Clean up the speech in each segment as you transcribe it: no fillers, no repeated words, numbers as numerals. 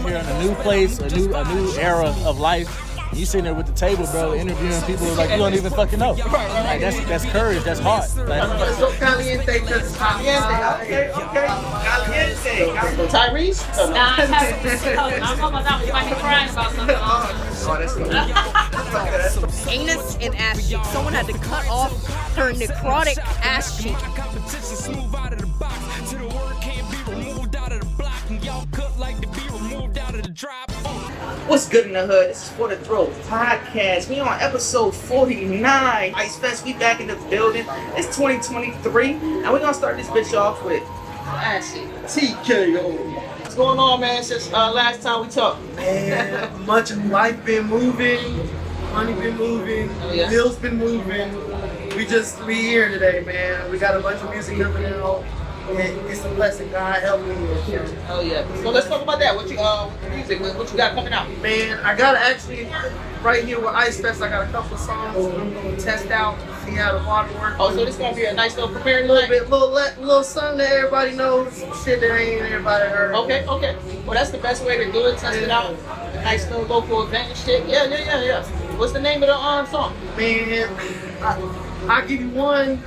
out here in a new place, a new era of life. You sitting there with the table, bro, interviewing people like you don't even fucking know. Like that's courage, that's hard. Like, let's go caliente because it's caliente. Okay. Caliente. Tyrese? Nah, I'm talking about that. You might be crying about something. Anus and ass cheek. Someone had to cut off her necrotic ass cheek. What's good in the hood? This is For The Throat Podcast. We on episode 49. Ice Fest, we back in the building. It's 2023, and we're gonna start this bitch off with Classic TKO. What's going on, man? Since last time we talked, man, much of life been moving, money been moving, bills been moving. We here today, man. We got a bunch of music coming out. It's a blessing. God help me. Oh yeah. So let's talk about that. What you music? What you got coming out? Man, I got actually right here with Ice Fest. I got a couple of songs I'm gonna test out, see how the water works. Oh, so this gonna be a nice little premiere little something that everybody knows. Some shit that ain't everybody heard. Okay. Well, that's the best way to do it. Test it out. Nice little local event and shit. Yeah. What's the name of the song? Man, I'll give you one.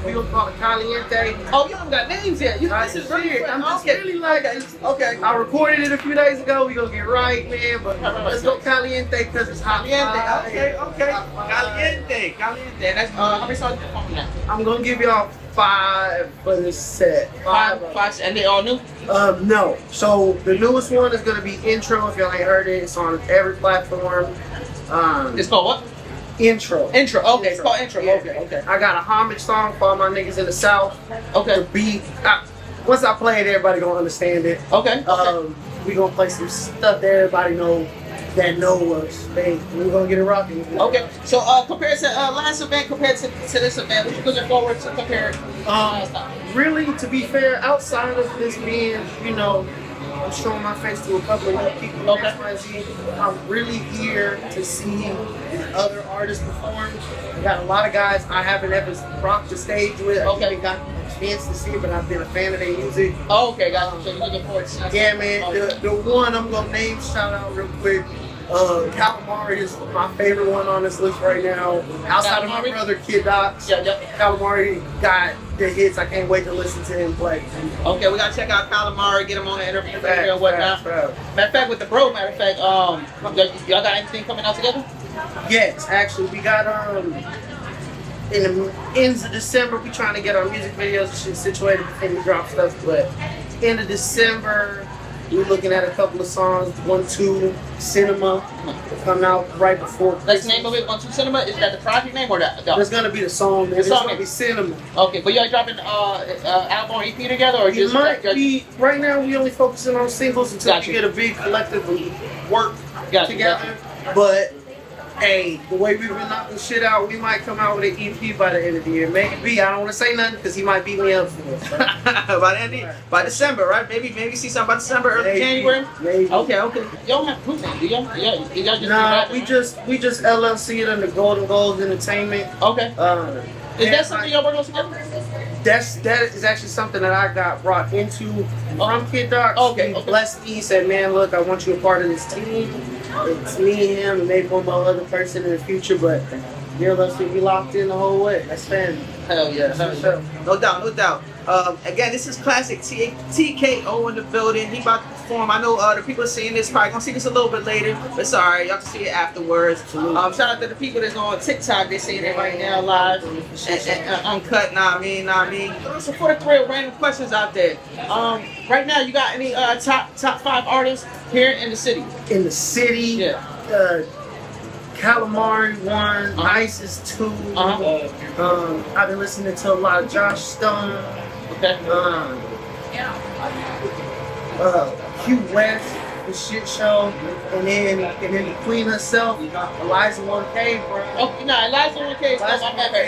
We gonna call it Caliente. Oh, you don't got names yet. This is really I'm just really like okay. I recorded it a few days ago. We gonna get right, man. But let's go Caliente because it's hot. Caliente. Okay. Caliente. That's how many songs you got now? I'm gonna give y'all 5 for this set. Five, and they all new? No. So the newest one is gonna be Intro. If y'all ain't heard it, it's on every platform. It's called what? Intro. Okay, it's called Intro. Yeah. Okay. I got a homage song for all my niggas in the South. Okay. The beat. Once I play it, everybody gonna understand it. Okay. We gonna play some stuff that everybody know us. We gonna get it rocking. Okay. So compared to last event, compared to this event, what you looking forward to compare last time? Really, to be fair, outside of this being, I'm showing my face to a couple of people. Okay. I'm really here to see other artists perform. I got a lot of guys I haven't ever rocked the stage with. I haven't got a chance to see, but I've been a fan of their music. Oh, okay, gotcha. So you're looking forward to seeing. Yeah, man. The one I'm gonna name, shout out real quick. Calamari is my favorite one on this list right now. Outside of my brother Kid Docs, Calamari got the hits. I can't wait to listen to him play. Okay, we gotta check out Calamari, get him on the interview and whatnot. Matter of fact, with the bro, y'all got anything coming out together? Yes, actually, we got in the ends of December. We trying to get our music videos and shit situated before we drop stuff. But end of December, we're looking at a couple of songs. 1-2 Cinema coming out right before Christmas. That's the name of it, 1-2 Cinema? Is that the project name or that? That's gonna be the song, man. It's gonna be Cinema. Okay, but y'all dropping album or EP together, or just might be? Right now, we only focusing on singles until we get a big collective work together. But hey, the way we've been knocking shit out, we might come out with an EP by the end of the year. Maybe. I don't want to say nothing because he might beat me up for it. by December, right? Maybe see something by December, early January. Maybe. Okay. Y'all don't have group name, do y'all? Nah, we just LLC it under Golden Goals Entertainment. Okay. Is that something y'all working on together? That is actually something that I got brought into from Kid Docs. Okay. He blessed me. He said, "Man, look, I want you a part of this team. It's me and him, and maybe one more other person in the future, but let's be locked in the whole way. That's family." Hell yeah. No doubt. Again, this is Classic TKO in the building. He about to perform. I know the people are seeing this probably gonna see this a little bit later, but it's alright. Y'all can see it afterwards. Shout out to the people that's on TikTok. They're seeing it right now live and uncut. Nah, I mean. So for the thrill, random questions out there. Right now, you got any top 5 artists here in the city? In the city, yeah. Calamari 1, Ice is 2. I've been listening to a lot of Josh Stone. Okay. Q West, the shit show, and then the queen herself, Eliza 1K, bro. Oh, Eliza 1K is I met her.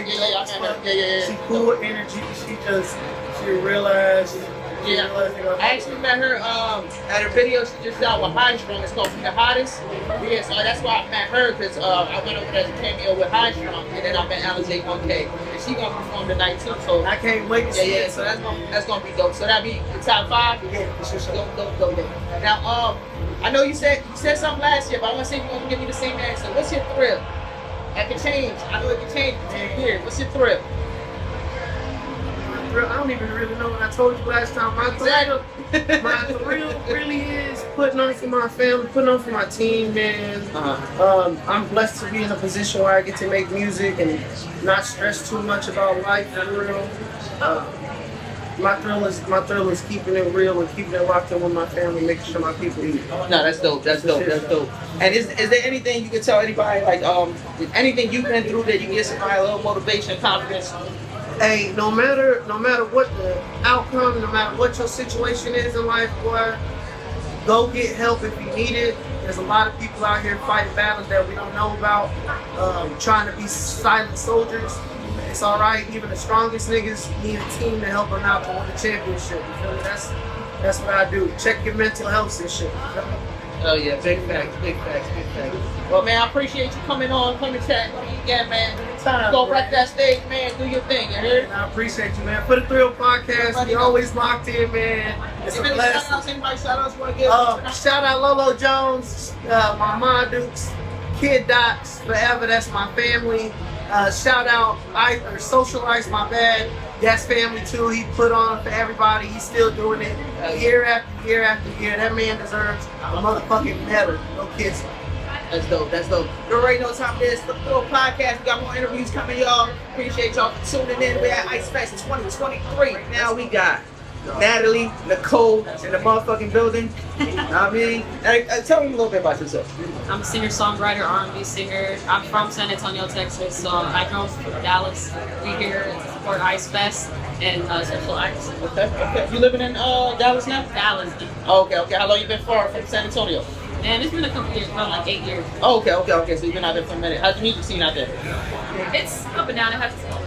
Yeah. She cool with energy. She realized. Yeah, I actually met her at her video she just shot with Hypen. It's called Be the Hottest. Yeah, so that's why I met her, because I went over there as a cameo with Hypen, and then I met Alizé 1K. And she gonna perform tonight too, so I can't wait to see it. So that's gonna be dope. So that'd be the top 5? Yeah, for sure. Dope. Now, I know you said something last year, but I want to see if you want to give me the same answer. What's your thrill? It can change. I know it can change. Here, what's your thrill? I don't even really know what I told you last time. My thrill really is putting on for my family, putting on for my team, man. I'm blessed to be in a position where I get to make music and not stress too much about life for real. My thrill is keeping it real and keeping it locked in with my family, making sure my people eat. No, that's dope. That's dope. That's dope. And is there anything you can tell anybody, like anything you've been through that you can get somebody a little motivation, confidence? Hey, no matter what the outcome, no matter what your situation is in life, boy, go get help if you need it. There's a lot of people out here fighting battles that we don't know about, trying to be silent soldiers. It's all right. Even the strongest niggas need a team to help them out to win the championship. You feel me? That's what I do. Check your mental health and shit. Oh yeah, big facts. Well, man, I appreciate you coming on, coming chat with me again, man. Go wreck that stage, man. Do your thing, you heard? I appreciate you, man. For the Thrill Podcast, we always locked in, man. It's a blessing. Anybody shout-outs want to give? Shout out Lolo Jones, my mom Dukes, Kid Docs, forever. That's my family. Shout out Social Ice, my bad. That's family too. He put on for everybody. He's still doing it year after year after year. That man deserves a motherfucking medal. No kidding. That's dope. You already know what time it is. The Thrill Podcast. We got more interviews coming, y'all. Appreciate y'all for tuning in. We're at Ice Fest 2023. Now we got Natalie Nichole in the motherfucking building. I mean, tell me a little bit about yourself. I'm a singer-songwriter, R&B singer. I'm from San Antonio, Texas, so I drove from Dallas. We here to support Ice Fest and Social Ice. Okay. You living in Dallas now? Dallas. Okay. How long you been far from San Antonio? Man, it's been a couple years, probably like 8 years. Okay. So you've been out there for a minute. How's the music scene out there? It's up and down. It has to go.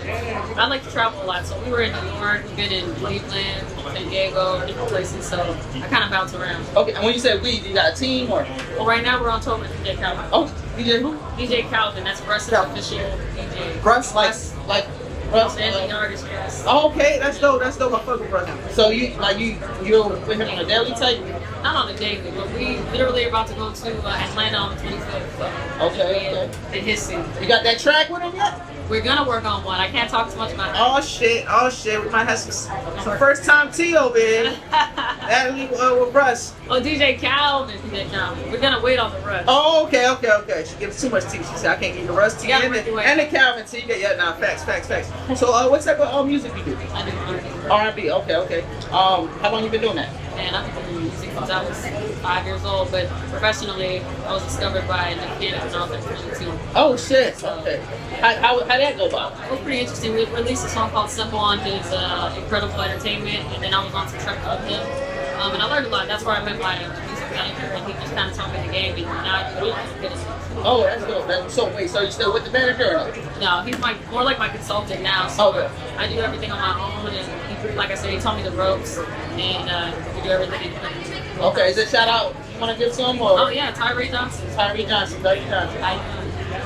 I like to travel a lot, so we were in New York, we've been in Cleveland, San Diego, different places, so I kind of bounce around. Okay, and when you say we, you got a team or? Well, right now we're on tour with DJ Calvin. Oh, DJ who? DJ Calvin, that's Russ's official DJ. Russ, like Russ? And the artist, yes. Oh, okay, that's dope. I fuck with Russ. So you're with him on a daily type? Not on a daily, but we literally are about to go to Atlanta on the 25th. So Okay. In his city. You got that track with him yet? We're gonna work on one. I can't talk too much about it. Oh shit. We might have some first time tea over here. Natalie with Russ. Oh, DJ Calvin. We're gonna wait on the Russ. Oh, okay. She gives too much tea. She said I can't get the Russ tea and the Calvin tea. Yeah, nah, facts. So what type of music you do? I do R&B. Okay. How long you been doing that? Man, I've been doing music since I was 5 years old, but professionally, I was discovered by Nick Cannon when I was like 22. Oh shit. Okay. How that go about? It was pretty interesting. We released a song called Simple on his Incredible Entertainment, and then I was on some tracks with him. And I learned a lot. That's where I met my music manager, and he just kind of taught me the game, and now I do it all. Oh, that's dope. So you still with the manager or no? No, he's more like my consultant now. So okay. I do everything on my own, and like I said, he taught me the ropes, and we do everything. Okay, is it shout out you want to give some? Or? Oh yeah, Tyree Johnson.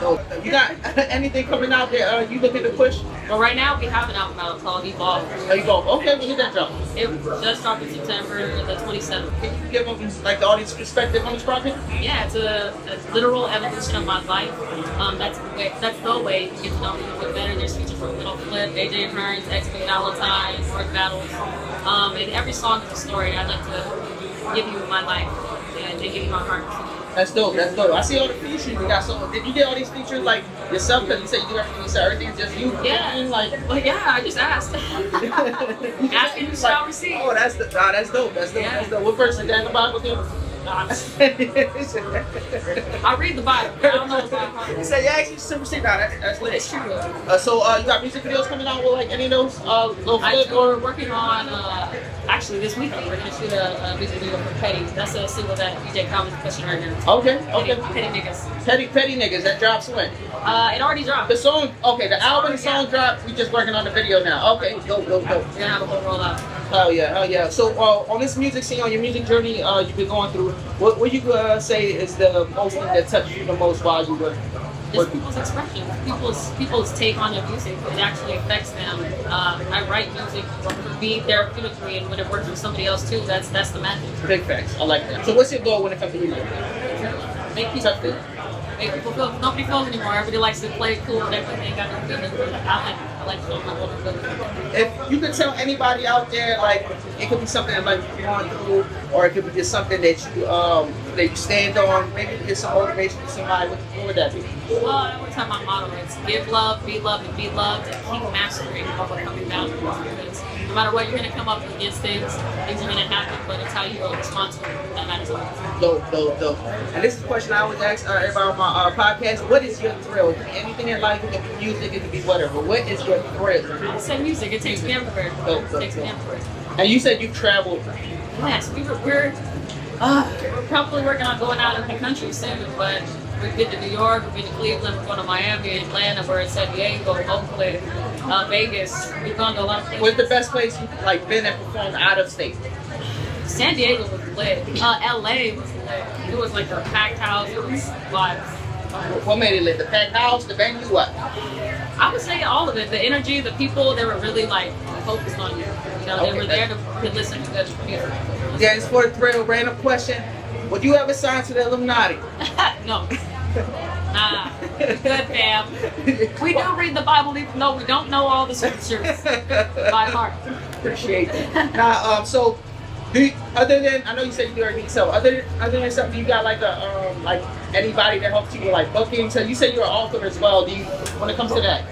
So you got anything coming out there you looking to push? Well, right now we have an album out called Evolve. Okay, when did that drop? It just dropped in September the 27th. Can you give them like the audience perspective on this project? Yeah, it's a literal evolution of my life. That's the way to get to know me a little bit better. There's features from Little Flip, AJ Hearns, XP Valentine, North Battles. And every song is a story. I'd like to give you my life and give you my heart. That's dope. I see all the features you got. So did you get all these features like yourself? Because you said you do everything yourself. Everything's just you. Yeah. I just asked. Ask and you shall receive. Oh, that's dope. That's dope. What verse is that in the Bible too? I read the Bible. I don't know the Bible. You said you actually super sick. That's lit. It's true. So you got music videos coming out with like any of those Lil Flip we're working on actually this weekend we're gonna shoot a music video for Petty. That's a single that DJ Calvin's pushing right now. Okay. Petty Niggas. Petty Niggas, that drops when? It already dropped. The song, the album song dropped, we just working on the video now. Okay, dope. We're gonna have a whole rollout. Hell yeah. So on this music scene, on your music journey you've been going through, what would you say is the most thing that touched you the most while you were It's people's expression, people's take on their music. It actually affects them. I write music for me therapeutically, and when it works for somebody else too, that's the magic. Big facts. I like that. So what's your goal when it comes to music? Make people feel. Make people feel. Nobody feels anymore. Everybody likes to play it cool and everything. Got no feelings. I like to show my vulnerability. If you could tell anybody out there, like, it could be something that like you're going through, or it could be just something that you stand on, maybe get some motivation to somebody, what would that be? Well, I always have my motto. It's give love, be loved, and be loved, and keep mastering overcoming boundaries. Because no matter what, you're going to come up against things are going to happen, but it's how you respond to it that matters most. Dope. And this is a question I always ask everybody on my podcast. What is your thrill? Anything in life, it could be music, it could be whatever. What is your thrill? I say music. It takes me everywhere. Dope. Takes me everywhere. And you said you traveled. Yes, we're probably working on going out in the country soon, but we've been to New York, we've been to Cleveland, we're going to Miami, Atlanta, we're in San Diego, Oakland, Vegas. We've gone to a lot of places. What's the best place you've been and performed out of state? San Diego was lit. LA was lit. It was like a packed house. It was vibes. What made it lit? The packed house, the venue, what? I would say all of it. The energy, the people, they were really focused on you. They were there to listen to good music. Yeah, it's for the thrill. Random question. Would you ever sign to the Illuminati? No. Nah. Good, fam. We do read the Bible even though we don't know all the scriptures by heart. Appreciate that. Now, so, other than, I know you said you do everything yourself, other than something, you got like anybody that helps you with booking? So you said you're an author as well. Do you, when it comes to that?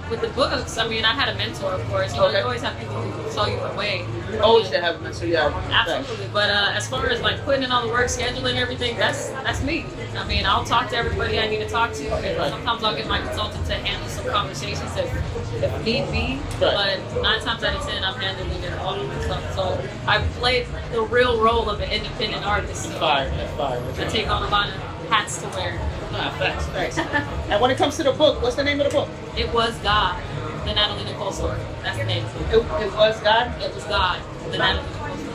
With the books, I mean, I had a mentor, of course. You always have people who show you the way. You always should have a mentor, yeah. Absolutely, but as far as putting in all the work, scheduling everything, that's me. I mean, I'll talk to everybody I need to talk to, and sometimes I'll get my consultant to handle some conversations if need be. But 9 times out of 10, I'm handling it all myself. So I played the real role of an independent artist. That's fire. I take on a lot of hats to wear. Thanks. And when it comes to the book, what's the name of the book? It Was God, the Natalie Nichole story. That's the name. It was God? It Was God, the Natalie Nichole story.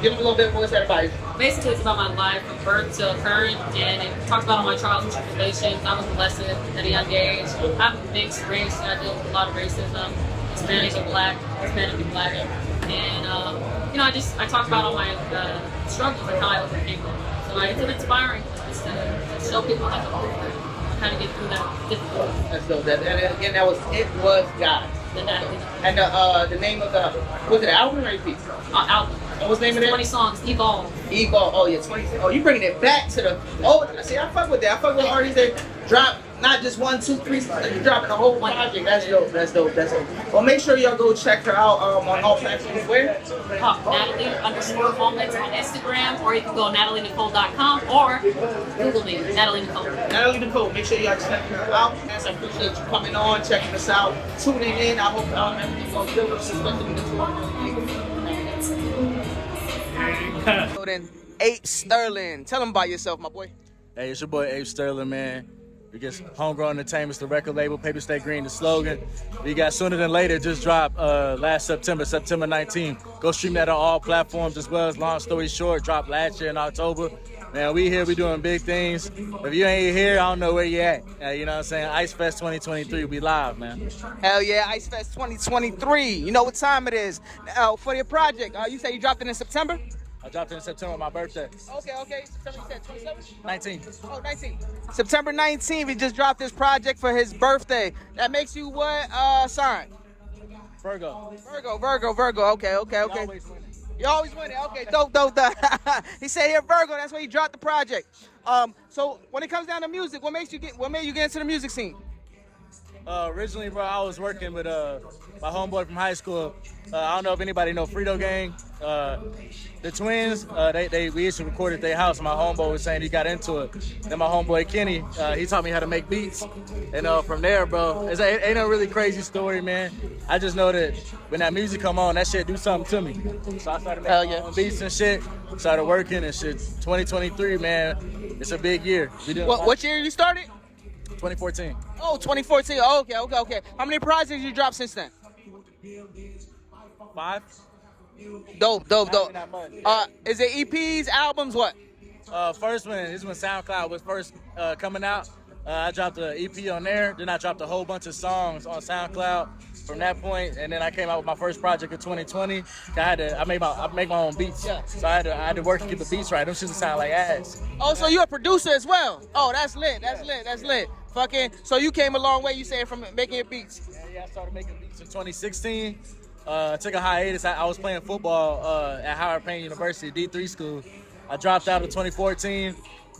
Give me a little bit more. What's that about? Basically, it's about my life from birth to current, and it talks about all my trials and tribulations. I was molested at a young age. I'm mixed race, and I deal with a lot of racism. Hispanic and black. And, I talk about all my struggles and how I overcame them. So it's inspiring to show people how to get through that difficult. That's dope. And again, that was It Was God. And the name of was it an album or EP? Album. And what's the name of it? 20 songs, Evolve. Oh yeah, 20. Oh, you bringing it back to the. See, I fuck with that. I fuck with artists that drop not just 1, 2, 3. You dropping a whole project. That's dope. Well, make sure y'all go check her out on all platforms. Where? Natalie_moments on Instagram, or you can go natalienichole.com or Google me, Natalie Nichole. Natalie Nichole. Make sure y'all check her out. I appreciate you coming on, checking us out, tuning in. I hope everything goes good with you. Ape Sterling. Tell them about yourself, my boy. Hey, it's your boy Ape Sterling, man. We get Homegrown Entertainment's the record label, Paper Stay Green, the slogan. We got Sooner Than Later just dropped last September 19th. Go stream that on all platforms as well as Long Story Short, dropped last year in October. Man, we here, we doing big things. If you ain't here, I don't know where you at. You know what I'm saying? Ice Fest 2023, we live, man. Hell yeah, Ice Fest 2023. You know what time it is. For your project, you say you dropped it in September? I dropped it in September, my birthday. Okay. September, you said 27? 19. Oh, 19. September 19th, he just dropped this project for his birthday. That makes you what sign? Virgo. Okay. You always win it. Okay, dope. He said here Virgo, that's why he dropped the project. So when it comes down to music, what made you get into the music scene? Originally, bro, I was working with my homeboy from high school. I don't know if anybody know Frito Gang. The twins, we used to record at their house. My homeboy was saying he got into it. Then my homeboy Kenny, he taught me how to make beats. And from there, bro, it ain't a really crazy story, man. I just know that when that music come on, that shit do something to me. So I started making my own beats and shit. Started working and shit. 2023, man, it's a big year. What year you started? 2014. Oh, 2014. Oh, okay. How many projects you dropped since then? 5. Dope. Is it EPs, albums, what? First one, this when SoundCloud was first coming out. I dropped an EP on there. Then I dropped a whole bunch of songs on SoundCloud from that point. And then I came out with my first project in 2020. I make my own beats. Yeah. So I had to work to get the beats right. Them shit sound like ass. Oh, so you're a producer as well? Oh, that's lit. That's lit. Fucking. So you came a long way. You saying from making your beats? Yeah. I started making beats in 2016. Took a hiatus. I was playing football at Howard Payne University, D3 school. I dropped out in 2014.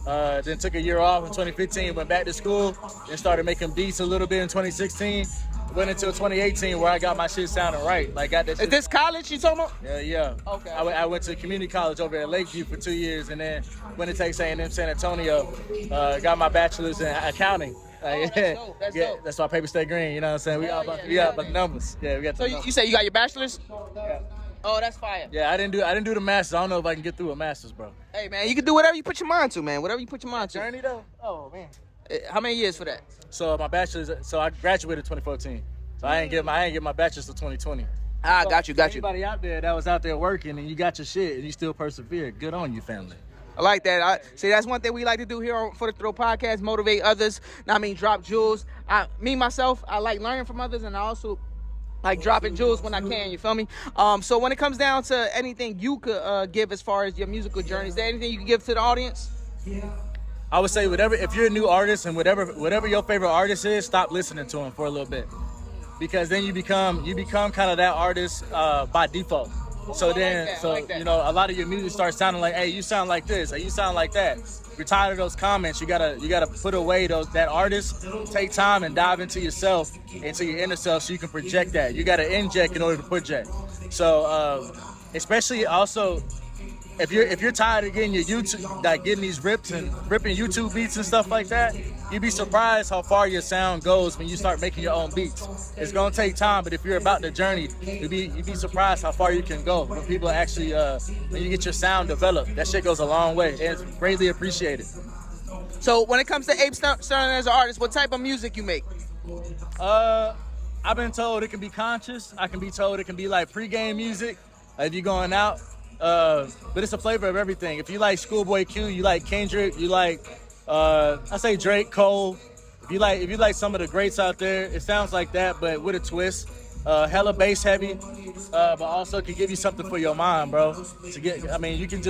Then took a year off in 2015, went back to school, then started making beats a little bit in 2016. Went until 2018 where I got my shit sounding right. Like got that shit. Is this college you talking about? Yeah. Okay. I went to community college over at Lakeview for 2 years, and then went to Texas A&M San Antonio. Got my bachelor's in accounting. That's dope. That's dope. That's why paper stay green. You know what I'm saying? We got about the numbers. Yeah, we got. So you say you got your bachelor's? Yeah. Oh, that's fire. Yeah, I didn't do the masters. I don't know if I can get through a masters, bro. Hey man, you can do whatever you put your mind to, man. Whatever you put your mind to. Journey though? Oh man. How many years for that? So my bachelor's. So I graduated 2014. So I ain't get my bachelor's till 2020. Ah, got you. Anybody out there that was out there working and you got your shit and you still persevere, good on you, family. I like that. See, that's one thing we like to do here on For the Thrill Podcast, motivate others. Drop jewels. Myself, I like learning from others, and I also like dropping jewels when I can, you feel me? So when it comes down to anything you could give as far as your musical journey, is there anything you can give to the audience? I would say if you're a new artist and whatever your favorite artist is, stop listening to him for a little bit. Because then you become kind of that artist by default. So you know, a lot of your music starts sounding like, hey, you sound like this, or you sound like that. If you're tired of those comments, you gotta put away that artist. Take time and dive into yourself, into your inner self, so you can project that. You gotta inject in order to project. So especially also, if you're tired of getting your YouTube, like getting these rips and ripping YouTube beats and stuff like that, you'd be surprised how far your sound goes when you start making your own beats. It's gonna take time, but if you're about the journey, you'd be surprised how far you can go when people actually when you get your sound developed. That shit goes a long way, and it's greatly appreciated. So when it comes to Ape Sterling as an artist, what type of music you make? I've been told it can be conscious. I can be told it can be like pregame music if you're going out. But it's a flavor of everything. If you like Schoolboy Q, you like Kendrick, you like I say Drake, Cole. If you like some of the greats out there, it sounds like that, but with a twist. Hella bass heavy, but also can give you something for your mind, bro. You can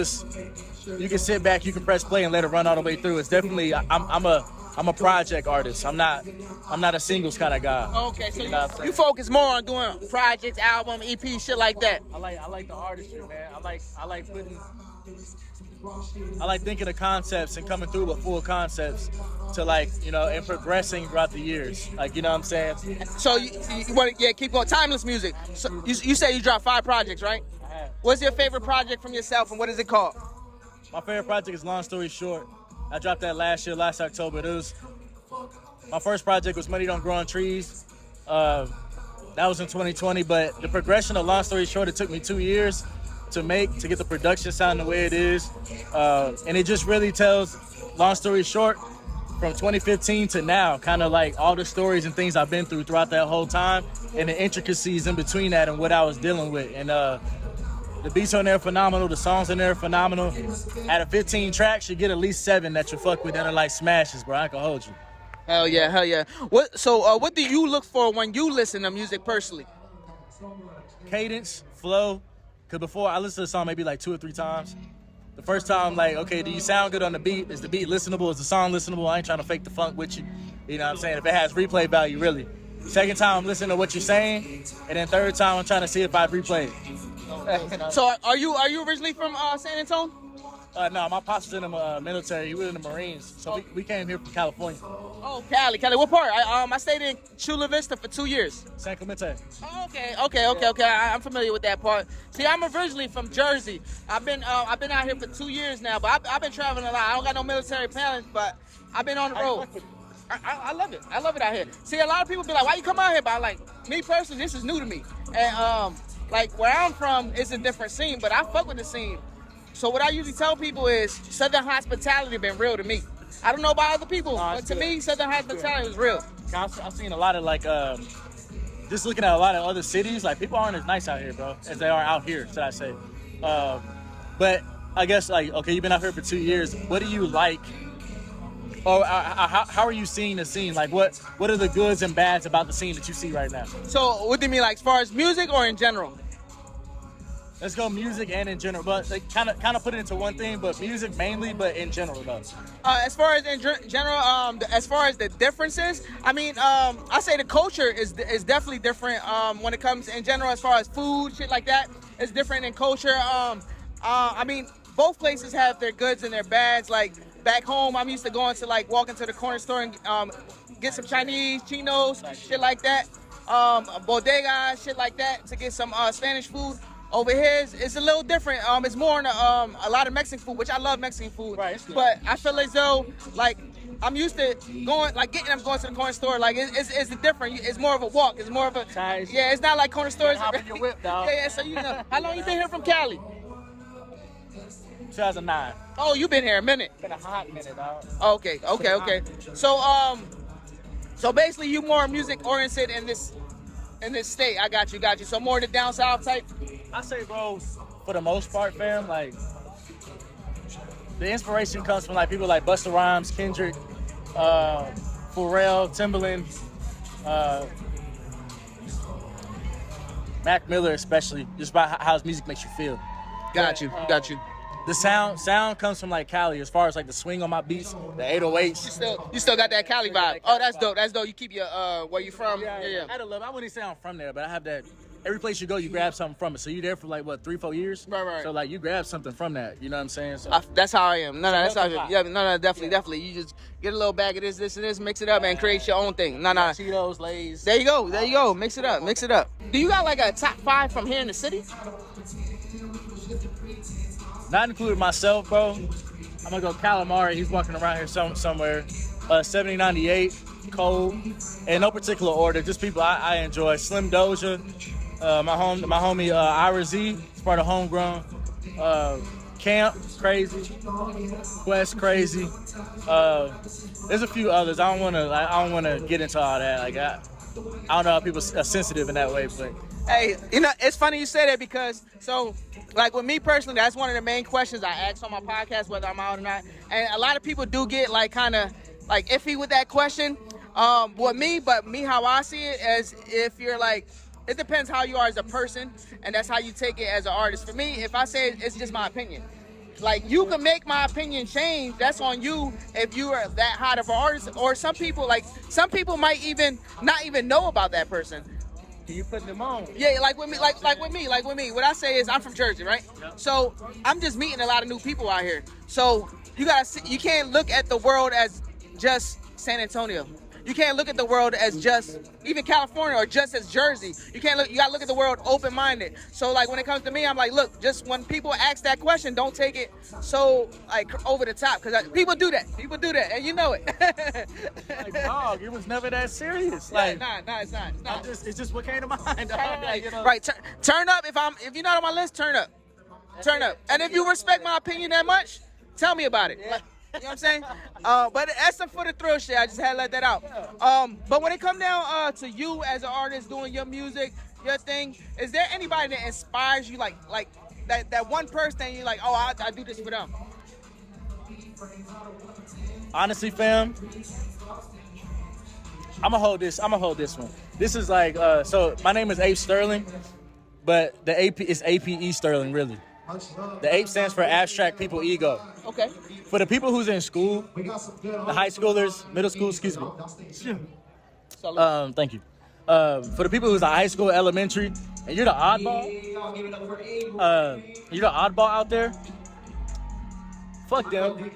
sit back, you can press play and let it run all the way through. It's definitely I'm a project artist. I'm not a singles kind of guy. Okay, so you focus more on doing projects, album, EP, shit like that. I like the artistry, man. I like thinking of concepts and coming through with full concepts to and progressing throughout the years. Like, you know what I'm saying? So you want to keep going. Timeless music. So you say you dropped 5 projects, right? I have. What's your favorite project from yourself and what is it called? My favorite project is Long Story Short. I dropped that last October. My first project was Money Don't Grow on Trees. That was in 2020, but the progression of Long Story Short, it took me 2 years to get the production sound the way it is. And it just really tells, long story short, from 2015 to now, kind of like all the stories and things I've been through throughout that whole time, and the intricacies in between that and what I was dealing with. And the beats on there are phenomenal, the songs on there are phenomenal. Out of 15 tracks, you get at least 7 that you fuck with that are like smashes, bro. I can hold you. Hell yeah. What do you look for when you listen to music personally? Cadence, flow. Because before, I listen to the song maybe like 2 or 3 times. The first time, like, okay, do you sound good on the beat? Is the beat listenable? Is the song listenable? I ain't trying to fake the funk with you. You know what I'm saying? If it has replay value, really. Second time, I'm listening to what you're saying. And then third time, I'm trying to see if I've replayed. So are you originally from San Antonio? No, my pops was in the military. He was in the Marines. So we came here from California. Oh, Cali. What part? I stayed in Chula Vista for 2 years. San Clemente. Oh, okay. I'm familiar with that part. See, I'm originally from Jersey. I've been out here for 2 years now, but I've been traveling a lot. I don't got no military plans, but I've been on the road. I love it. I love it out here. See, a lot of people be like, why you come out here? But me personally, this is new to me. And where I'm from is a different scene, but I fuck with the scene. So what I usually tell people is Southern hospitality been real to me. I don't know about other people, but to me, Southern hospitality is real. I've seen a lot of just looking at a lot of other cities, like people aren't as nice out here, bro, as they are out here, should I say. But I guess okay, you've been out here for 2 years. What do you like Or how are you seeing the scene? Like, what are the goods and bads about the scene that you see right now? So what do you mean, like as far as music or in general? Let's go music and in general, but like, kind of put it into one thing, but music mainly, but in general though. As far as in general, as far as the differences, I mean, I say the culture is definitely different. When it comes in general, as far as food, shit like that, it's different in culture. I mean, both places have their goods and their bads. Like back home, I'm used to going to like walk into the corner store and get some Chinese chinos, shit like that, bodega, shit like that, to get some Spanish food. Over here, it's a little different. It's more on a lot of Mexican food, which I love Mexican food. Right. But I feel as though, like, I'm used to going to the corner store. Like, it's different. It's more of a walk. It's more of a... Nice. Yeah, it's not like corner stores. Hop in your whip, dog. Yeah, so you know. How long you been here from Cali? 2009. Oh, you been here a minute. Been a hot minute, dog. Okay. So basically, you more music oriented in this state. I got you. So more the down south type. I say, bro, for the most part, fam, like the inspiration comes from like people like Busta Rhymes, Kendrick, Pharrell, Timbaland, Mac Miller, especially, just by how his music makes you feel. Got you. The sound comes from like Cali, as far as like the swing on my beats, the 808s. You still got that Cali vibe. Oh, that's dope. You keep your where you from? Yeah. I wouldn't say I'm from there, but I have that. Every place you go, you grab something from it. So you're there for like what, 3-4 years? Right. So like you grab something from that. You know what I'm saying? So That's how I am. No, that's how. Definitely. You just get a little bag of this, and this, mix it up, and create your own thing. No. Cheetos, Lay's. There you go. Mix it up. Do you got like a top 5 from here in the city? Not including myself, bro. I'm gonna go Calamari. He's walking around here somewhere. 7098, Cold. In no particular order, just people I enjoy. Slim Doja, my homie Ira Z, is part of Homegrown. Camp, crazy. Quest, crazy. There's a few others. I don't wanna get into all that. Like I don't know how people are sensitive in that way, but. Hey, you know, it's funny you say that because, so, like with me personally, that's one of the main questions I ask on my podcast, whether I'm out or not. And a lot of people do get like kind of like iffy with that question. But me, how I see it is if you're like, it depends how you are as a person, and that's how you take it as an artist. For me, if I say it's just my opinion. Like, you can make my opinion change. That's on you if you are that hot of an artist. Or some people might even not even know about that person. You putting them on? Yeah, like with me. What I say is, I'm from Jersey, right? Yep. So I'm just meeting a lot of new people out here. So you can't look at the world as just San Antonio. You can't look at the world as just even California or just as Jersey. You gotta look at the world open-minded. So like when it comes to me, I'm like, look, just when people ask that question, don't take it so like over the top, because people do that, and you know it. Like, dog, it was never that serious. Like, nah, it's not. It's just what came to mind. Dog. You know? Right, turn up. If you're not on my list, turn up. And if you respect my opinion that much, tell me about it. Yeah. You know what I'm saying? But that's some for the thrill shit. I just had to let that out. But when it come down to you as an artist doing your music, your thing, is there anybody that inspires you, like that one person you're like, oh, I do this for them? Honestly, fam, I'm gonna hold this one. This is like, so my name is Ape Sterling, but the AP is APE Sterling, really. The Ape stands for Abstract People Ego. Okay. For the people who's in school, the high schoolers, middle school, excuse me. Thank you. For the people who's in high school, elementary, and you're the oddball out there, fuck them.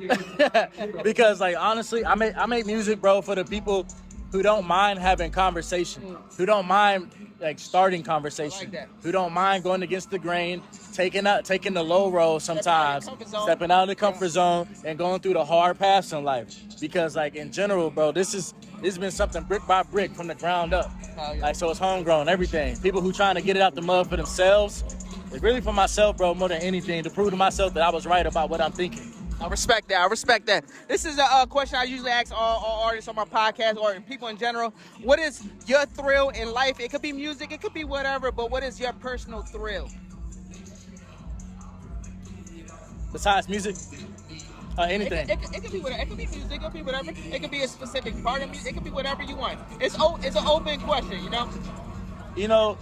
Because like honestly, I make music, bro, for the people who don't mind having conversation, who don't mind like starting conversation, who don't mind going against the grain, taking the low road sometimes, stepping out of the comfort zone and going through the hard paths in life. Because like in general, bro, this has been something brick by brick from the ground up. Like, so it's homegrown, everything. People who trying to get it out the mud for themselves. It's really for myself, bro, more than anything, to prove to myself that I was right about what I'm thinking. I respect that. This is a question I usually ask all artists on my podcast or people in general. What is your thrill in life? It could be music, it could be whatever, but what is your personal thrill? Besides music, Anything. It could be whatever. It could be music. It could be whatever. It could be a specific part of music. It could be whatever you want. It's an open question, you know. You know,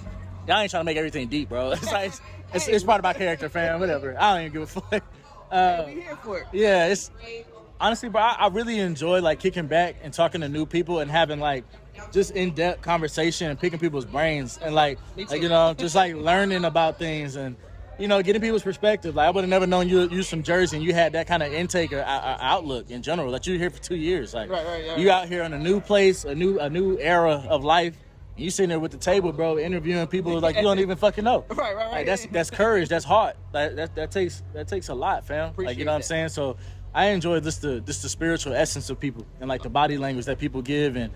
y'all ain't trying to make everything deep, bro. It's like it's part of my character, fam. Whatever. I don't even give a fuck. We here for it. Yeah, it's honestly, bro. I really enjoy like kicking back and talking to new people and having like just in-depth conversation and picking people's brains and like you know, just like learning about things and you know, getting people's perspective. Like I would have never known you from Jersey and you had that kind of intake or outlook in general. That you were here for 2 years. Like you out here in a new place, a new era of life. And you sitting there with the table, bro, interviewing people like you don't even fucking know. Right. Like that's courage. That's heart. That takes a lot, fam. Appreciate like you know what I'm saying. So I enjoy the spiritual essence of people and like the body language that people give and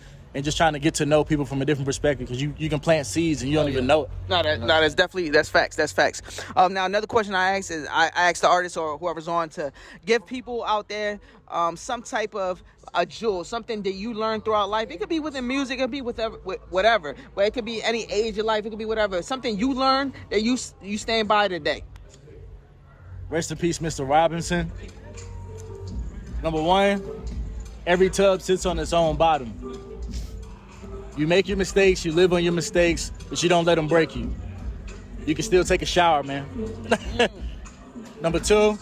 just trying to get to know people from a different perspective because you can plant seeds and you don't even know it. That's facts. Now another question I ask is I ask the artist or whoever's on to give people out there some type of a jewel, something that you learned throughout life. It could be within music, it could be with whatever, but it could be any age of life. It could be whatever. Something you learned that you stand by today. Rest in peace, Mr. Robinson. Number one, every tub sits on its own bottom. You make your mistakes, you live on your mistakes, but you don't let them break you. You can still take a shower, man. Number two,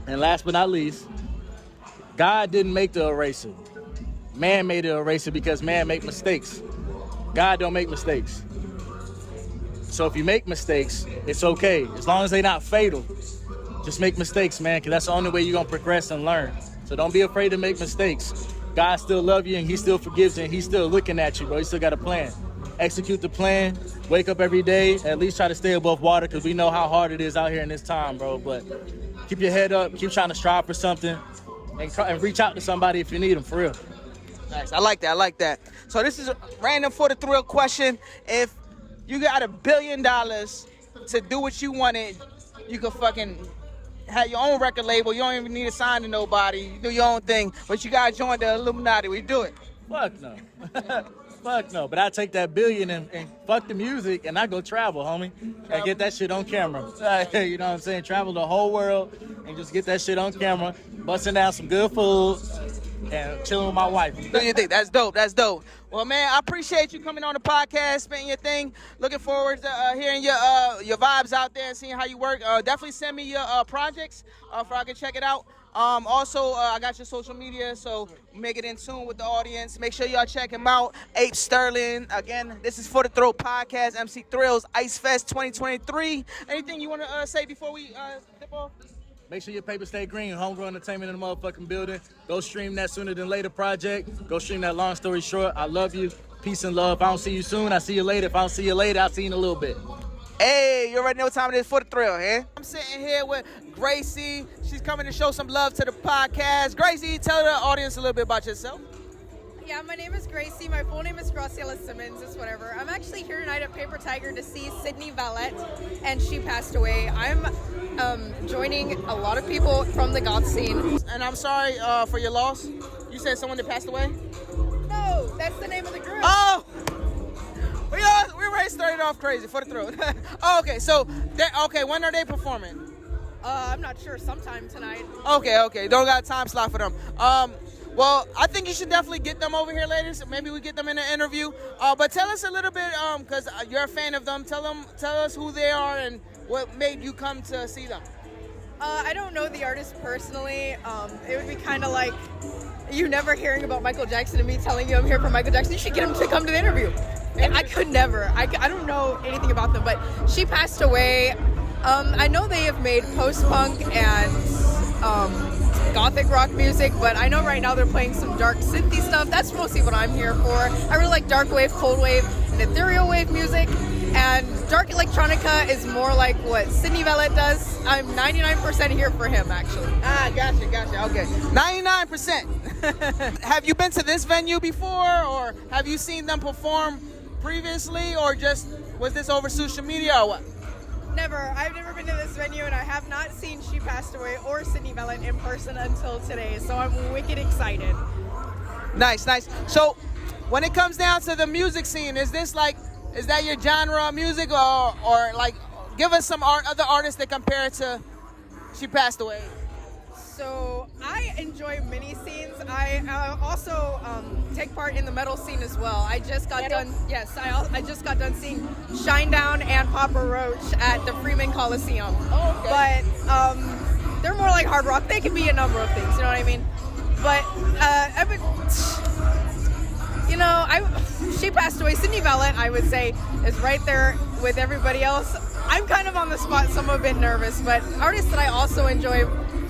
and last but not least, God didn't make the eraser. Man made the eraser because man make mistakes. God don't make mistakes. So if you make mistakes, it's okay. As long as they're not fatal, just make mistakes, man, because that's the only way you're going to progress and learn. So don't be afraid to make mistakes. God still loves you and he still forgives you and he's still looking at you, bro. He still got a plan. Execute the plan. Wake up every day. At least try to stay above water because we know how hard it is out here in this time, bro. But keep your head up. Keep trying to strive for something. And reach out to somebody if you need them, for real. Nice. I like that. So this is a random for the thrill question. If you got $1 billion to do what you wanted, you could fucking have your own record label. You don't even need to sign to nobody. You do your own thing. But you gotta join the Illuminati. We do it. Fuck no. Fuck no. But I take that $1 billion and fuck the music and I go travel, homie. And get that shit on camera. You know what I'm saying? Travel the whole world and just get that shit on camera. Busting down some good food and chilling with my wife. Do you think? That's dope. Well, man, I appreciate you coming on the podcast, spitting your thing. Looking forward to hearing your vibes out there and seeing how you work. Definitely send me your projects so I can check it out. Also, I got your social media, so make it in tune with the audience. Make sure y'all check him out. Ape Sterling. Again, this is For the Throat Podcast, MC Thrillz, Ice Fest 2023. Anything you want to say before we dip off? Make sure your paper stay green. Homegrown Entertainment in the motherfucking building. Go stream that Sooner Than Later project. Go stream that Long Story Short. I love you. Peace and love. If I don't see you soon, I see you later. If I don't see you later, I'll see you in a little bit. Hey, you already know what time it is for the thrill, eh? I'm sitting here with Gracie. She's coming to show some love to the podcast. Gracie, tell the audience a little bit about yourself. Yeah, my name is Gracie. My full name is Graciela Simmons. It's whatever. I'm actually here tonight at Paper Tiger to see Sydney Valette, and she passed away. I'm joining a lot of people from the goth scene. And I'm sorry for your loss. You said someone that passed away? No, that's the name of the group. Oh! We already started off crazy for the throat. Oh, okay, so, when are they performing? I'm not sure. Sometime tonight. Okay. Don't got a time slot for them. Well, I think you should definitely get them over here later. So maybe we get them in an interview. But tell us a little bit, because you're a fan of them. Tell us who they are and what made you come to see them. I don't know the artist personally. It would be kind of like you never hearing about Michael Jackson and me telling you I'm here for Michael Jackson. You should get him to come to the interview. And I could never. I don't know anything about them, but she passed away. I know they have made post-punk and gothic rock music, but I know right now they're playing some dark synthy stuff. That's mostly what I'm here for. I really like dark wave, cold wave, and ethereal wave music. And dark electronica is more like what Sydney Valette does. I'm 99% here for him, actually. Gotcha. Okay, 99%. Have you been to this venue before, or have you seen them perform previously, or just was this over social media or what? Never. I've never been to this venue, and I have not seen She Passed Away or Sydney Valette in person until today, so I'm wicked excited. Nice. So, when it comes down to the music scene, is that your genre of music, or like, give us some other artists that compare to She Passed Away? So, I enjoy mini scenes. I also take part in the metal scene as well. I just got done. Yes, I just got done seeing Shinedown and Papa Roach at the Freeman Coliseum. Oh, okay. But they're more like hard rock. They can be a number of things. You know what I mean? But I've been. You know, she passed away. Sydney Valette, I would say, is right there with everybody else. I'm kind of on the spot, so I'm a bit nervous. But artists that I also enjoy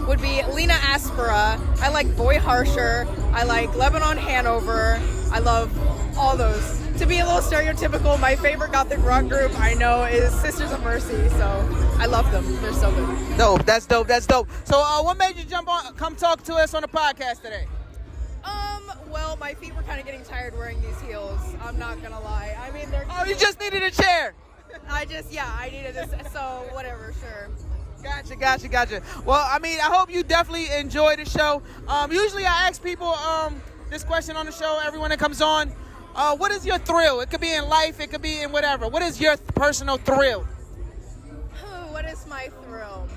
would be Lena Aspera. I like Boy Harsher. I like Lebanon Hanover. I love all those. To be a little stereotypical, my favorite gothic rock group I know is Sisters of Mercy. So I love them. They're so good. Dope. That's dope. That's dope. So what made you come talk to us on the podcast today? Well, my feet were kind of getting tired wearing these heels. I'm not gonna lie. I mean, they're. Oh, you just needed a chair. I needed this. So whatever, sure. Gotcha. Well, I mean, I hope you definitely enjoy the show. Usually I ask people this question on the show, everyone that comes on. What is your thrill? It could be in life, it could be in whatever. What is your personal thrill? What is my thrill?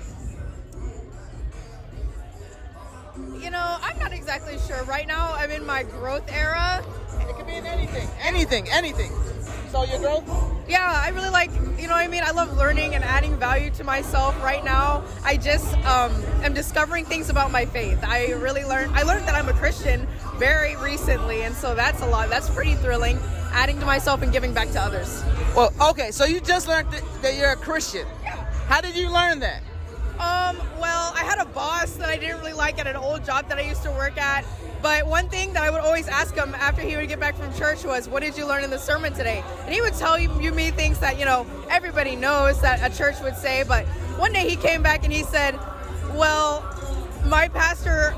You know, I'm not exactly sure. Right now, I'm in my growth era. It could be in anything. So your growth? Yeah, I really like, you know what I mean? I love learning and adding value to myself. Right now, I just am discovering things about my faith. I learned that I'm a Christian very recently, and so that's a lot. That's pretty thrilling, adding to myself and giving back to others. Well, okay, so you just learned that you're a Christian. Yeah. How did you learn that? Well, I had a boss that I didn't really like at an old job that I used to work at. But one thing that I would always ask him after he would get back from church was, what did you learn in the sermon today? And he would tell me things that, you know, everybody knows that a church would say. But one day he came back and he said, well, my pastor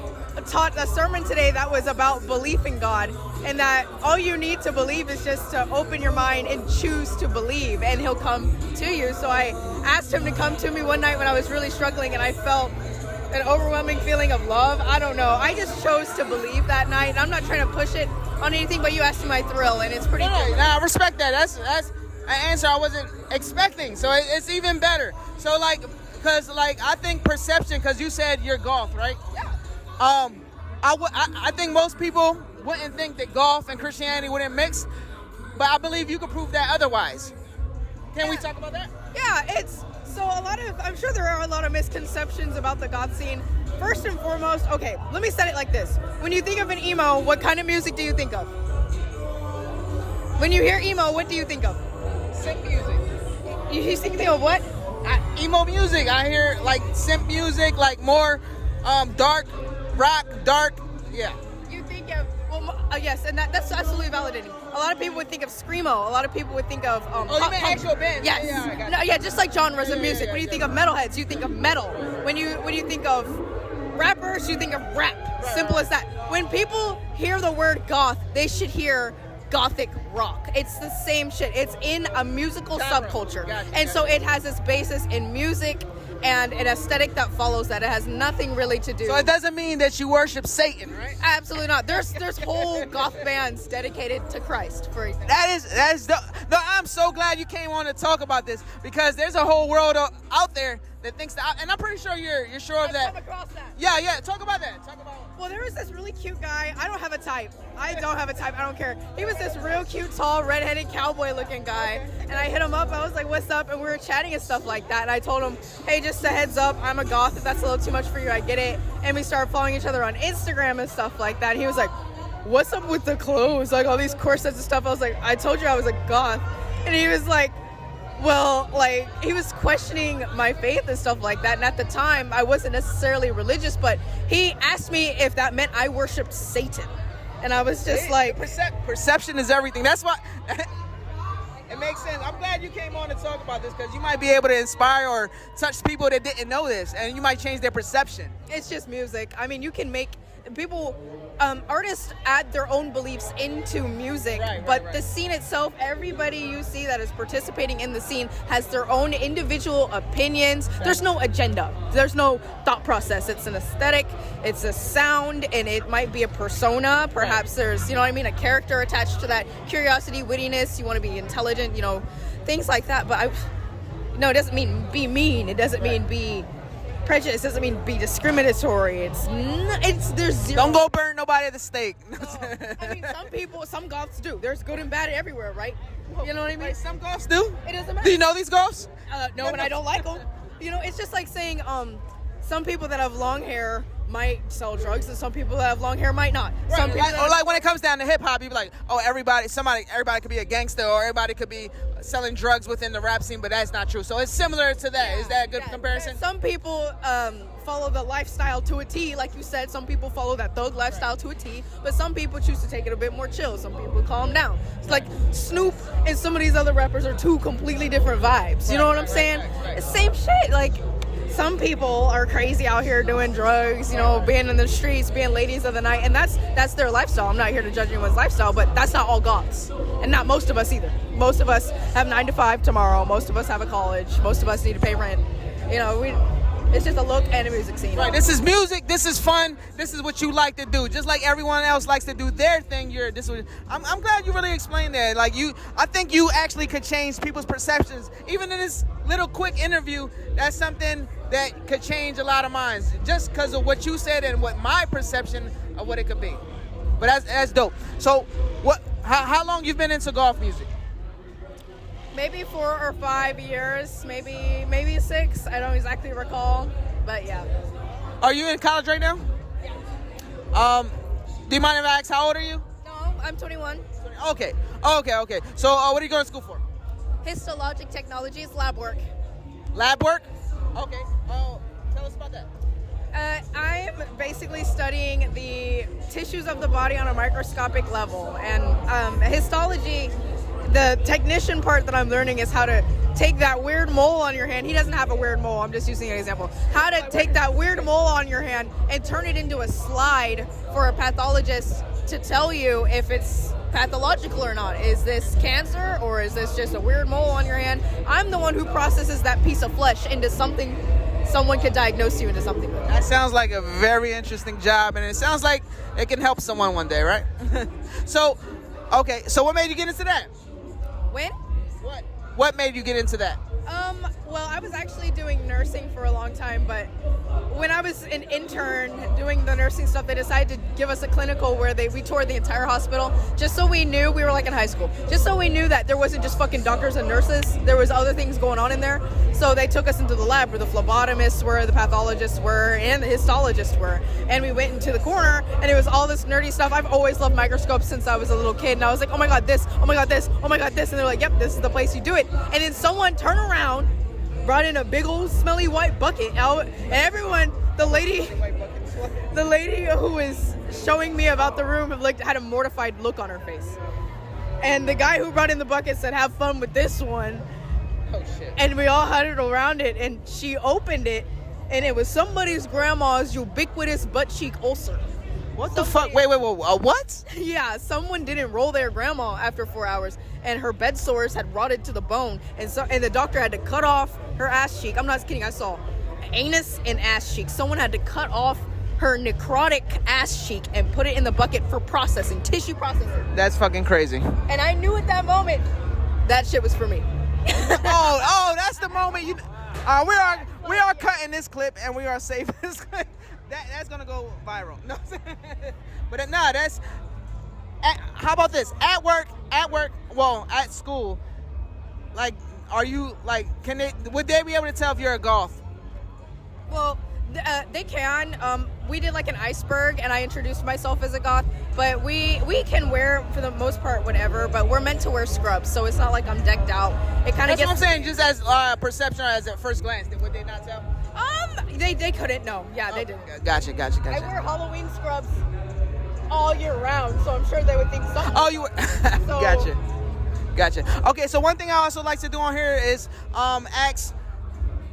taught a sermon today that was about belief in God, and that all you need to believe is just to open your mind and choose to believe, and he'll come to you. So I asked him to come to me one night when I was really struggling, and I felt an overwhelming feeling of love. I don't know. I just chose to believe that night, and I'm not trying to push it on anything, but you asked me my thrill, and it's pretty cool. I respect that. That's an answer I wasn't expecting, so it's even better. So, because I think perception, because you said you're goth, right? Yeah. I think most people wouldn't think that golf and Christianity wouldn't mix, but I believe you could prove that otherwise. Can we talk about that? Yeah, I'm sure there are a lot of misconceptions about the goth scene. First and foremost, okay, let me set it like this. When you think of an emo, what kind of music do you think of? When you hear emo, what do you think of? Synth music. You think of what? Emo music. I hear synth music, more dark, rock, dark, yeah. You think of, yes, and that's absolutely validating. A lot of people would think of screamo. A lot of people would think of you mean actual bands? Yes. Yeah, just like genres of music. When you think of metalheads, you think of metal. When you think of rappers, you think of rap. Simple as that. When people hear the word goth, they should hear gothic rock. It's the same shit. It's in a musical subculture. So it has its basis in music and an aesthetic that follows that. It has nothing really to do. So it doesn't mean that you worship Satan, right? Absolutely not. There's whole goth bands dedicated to Christ. That is no, I'm so glad you came on to talk about this, because there's a whole world out there that thinks that, and I'm pretty sure you're sure of that. I've come across that. Yeah. Talk about that. Well, there was this really cute guy. I don't have a type. I don't care. He was this real cute, tall, redheaded cowboy-looking guy, and I hit him up. I was like, "What's up?" And we were chatting and stuff like that. And I told him, "Hey, just a heads up, I'm a goth. If that's a little too much for you, I get it." And we started following each other on Instagram and stuff like that. And he was like, "What's up with the clothes? Like all these corsets and stuff." I was like, "I told you I was a goth," and he was like, well, he was questioning my faith and stuff like that. And at the time, I wasn't necessarily religious, but he asked me if that meant I worshiped Satan. And I was just like... Perception is everything. That's why... It makes sense. I'm glad you came on to talk about this, because you might be able to inspire or touch people that didn't know this, and you might change their perception. It's just music. I mean, you can make... People... artists add their own beliefs into music, but the scene itself, everybody you see that is participating in the scene has their own individual opinions. There's no agenda. There's no thought process. It's an aesthetic, it's a sound, and it might be a persona. Perhaps there's, a character attached to that. Curiosity, wittiness, you want to be intelligent, things like that. But it doesn't mean be mean. It doesn't mean be prejudice doesn't mean be discriminatory. It's there's zero. Don't go burn nobody at the stake. I mean, some goths do. There's good and bad everywhere, right? You know what I mean? Like some goths do. It doesn't matter. Do you know these goths? No, and I don't like them. You know, it's just like saying some people that have long hair might sell drugs, and some people that have long hair might not. Right. Some people Like when it comes down to hip hop, you be like, oh, everybody could be a gangster, or everybody could be selling drugs within the rap scene, but that's not true. So it's similar to that. Is that a good comparison? Some people follow the lifestyle to a T, like you said. Some people follow that thug lifestyle to a T, but some people choose to take it a bit more chill. Some people calm down. It's like Snoop and some of these other rappers are two completely different vibes. You know what I'm saying? It's same shit. Like, some people are crazy out here doing drugs, you know, being in the streets, being ladies of the night, and that's their lifestyle. I'm not here to judge anyone's lifestyle, but that's not all goths, and not most of us either. Most of us have 9 to 5 tomorrow. Most of us have a college. Most of us need to pay rent. You know, it's just a look and a music scene. Right. This is music. This is fun. This is what you like to do. Just like everyone else likes to do their thing. I'm glad you really explained that. Like I think you actually could change people's perceptions. Even in this little quick interview, that's something that could change a lot of minds. Just because of what you said and what my perception of what it could be. But that's dope. So how long you've been into golf music? Maybe 4 or 5 years, maybe 6. I don't exactly recall, but yeah. Are you in college right now? Yeah. Do you mind if I ask how old are you? No, I'm 21. Okay. So what are you going to school for? Histologic technologies, lab work. Lab work? Okay. Tell us about that. I'm basically studying the tissues of the body on a microscopic level, and histology. The technician part that I'm learning is how to take that weird mole on your hand. He doesn't have a weird mole. I'm just using an example. How to take that weird mole on your hand and turn it into a slide for a pathologist to tell you if it's pathological or not. Is this cancer, or is this just a weird mole on your hand? I'm the one who processes that piece of flesh into something. Someone could diagnose you into something. That sounds like a very interesting job, and it sounds like it can help someone one day, right? So what made you get into that? When? What made you get into that? Well, I was actually doing nursing for a long time, but when I was an intern doing the nursing stuff, they decided to give us a clinical where we toured the entire hospital, just so we knew, we were like in high school, just so we knew that there wasn't just fucking doctors and nurses, there was other things going on in there. So they took us into the lab where the phlebotomists were, the pathologists were, and the histologists were. And we went into the corner, and it was all this nerdy stuff. I've always loved microscopes since I was a little kid, and I was like, oh my god, this, oh my god, this, oh my god, this. And they're like, yep, this is the place you do it. And then someone turned around, brought in a big old smelly white bucket out, and everyone, the lady who was showing me about the room had a mortified look on her face. And the guy who brought in the bucket said, have fun with this one. Oh shit. And we all huddled around it, and she opened it, and it was somebody's grandma's ubiquitous butt cheek ulcer. What the fuck? Wait, what? Yeah, someone didn't roll their grandma after 4 hours, and her bed sores had rotted to the bone, and the doctor had to cut off her ass cheek. I'm not kidding, I saw anus and ass cheek. Someone had to cut off her necrotic ass cheek and put it in the bucket for processing, tissue processing. That's fucking crazy. And I knew at that moment that shit was for me. oh, that's the moment we are cutting this clip, and we are saving this clip. That's gonna go viral. No, but that's. How about this? At work, at school, like, are you like? Would they be able to tell if you're a goth? Well, they can. We did like an iceberg, and I introduced myself as a goth. But we can wear, for the most part, whatever. But we're meant to wear scrubs, so it's not like I'm decked out. It kind of gets. That's what I'm saying. Just as perception, or as at first glance, would they not tell? They couldn't. No. Yeah, they did. Gotcha. I wear Halloween scrubs all year round, so I'm sure they would think something. Oh, you were. Gotcha. Okay, so one thing I also like to do on here is ask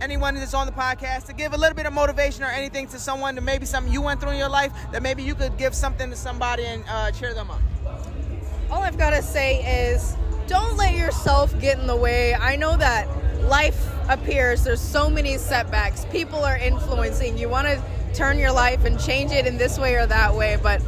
anyone that's on the podcast to give a little bit of motivation or anything to someone, to maybe something you went through in your life that maybe you could give something to somebody and cheer them up. All I've got to say is, don't let yourself get in the way. I know that life appears, there's so many setbacks. People are influencing. You want to turn your life and change it in this way or that way, but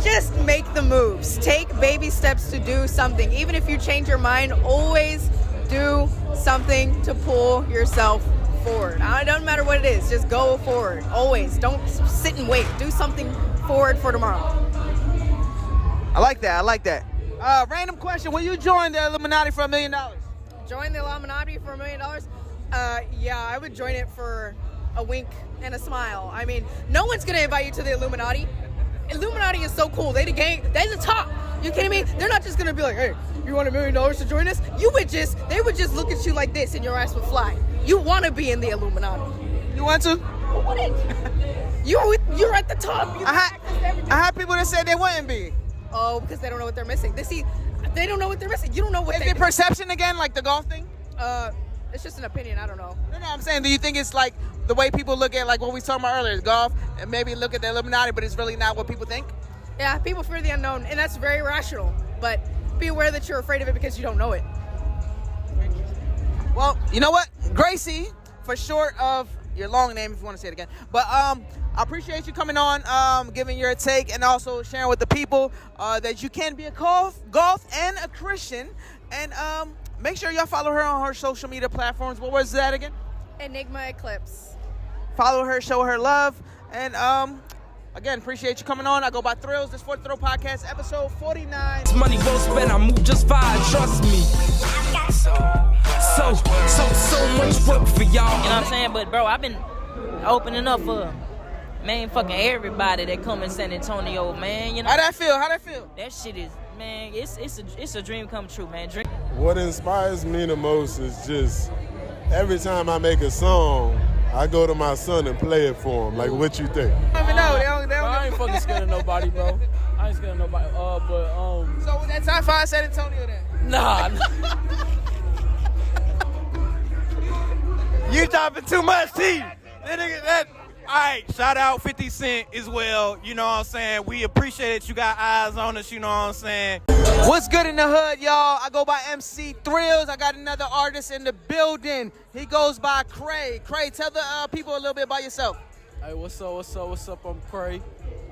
just make the moves. Take baby steps to do something. Even if you change your mind, always do something to pull yourself forward. It doesn't matter what it is. Just go forward. Always. Don't sit and wait. Do something forward for tomorrow. I like that. Random question. Will you join the Illuminati for $1 million? Join the Illuminati for $1 million? Yeah, I would join it for a wink and a smile. I mean, no one's going to invite you to the Illuminati. Illuminati is so cool. They the gang. They the top. You kidding me? They're not just going to be like, hey, you want $1 million to join us? They would just look at you like this and your ass would fly. You want to be in the Illuminati. You want to? I wouldn't. You're at the top. I had people that said they wouldn't be. Oh, because they don't know what they're missing. They don't know what they're missing. You don't know what Is it perception again, like the golf thing? It's just an opinion. I don't know. No, I'm saying, do you think it's like the way people look at, like what we was talking about earlier, golf, and maybe look at the Illuminati, but it's really not what people think? Yeah, people fear the unknown, and that's very rational. But be aware that you're afraid of it because you don't know it. Well, you know what? Gracie, for short of your long name, if you want to say it again. But I appreciate you coming on, giving your take, and also sharing with the people that you can be a golf and a Christian. And make sure y'all follow her on her social media platforms. What was that again? Enigma Eclipse. Follow her, show her love. And again, appreciate you coming on. I go by Thrillz. This 4th Throw Podcast, episode 49. Money well spent, I move just fine, trust me. So much work for y'all. You know what I'm saying? But bro, I've been opening up for fucking everybody that come in San Antonio, man. You know How that feel? that shit is, man. It's a dream come true, man. What inspires me the most is just every time I make a song, I go to my son and play it for him. Like, what you think? I don't even know. They don't I ain't fucking scared of nobody, bro. I ain't scared of nobody. So that's top 5 San Antonio then? Nah. You dropping too much tea. All right, shout out 50 Cent as well. You know what I'm saying? We appreciate it. You got eyes on us, you know what I'm saying? What's good in the hood, y'all? I go by MC Thrillz. I got another artist in the building. He goes by Kxrae. Kxrae, tell the people a little bit about yourself. Hey, what's up? I'm Kxrae.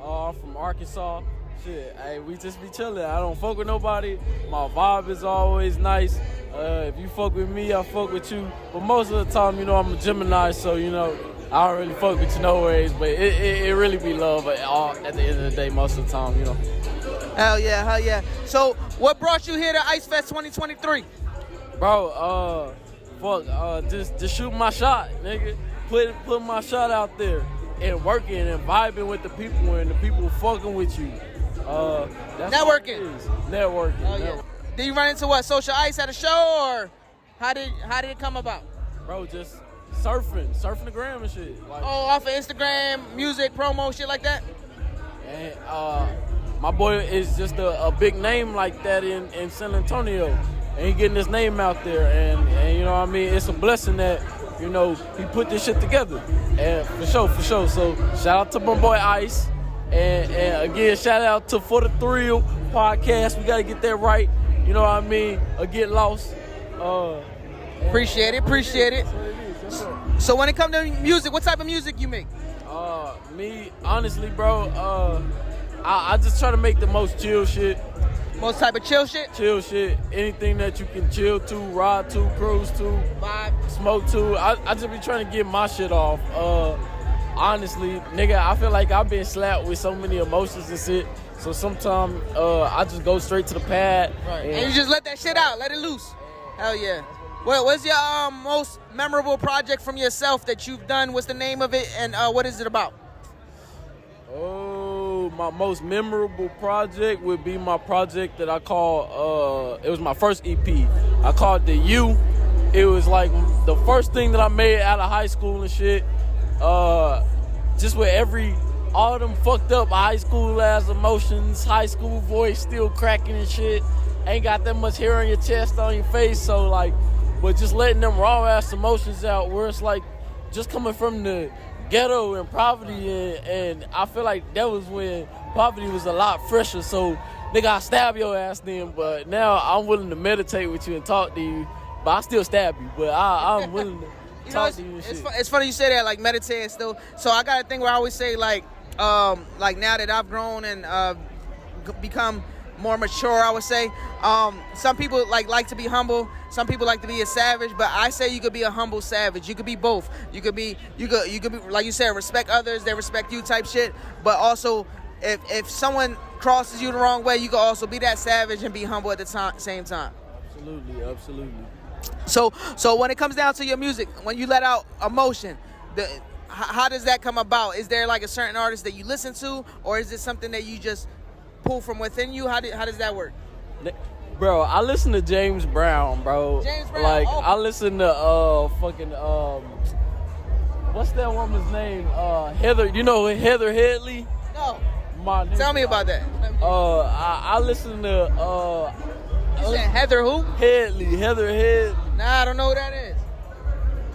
I'm from Arkansas. Shit, hey, we just be chilling. I don't fuck with nobody. My vibe is always nice. If you fuck with me, I fuck with you. But most of the time, you know, I'm a Gemini, so, you know, I don't really fuck with you no ways. But it really be love at the end of the day most of the time, you know. Hell yeah. So, what brought you here to Ice Fest 2023? Bro, just shoot my shot, nigga. Put my shot out there and working and vibing with the people and the people fucking with you. That's Networking. Networking. Oh, yeah. Did you run into what, Social Ice at a show, or how did it come about? Bro, just surfing the gram and shit. Like, off of Instagram, music, promo, shit like that? And my boy is just a big name like that in San Antonio. And he getting his name out there. And you know what I mean? It's a blessing that, you know, he put this shit together. And for sure. So shout out to my boy Ice. And again, shout out to For The Thrill podcast. We got to get that right. You know what I mean? Or get lost. Appreciate it. So when it comes to music, what type of music you make? Me, honestly, bro, I just try to make the most chill shit. Most type of chill shit? Chill shit. Anything that you can chill to, ride to, cruise to, vibe, smoke to. I just be trying to get my shit off. Honestly, nigga, I feel like I've been slapped with so many emotions and shit. So sometimes I just go straight to the pad. Right. And you just let that shit out, let it loose. Hell yeah. Well, what's your most memorable project from yourself that you've done? What's the name of it, and what is it about? Oh, my most memorable project would be my project that I call, it was my first EP. I called The U. It was like the first thing that I made out of high school and shit. Just with all them fucked up high school ass emotions, high school voice still cracking and shit. Ain't got that much hair on your chest, on your face, so like, but just letting them raw ass emotions out where it's like just coming from the ghetto and poverty, and I feel like that was when poverty was a lot fresher. So nigga, I stab your ass then, but now I'm willing to meditate with you and talk to you, but I still stab you, but I'm willing to talk to you and shit. It's funny you say that, like meditating still. So I got a thing where I always say like now that I've grown and become more mature, I would say. Some people like to be humble. Some people like to be a savage, but I say you could be a humble savage. You could be both. You could be like you said, respect others, they respect you type shit. But also, if someone crosses you the wrong way, you can also be that savage and be humble at the same time. Absolutely. So when it comes down to your music, when you let out emotion, how does that come about? Is there like a certain artist that you listen to, or is it something that you just pull from within you? How does that work? Bro, I listen to James Brown, bro. James Brown. Like I listen to fucking what's that woman's name? Heather. You know Heather Headley? No. Tell me about that. I listen to you said Heather who? Heather Head. Nah, I don't know who that is.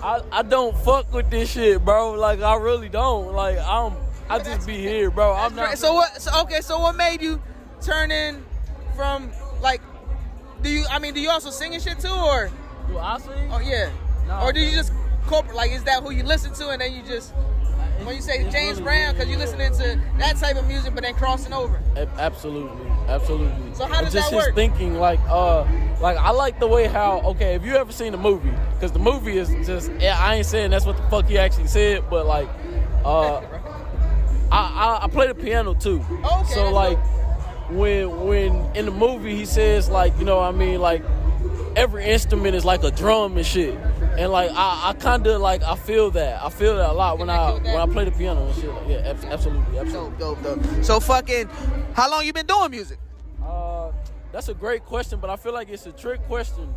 I don't fuck with this shit, bro. Like I really don't. Like I just be here, bro. I'm not. Great. So what made you turn in from like? Do you also sing and shit too, or? Do I sing? Oh yeah. No, or do you just like? Is that who you listen to, and then you just? When you say James Brown, because you're listening to that type of music, but then crossing over. Absolutely. So how does just that work? His thinking, like I like the way how. Okay, if you ever seen the movie, because the movie is just. I ain't saying that's what the fuck he actually said, but like, I play the piano too. Okay. So like, when in the movie he says like, you know what I mean, like every instrument is like a drum and shit. And like I kind of like I feel that a lot when I play the piano and shit. Like, yeah, absolutely. Dope. So fucking, how long you been doing music? That's a great question, but I feel like it's a trick question.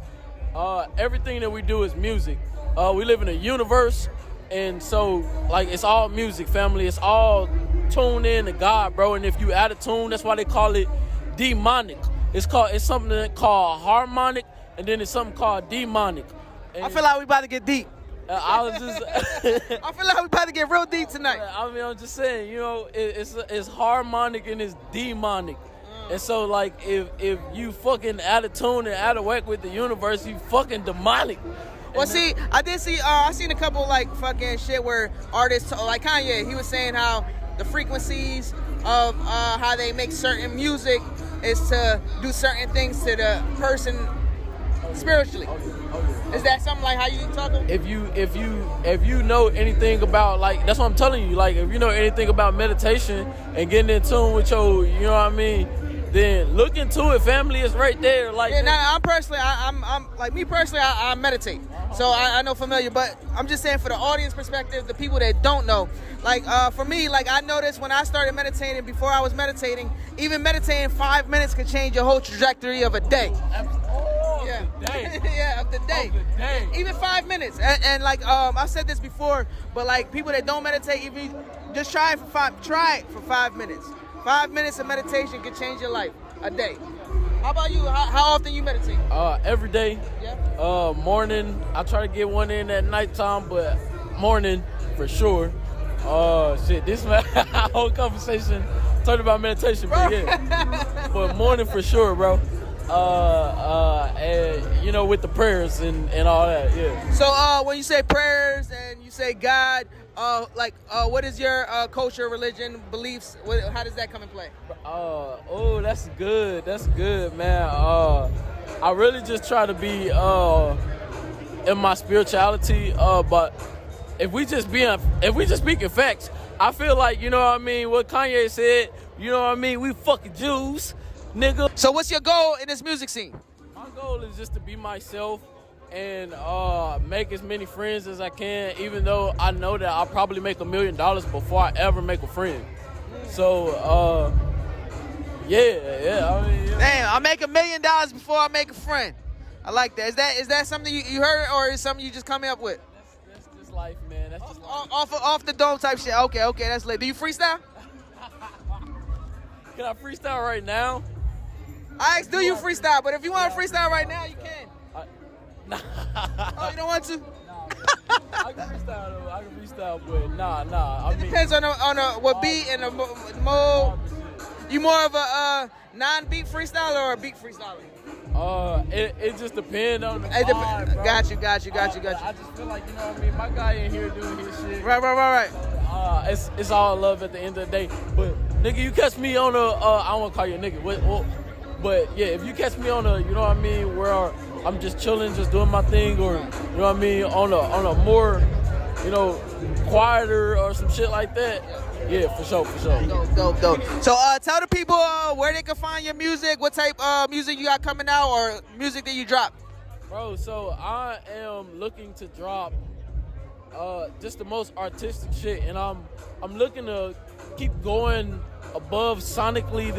Everything that we do is music. We live in a universe, and so like it's all music, family. It's all tuned in to God, bro. And if you add a tune, that's why they call it demonic. It's something called harmonic, and then it's something called demonic. And I feel like we about to get deep. I feel like we about to get real deep tonight. I mean, I'm just saying, you know, it's harmonic and it's demonic. And so, like, if you fucking add a tune and add a whack with the universe, you fucking demonic. Well, see, I seen a couple, like, fucking shit where artists, like Kanye, he was saying how the frequencies of how they make certain music is to do certain things to the person spiritually. Is that something like how you talking? If you know anything about, like, that's what I'm telling you, like, if you know anything about meditation and getting in tune with your, you know what I mean, then look into it, family. Is right there. Like, yeah, now I meditate, so I know familiar, but I'm just saying for the audience perspective, the people that don't know, like for me, like I noticed when I started meditating, before I was meditating, even meditating 5 minutes could change your whole trajectory of a day. Yeah. Yeah, of the day. Even 5 minutes. And like I said this before, but like people that don't meditate, even just try it for 5 minutes. 5 minutes of meditation can change your life a day. How about you? How often you meditate? Every day. Yeah. Morning. I try to get one in at nighttime, but morning for sure. Shit, this whole conversation talking about meditation, but yeah. But morning for sure, bro. And you know, with the prayers and all that, yeah. So when you say prayers and you say God, what is your culture, religion, beliefs? How does that come in play? That's good, man. I really just try to be in my spirituality, but if we just speaking facts, I feel like, you know what I mean, what Kanye said, you know what I mean, we fucking Jews, nigga. So what's your goal in this music scene? My goal is just to be myself and make as many friends as I can, even though I know that I'll probably make $1 million before I ever make a friend. So, yeah. I mean, yeah. Damn, I'll make $1 million before I make a friend. I like that. Is that something you heard, or is something you just coming up with? That's just life, man. That's just life. Off the dome type shit. Okay, that's lit. Do you freestyle? Can I freestyle right now? I asked, do you freestyle? But if you want to freestyle right now, you can. Oh, you don't want to? I can freestyle, but nah. It depends on what beat and the mode. You more of a non-beat freestyler or a beat freestyler? It just depends on the vibe, bro. Got you. I just feel like, you know what I mean, my guy in here doing his shit. Right. It's all love at the end of the day. But nigga, you catch me on I don't want to call you a nigga. But yeah, if you catch me on a, you know what I mean, where I'm just chilling, just doing my thing, or you know what I mean, on a more, you know, quieter or some shit like that. Yeah, for sure. Dope. So tell the people where they can find your music, what type of music you got coming out, or music that you drop. Bro, so I am looking to drop just the most artistic shit, and I'm looking to keep going above sonically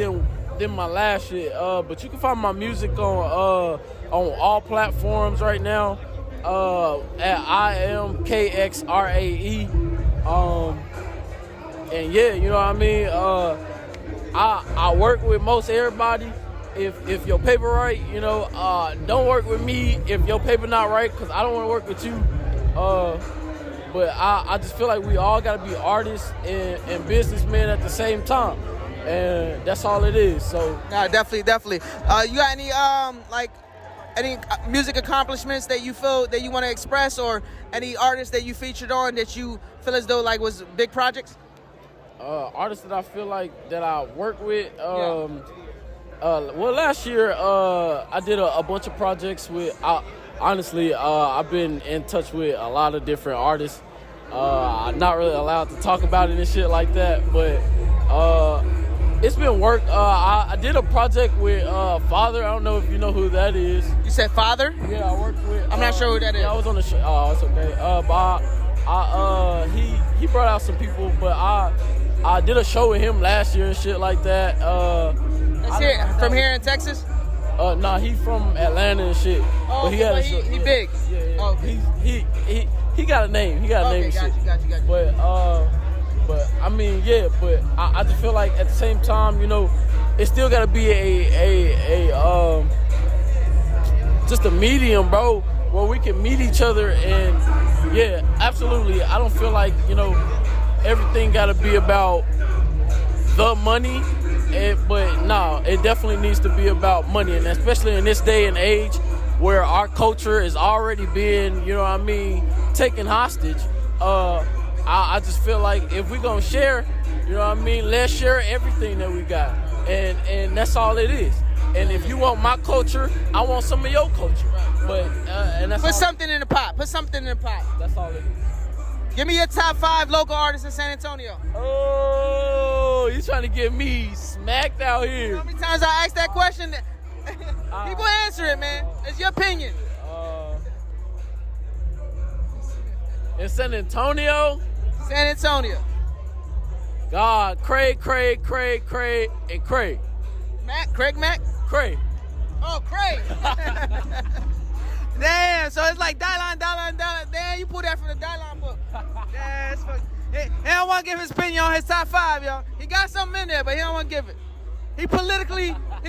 than my last shit. But you can find my music on all platforms right now at I am Kxrae. And yeah, you know what I mean. I work with most everybody. If your paper right, you know, don't work with me if your paper not right, because I don't want to work with you. But I just feel like we all got to be artists and businessmen at the same time, and that's all it is. So nah, definitely. You got any any music accomplishments that you feel that you want to express, or any artists that you featured on that you feel as though like was big projects? Artists that I feel like that I work with. Well, last year I did a bunch of projects with. Honestly, I've been in touch with a lot of different artists. I'm not really allowed to talk about it and shit like that, but it's been work. I did a project with Father. I don't know if you know who that is. You said Father? Yeah, I worked with. I'm not sure who that is. Yeah, I was on the show. Oh, it's okay. But he brought out some people, but I did a show with him last year and shit like that. From here in Texas? Nah, he from Atlanta and shit. Oh, but he had a show. He big. Yeah. Oh, okay. He got a name. He got a name and shit. Got you. But I mean, yeah. But I just feel like at the same time, you know, it still gotta be just a medium, bro, where we can meet each other. And yeah, absolutely. I don't feel like, you know, everything gotta be about the money. But no, it definitely needs to be about money, and especially in this day and age where our culture is already being, you know what I mean, taken hostage. I just feel like if we're gonna share, you know what I mean, let's share everything that we got, and that's all it is. And if you want my culture, I want some of your culture. But and that's Put something in the pot. That's all it is. Give me your top 5 local artists in San Antonio. Oh, you trying to get me smacked out here. You know how many times I asked that question? People answer it, man. It's your opinion. In San Antonio? San Antonio. God, Kxrae, and Kxrae. Craig Mack? Kxrae. Oh, Kxrae. Damn, so it's like Dylan. Damn, you pulled that from the Dylan book. Yeah, it's fucking. He don't want to give his opinion on his top 5, y'all. He got something in there, but he don't want to give it. He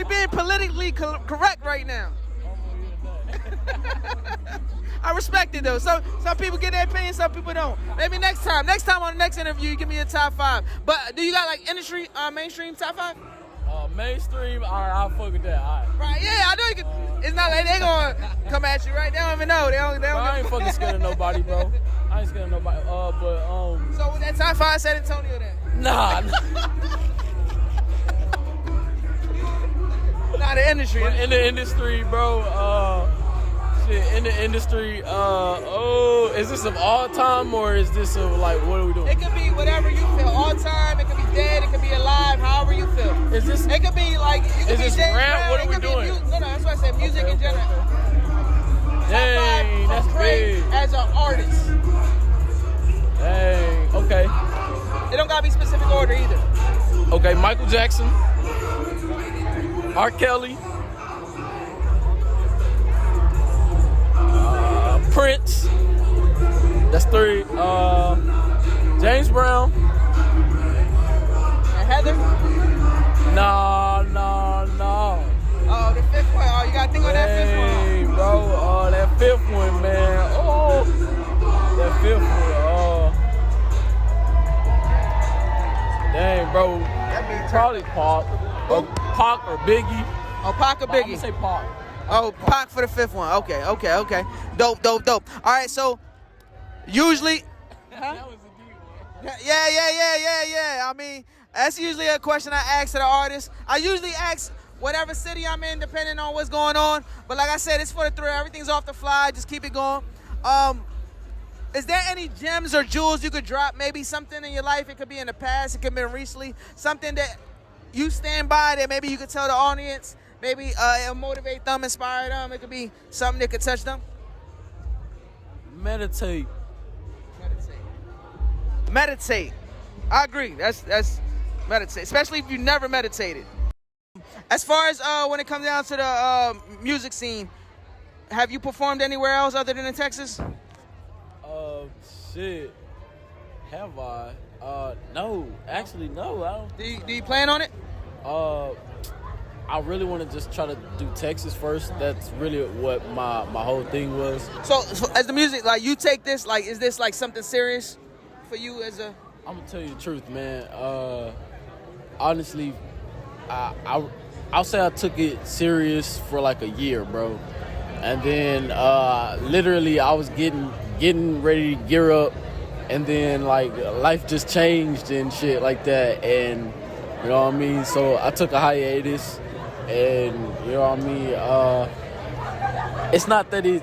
being politically correct right now. I respect it though. Some people get their opinion, some people don't. Maybe next time on the next interview, you give me your top 5. But do you got like industry, mainstream top 5? Mainstream, all right, I'll fuck with that. All right. Right, yeah, I know you can. It's not like they gonna come at you, right? They don't even know. They don't. I ain't fucking scared of nobody, bro. I ain't scared of nobody. So with that top 5 San Antonio then? Nah. Nah, the industry. In the industry, bro. In the industry. Is this of all time or is this of like what are we doing? It could be whatever you feel. All time. It could be dead. It could be alive. However you feel. Is this? It could be like. You could Is be this rap? What are we doing? No, that's why I said music in general. Dang, that's big. As an artist. Dang. Okay. It don't gotta be specific order either. Okay, Michael Jackson, R. Kelly, Prince. That's 3. James Brown. And Heather? No. Oh, the 5th one. Oh, you gotta think on that 5th one. Hey, bro. That 5th one, man. Oh, that 5th one. Dang, bro. Probably Pac. Or Pac or Biggie. Oh, Pac or Biggie? I'm gonna say Pac. Oh, Pac for the 5th one. Okay. Dope. All right, so usually. Huh? That was a deep one. Yeah. I mean, that's usually a question I ask to the artist. I usually ask, whatever city I'm in, depending on what's going on. But like I said, it's for the thrill. Everything's off the fly. Just keep it going. Is there any gems or jewels you could drop? Maybe something in your life. It could be in the past. It could be recently. Something that you stand by that maybe you could tell the audience. Maybe it'll motivate them, inspire them. It could be something that could touch them. Meditate. Meditate. I agree. That's meditate, especially if you never meditated. As far as when it comes down to the music scene, have you performed anywhere else other than in Texas? Shit. Have I? No. Actually, no. I don't. Do you plan on it? I really want to just try to do Texas first. That's really what my whole thing was. So as the music, like, you take this, like, is this like something serious for you as a? I'm gonna tell you the truth, man. Honestly, I'll say I took it serious for like a year, bro. And then literally I was getting ready to gear up, and then like life just changed and shit like that, and you know what I mean? So I took a hiatus, and you know what I mean? It's not that it,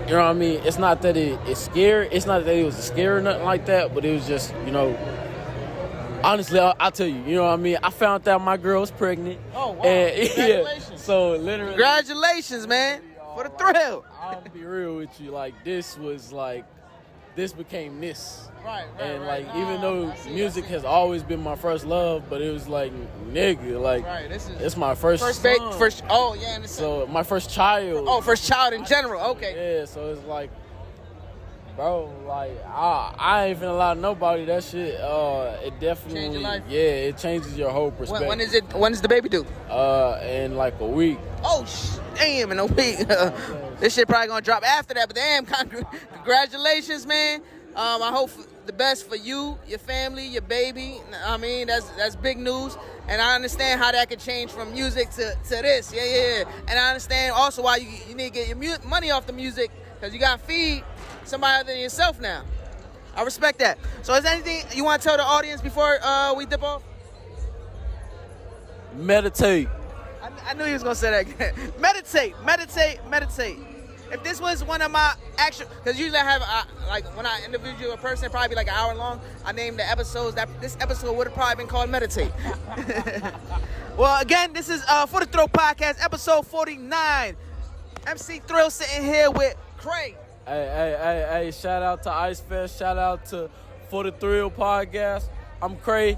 you know what I mean? It's not that it's scary. It's not that it was a scare or nothing like that, but it was just, you know, honestly, I'll tell you, you know what I mean? I found out my girl was pregnant. Oh, wow. And, Congratulations. Yeah, so literally. Congratulations, man. For the thrill. I'll be real with you. Like, this became this. Right. And, like, even though music has always been my first love, but it was like, nigga, like, it's my first son. Oh, yeah. So, my first child. Oh, first child in general. Okay. Yeah, so it's like, bro, like, I ain't finna lie to nobody. That shit, it definitely, Change your life. Yeah, it changes your whole perspective. When is the baby due? In like a week. Oh, damn, in a week. This shit probably gonna drop after that, but damn, congratulations, man. I hope the best for you, your family, your baby. I mean, that's big news. And I understand how that could change from music to this. Yeah. And I understand also why you need to get your money off the music, because you got to feed somebody other than yourself now. I respect that. So is there anything you want to tell the audience before we dip off? Meditate. I knew he was going to say that again. Meditate. If this was one of my actual, because usually I have, like, when I interview a person, it'd probably be like an hour long. I named the episodes. This episode would have probably been called Meditate. Well, again, this is For the Thrill Podcast, episode 49. MC Thrillz sitting here with Kxrae. Hey, shout out to Ice Fest. Shout out to For the Thrill Podcast. I'm Kxrae.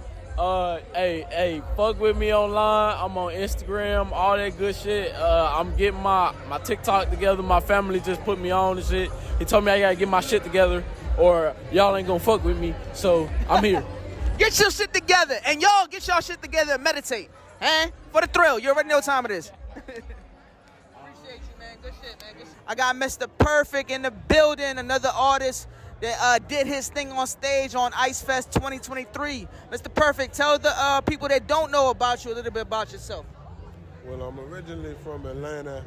Hey, fuck with me online. I'm on Instagram, all that good shit. I'm getting my TikTok together. My family just put me on and shit. He told me I gotta get my shit together or y'all ain't gonna fuck with me. So I'm here. Get your shit together. And y'all get y'all shit together and meditate. Huh? For the thrill. You already know what time it is. Appreciate you, man. Good shit, man. Good shit. I got Mr. Perfect in the building, another artist that did his thing on stage on Ice Fest 2023. Mr. Perfect, tell the people that don't know about you a little bit about yourself. Well, I'm originally from Atlanta,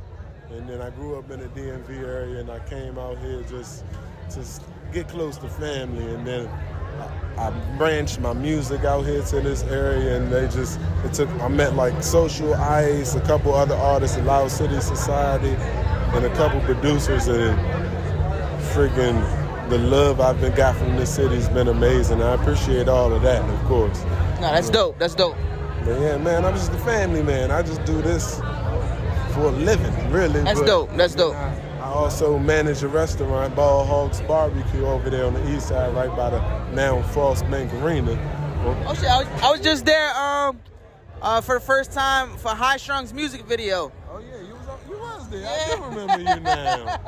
and then I grew up in the DMV area, and I came out here just to get close to family, and then I branched my music out here to this area, and I met like Social Ice, a couple other artists, Loud City Society, and a couple producers, and freaking the love I've got from this city has been amazing. I appreciate all of that, of course. No, that's dope. That's dope. But yeah, man, I'm just a family man. I just do this for a living, really. That's dope. That's dope. I also manage a restaurant, Ball Hogs Barbecue, over there on the east side, right by the now Frost Bank Arena. Oh shit! I was just there for the first time for High Strung's music video. Oh yeah, you was there. Yeah. I do remember you now.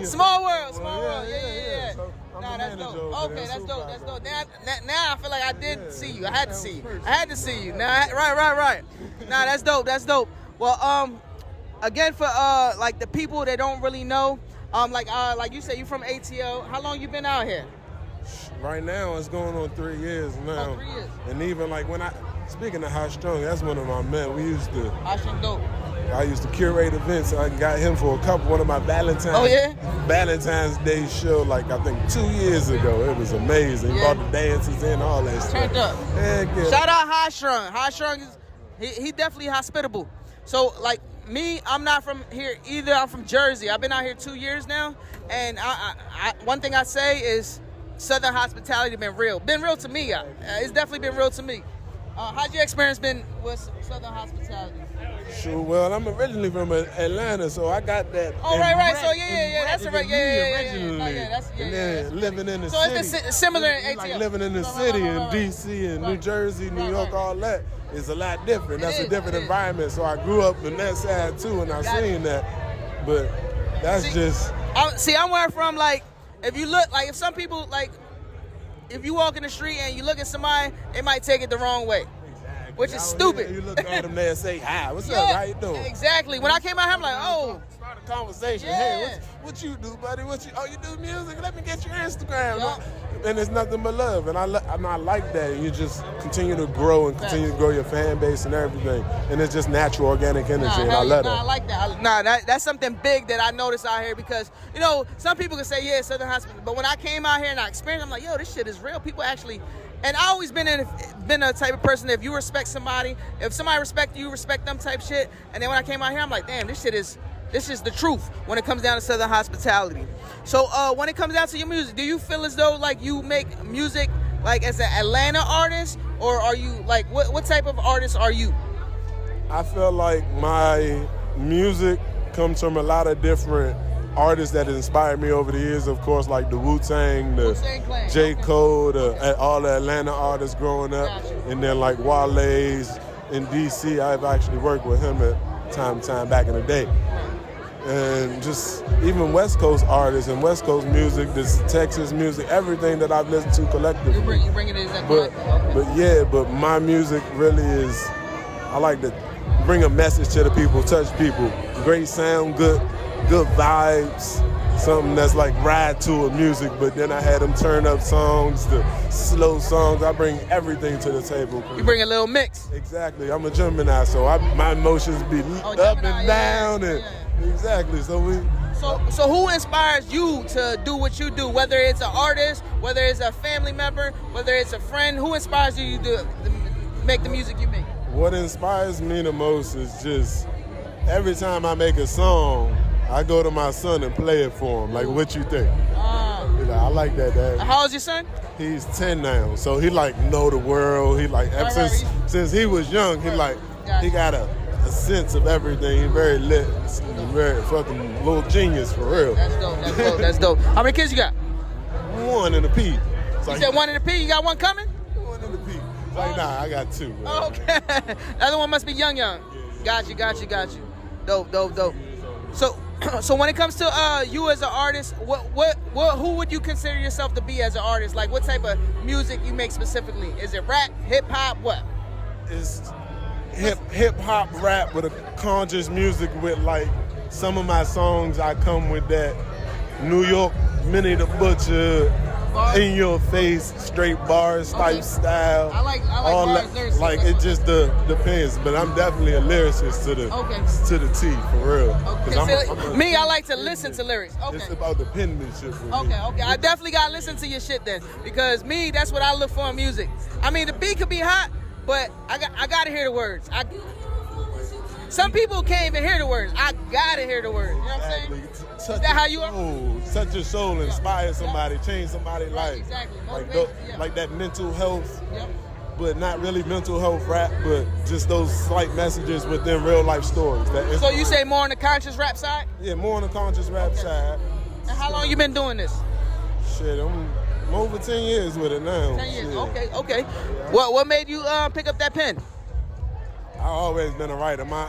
Small world. Yeah. So that's dope. Okay, that's dope. Now I feel like I did see you. I had to see you. Now, right. Nah, that's dope. Well, again, for like the people that don't really know, like you said, you from ATL. How long you been out here? Right now, it's going on 3 years now. 3 years. And even like speaking of High Strung, that's one of my men. High Strung dope. I used to curate events. I got him for one of my Valentine's Day show, like I think 2 years ago. It was amazing. He brought the dances in, all that stuff. Turned up. Heck yeah. Shout out High Strung. High Strung is He definitely hospitable. So like me, I'm not from here either. I'm from Jersey. I've been out here 2 years now, and I one thing I say is Southern hospitality been real to me. It's definitely been real to me. How's your experience been with Southern hospitality? Sure. Well, I'm originally from Atlanta, so I got that. Oh, right. So yeah, that's right. Yeah. And then living in the so city. So it's similar in ATL. Like living in the city in DC and New Jersey, New York, all that is a lot different. That's a different environment. So I grew up in that side too, and I seen that. But that's just. I'm where I'm from. Like, if you look, like, if some people, like, if you walk in the street and you look at somebody, they might take it the wrong way. Which is stupid. You look at them there and say, hi, what's up, how you doing? Exactly. When I came out here, I'm like, oh. Start a conversation. Hey, what you do, buddy? You do music? Let me get your Instagram. And it's nothing but love. And I like that. You just continue to grow and continue to grow your fan base and everything. And it's just natural, organic energy, and I love that. I like that. That's something big that I noticed out here because, you know, some people can say, yeah, Southern Hospital. But when I came out here and I experienced, I'm like, yo, this shit is real. People actually... And I always been a type of person that if you respect somebody, if somebody respect you, respect them type shit. And then when I came out here, I'm like, damn, this is the truth when it comes down to Southern hospitality. So when it comes down to your music, do you feel as though like you make music like as an Atlanta artist, or are you like what type of artist are you? I feel like my music comes from a lot of different artists that inspired me over the years, of course, like the Wu-Tang, the J. Cole, all the Atlanta artists growing up, and then like Wale's in DC. I've actually worked with him at time to time back in the day. And just even West Coast artists and West Coast music, this Texas music, everything that I've listened to collectively. You bring it in that collective. But my music really is, I like to bring a message to the people, touch people. Great sound, good vibes, something that's like ride to a music, but then I had them turn up songs, the slow songs. I bring everything to the table. You bring a little mix. Exactly. I'm a Gemini, so my emotions be up and down. Exactly. So who inspires you to do what you do? Whether it's an artist, whether it's a family member, whether it's a friend, who inspires you to make the music you make? What inspires me the most is just every time I make a song, I go to my son and play it for him. Like, what you think? I like that, Dad. How old's your son? He's 10 now, so he like know the world. He like since he was young, he got a sense of everything. He's very lit, very fucking little genius for real. That's dope. How many kids you got? One in the P. You said one in the P. You got one coming? One in the P. Like, nah, I got two. Oh, okay. The other one must be young. Got you. Dope. So when it comes to you as an artist, who would you consider yourself to be as an artist? Like, what type of music you make specifically? Is it rap, hip hop, what? It's hip hop rap with a conscious music with like some of my songs. I come with that New York Minnie the Butcher, in your face, straight bars type style. I like all bars, lyrics. Like it just depends, but I'm definitely a lyricist to the T for real. Okay. I like to listen to lyrics. Okay. It's about the penmanship. Okay. I definitely gotta listen to your shit then, because that's what I look for in music. I mean, the beat could be hot, but I gotta hear the words. Some people can't even hear the words. I gotta hear the words. You know what I'm saying? Is that how you are? Touch your soul, inspire somebody, change somebody's life. Exactly. Like that mental health, but not really mental health rap, but just those slight messages within real life stories. So you say more on the conscious rap side? Yeah, more on the conscious rap side. And how long you been doing this? Shit, I'm over 10 years with it now. 10 years, okay. What made you pick up that pen? I always been a writer. My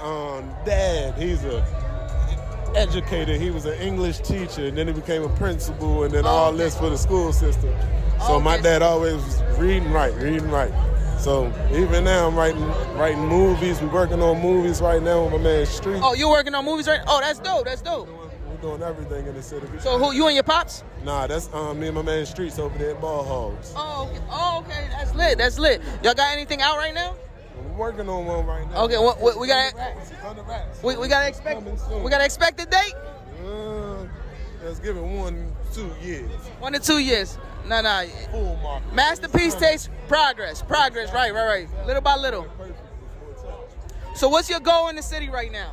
dad, he's a educator. He was an English teacher, and then he became a principal, and then all this for the school system. So my dad always was reading, write. So even now I'm writing movies. We're working on movies right now with my man Street. Oh, you're working on movies right? Oh, that's dope. We're doing everything in the city. So who, you and your pops? Nah, that's me and my man Streets over there at Ball Hogs. Oh, okay. That's lit. Y'all got anything out right now? We're working on one right now. Okay, we got we got to expect the date? Let's give it 1-2 years. 1 to 2 years. Nah. Full market. Masterpiece takes progress. Right. Little by little. So what's your goal in the city right now?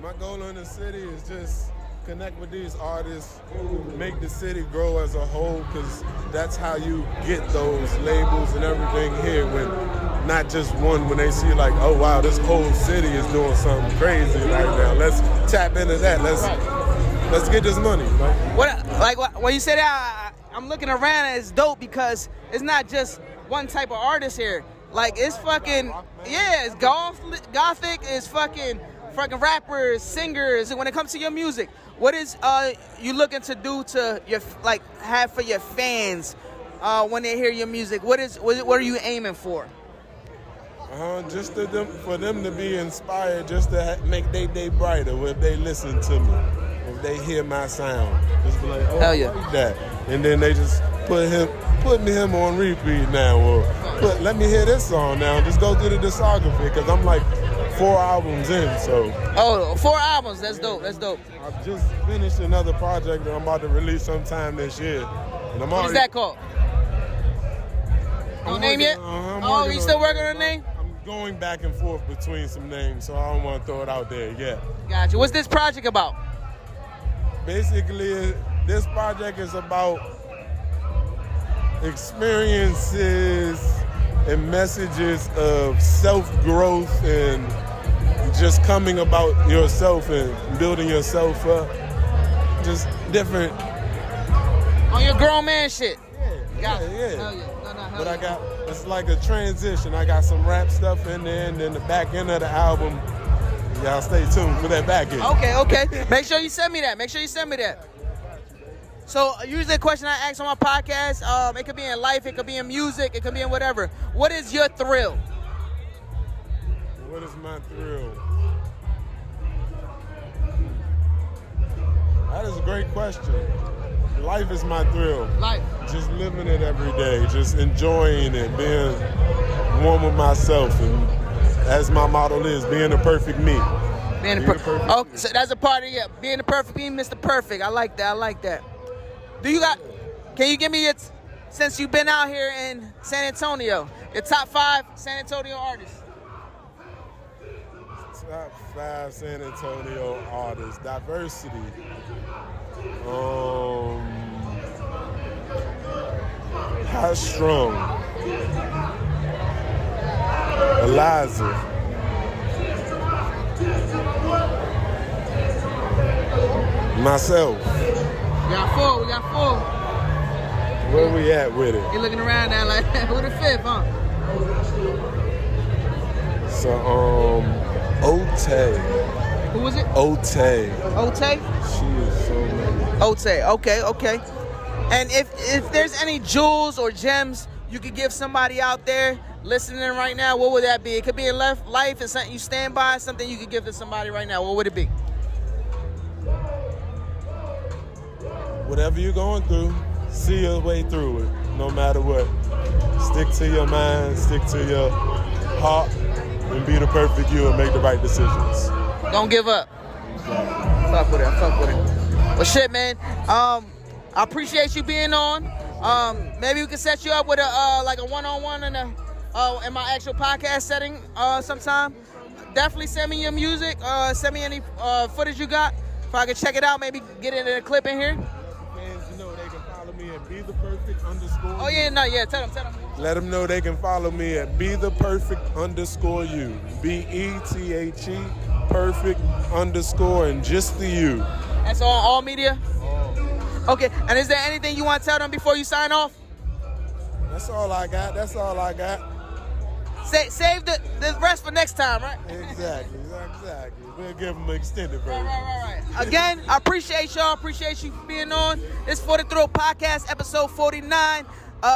My goal in the city is just connect with these artists, make the city grow as a whole, because that's how you get those labels and everything here, when not just one, when they see like, oh wow, this whole city is doing something crazy right now. Let's tap into that. Let's get this money. When you say that, I'm looking around and it's dope because it's not just one type of artist here. Like it's fucking, yeah, it's gothic, it's fucking rappers, singers. And when it comes to your music, what is you looking to do to your have for your fans when they hear your music? What are you aiming for? Just for them to be inspired, just to make their day brighter if they listen to me, if they hear my sound. Just be like, oh, hell yeah, like that. And then they just put him on repeat now, or let me hear this song now. Just go through the discography, because I'm like 4 albums in, so. Oh, 4 albums, that's dope, that's dope. I've just finished another project that I'm about to release sometime this year. And what is that called? No name yet? You still working on a name? I'm going back and forth between some names, so I don't want to throw it out there yet. Gotcha. What's this project about? Basically, this project is about experiences and messages of self-growth and just coming about yourself and building yourself up. Just different. On your grown man shit. Yeah. Hell yeah. But it's like a transition. I got some rap stuff in there, and then the back end of the album, y'all stay tuned for that back end. Okay. Make sure you send me that. So usually a question I ask on my podcast, it could be in life, it could be in music, it could be in whatever. What is your thrill? What is my thrill? That is a great question. Life is my thrill. Life. Just living it every day, just enjoying it, being one with myself, and as my motto is, being the perfect me. Being the perfect me. So that's a part of being the perfect me, Mr. Perfect. I like that. Can you give me since you've been out here in San Antonio, your top 5 San Antonio artists? Top 5 San Antonio artists. Diversity. High Strong. Eliza. Myself. We got 4. Where we at with it? You're looking around now like, who the 5th, huh? So, Ote. Who was it? Ote. She is so amazing. Ote, okay. And if there's any jewels or gems you could give somebody out there listening right now, what would that be? It could be in life, it's something you stand by, something you could give to somebody right now. What would it be? Whatever you're going through, see your way through it, no matter what. Stick to your mind, stick to your heart, and be the perfect you and make the right decisions. Don't give up. Fuck with it. Well, shit, man. I appreciate you being on. Maybe we can set you up with a one-on-one in my actual podcast setting sometime. Definitely send me your music. Send me any footage you got. If I can check it out, maybe get it in a clip in here. Fans, they can follow me at @BeThePerfect_. Oh yeah, tell them. Let them know they can follow me at @BeThePerfect_you. BETHE perfect _ and just the you. That's on all media? Okay, and is there anything you want to tell them before you sign off? That's all I got. Save the rest for next time, right? Exactly. We'll give them an extended version. Right. Again, I appreciate y'all. Appreciate you for being on. It's For The Thrill Podcast, episode 49.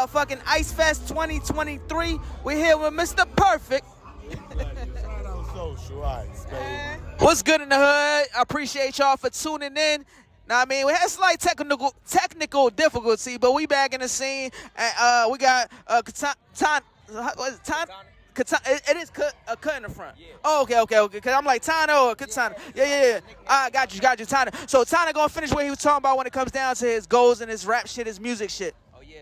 Fucking Ice Fest 2023. We're here with Mr. Perfect. Shout out Social Ice, baby. What's good in the hood? I appreciate y'all for tuning in. Now, I mean, we had slight technical difficulty, but we back in the scene. And we got Katana. It is a cut in the front. Yeah. Oh, okay. Because I'm like, Tano or Katana. Yeah. Got you, Tana. So Tana gonna finish what he was talking about when it comes down to his goals and his rap shit, his music shit. Oh, yeah.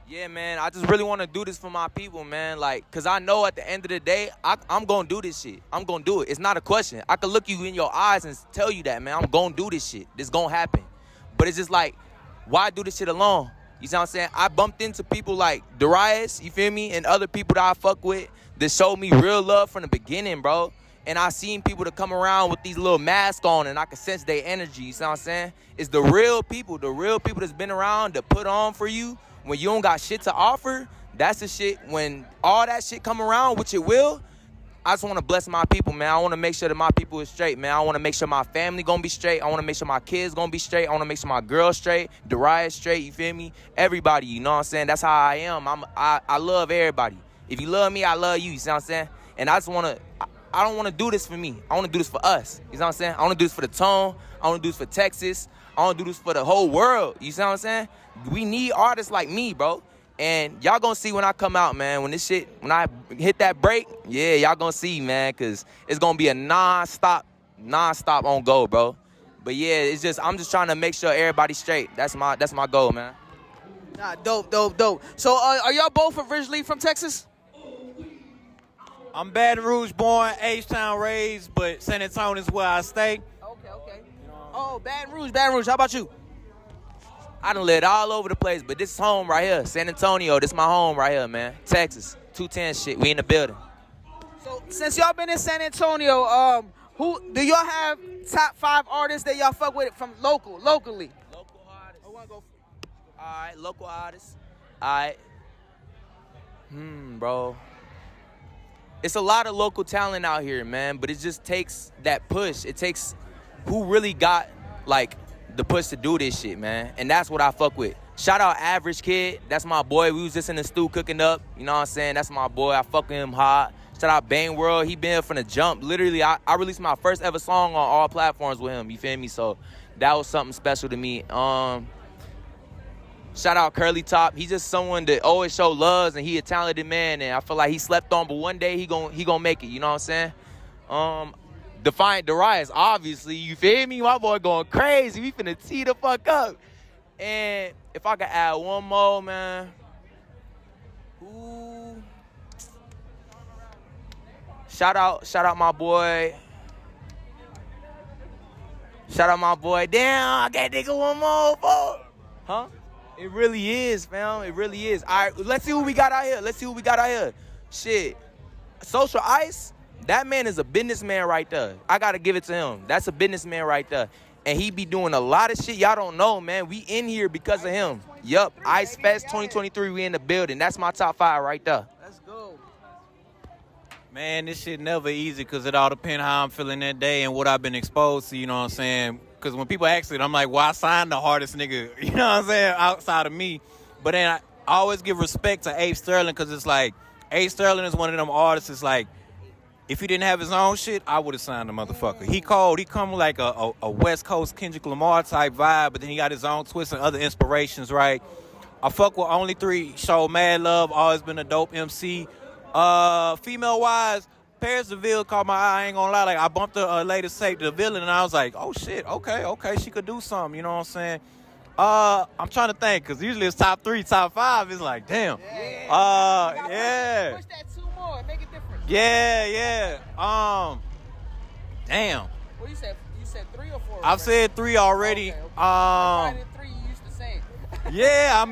Yeah, man, I just really want to do this for my people, man. Like, cause I know at the end of the day, I'm gonna do this shit. I'm gonna do it. It's not a question. I can look you in your eyes and tell you that, man. I'm gonna do this shit. This gonna happen. But it's just like, why do this shit alone? You see what I'm saying? I bumped into people like Darius, you feel me, and other people that I fuck with that showed me real love from the beginning, bro. And I seen people that come around with these little masks on, and I can sense their energy. You see what I'm saying? It's the real people that's been around that put on for you. When you don't got shit to offer, that's the shit. When all that shit come around, which it will, I just want to bless my people, man. I want to make sure that my people is straight, man. I want to make sure my family gonna be straight. I want to make sure my kids gonna be straight. I want to make sure my girl straight, Darius straight, you feel me? Everybody, you know what I'm saying? That's how I am. I love everybody. If you love me, I love you, you see what I'm saying? And I just want to, I don't want to do this for me. I want to do this for us, you know what I'm saying? I want to do this for the Tone. I want to do this for Texas. I want to do this for the whole world, you see what I'm saying? We need artists like me, bro. And y'all gonna see when I come out, man. When I hit that break, yeah, y'all gonna see, man, because it's gonna be a non-stop on go, bro. But yeah, I'm just trying to make sure everybody's straight. That's my goal, man. Nah, dope. So are y'all both originally from Texas? I'm Baton Rouge born, H-Town raised, but San Antonio is where I stay. Okay. Oh, Baton Rouge. How about you? I done lived all over the place, but this is home right here. San Antonio, this is my home right here, man. Texas, 210 shit. We in the building. So since y'all been in San Antonio, who do y'all have top 5 artists that y'all fuck with from locally? Local artists. All right, local artists. All right. Bro. It's a lot of local talent out here, man, but it just takes that push. It takes who really got, like, the push to do this shit, man. And that's what I fuck with. Shout out Average Kid. That's my boy. We was just in the stew cooking up. You know what I'm saying? That's my boy. I fuck with him hard. Shout out Bane World. He been here from the jump. Literally, I released my first ever song on all platforms with him. You feel me? So that was something special to me. Shout out Curly Top. He's just someone that always show loves, and he a talented man. And I feel like he slept on, but one day he gon' make it. You know what I'm saying? Defiant Darius, obviously, you feel me? My boy going crazy. We finna tee the fuck up. And if I could add one more, man. Ooh. Shout out my boy. Damn, I can't think of one more, folks. Huh? It really is, fam. It really is. All right, let's see who we got out here. Shit. Social Ice. That man is a businessman right there. I got to give it to him. That's a businessman right there. And he be doing a lot of shit y'all don't know, man. We in here because of him. Yup. Ice Fest 2023, we in the building. That's my top 5 right there. Let's go. Man, this shit never easy because it all depends how I'm feeling that day and what I've been exposed to, you know what I'm saying? Because when people ask it, I'm like, well, I signed the hardest nigga, you know what I'm saying, outside of me. But then I always give respect to Ape Sterling because it's like, Ape Sterling is one of them artists. It's like, if he didn't have his own shit, I would have signed the motherfucker. He cold. He come with like a West Coast Kendrick Lamar type vibe, but then he got his own twist and other inspirations, right? I fuck with Only 3, show mad love, always been a dope MC. Female-wise, Paris DeVille caught my eye, I ain't gonna lie. Like, I bumped the latest tape, The Villain, and I was like, oh shit, okay, she could do something, you know what I'm saying? I'm trying to think, because usually it's top 3, top 5, it's like, damn. Yeah. Push that 2 more, make it different. Yeah. Damn. What you said? You said 3 or 4? I've said 3 already. Okay. I 3 you used to say. Yeah,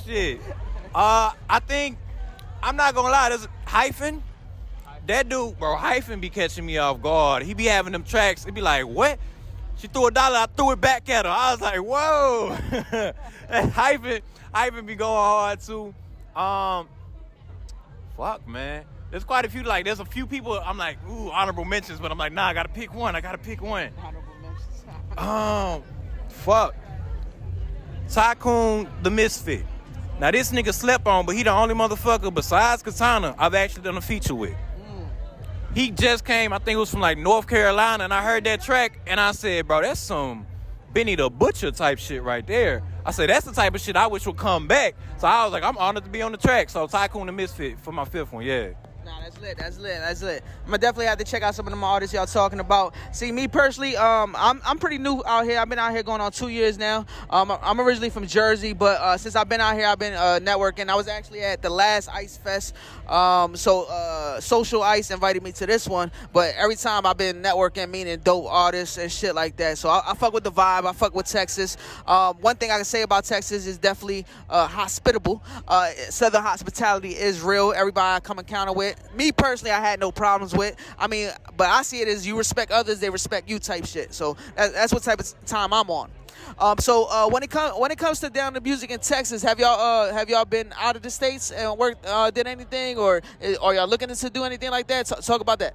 shit. I think, I'm not gonna lie, there's Hypen. That dude, bro, Hypen be catching me off guard. He be having them tracks, it be like, what? She threw $1, I threw it back at her. I was like, whoa. Hypen be going hard too. Fuck, man. There's quite a few, like, there's a few people, I'm like, ooh, honorable mentions, but I'm like, nah, I gotta pick one. Honorable mentions. Fuck. Tycoon the Misfit. Now, this nigga slept on, but he the only motherfucker besides Katona I've actually done a feature with. He just came, I think it was from, like, North Carolina, and I heard that track, and I said, bro, that's some Benny the Butcher type shit right there. I said, that's the type of shit I wish would come back. So I was like, I'm honored to be on the track. So Tycoon the Misfit for my 5th one, yeah. Nah, that's lit. That's lit. That's lit. I'm gonna definitely have to check out some of them artists y'all talking about. See, me personally, I'm pretty new out here. I've been out here going on 2 years now. I'm originally from Jersey, but since I've been out here, I've been networking. I was actually at the last Ice Fest. Social Ice invited me to this one, but every time I've been networking, meeting dope artists and shit like that. So I fuck with the vibe. I fuck with Texas. One thing I can say about Texas is definitely hospitable. Southern hospitality is real. Everybody I come encounter with. Me personally, I had no problems with. I mean, but I see it as you respect others, they respect you type shit. So that's what type of time I'm on. So when it comes to down to music in Texas, have y'all been out of the states and worked did anything, or are y'all looking to do anything like that? Talk about that.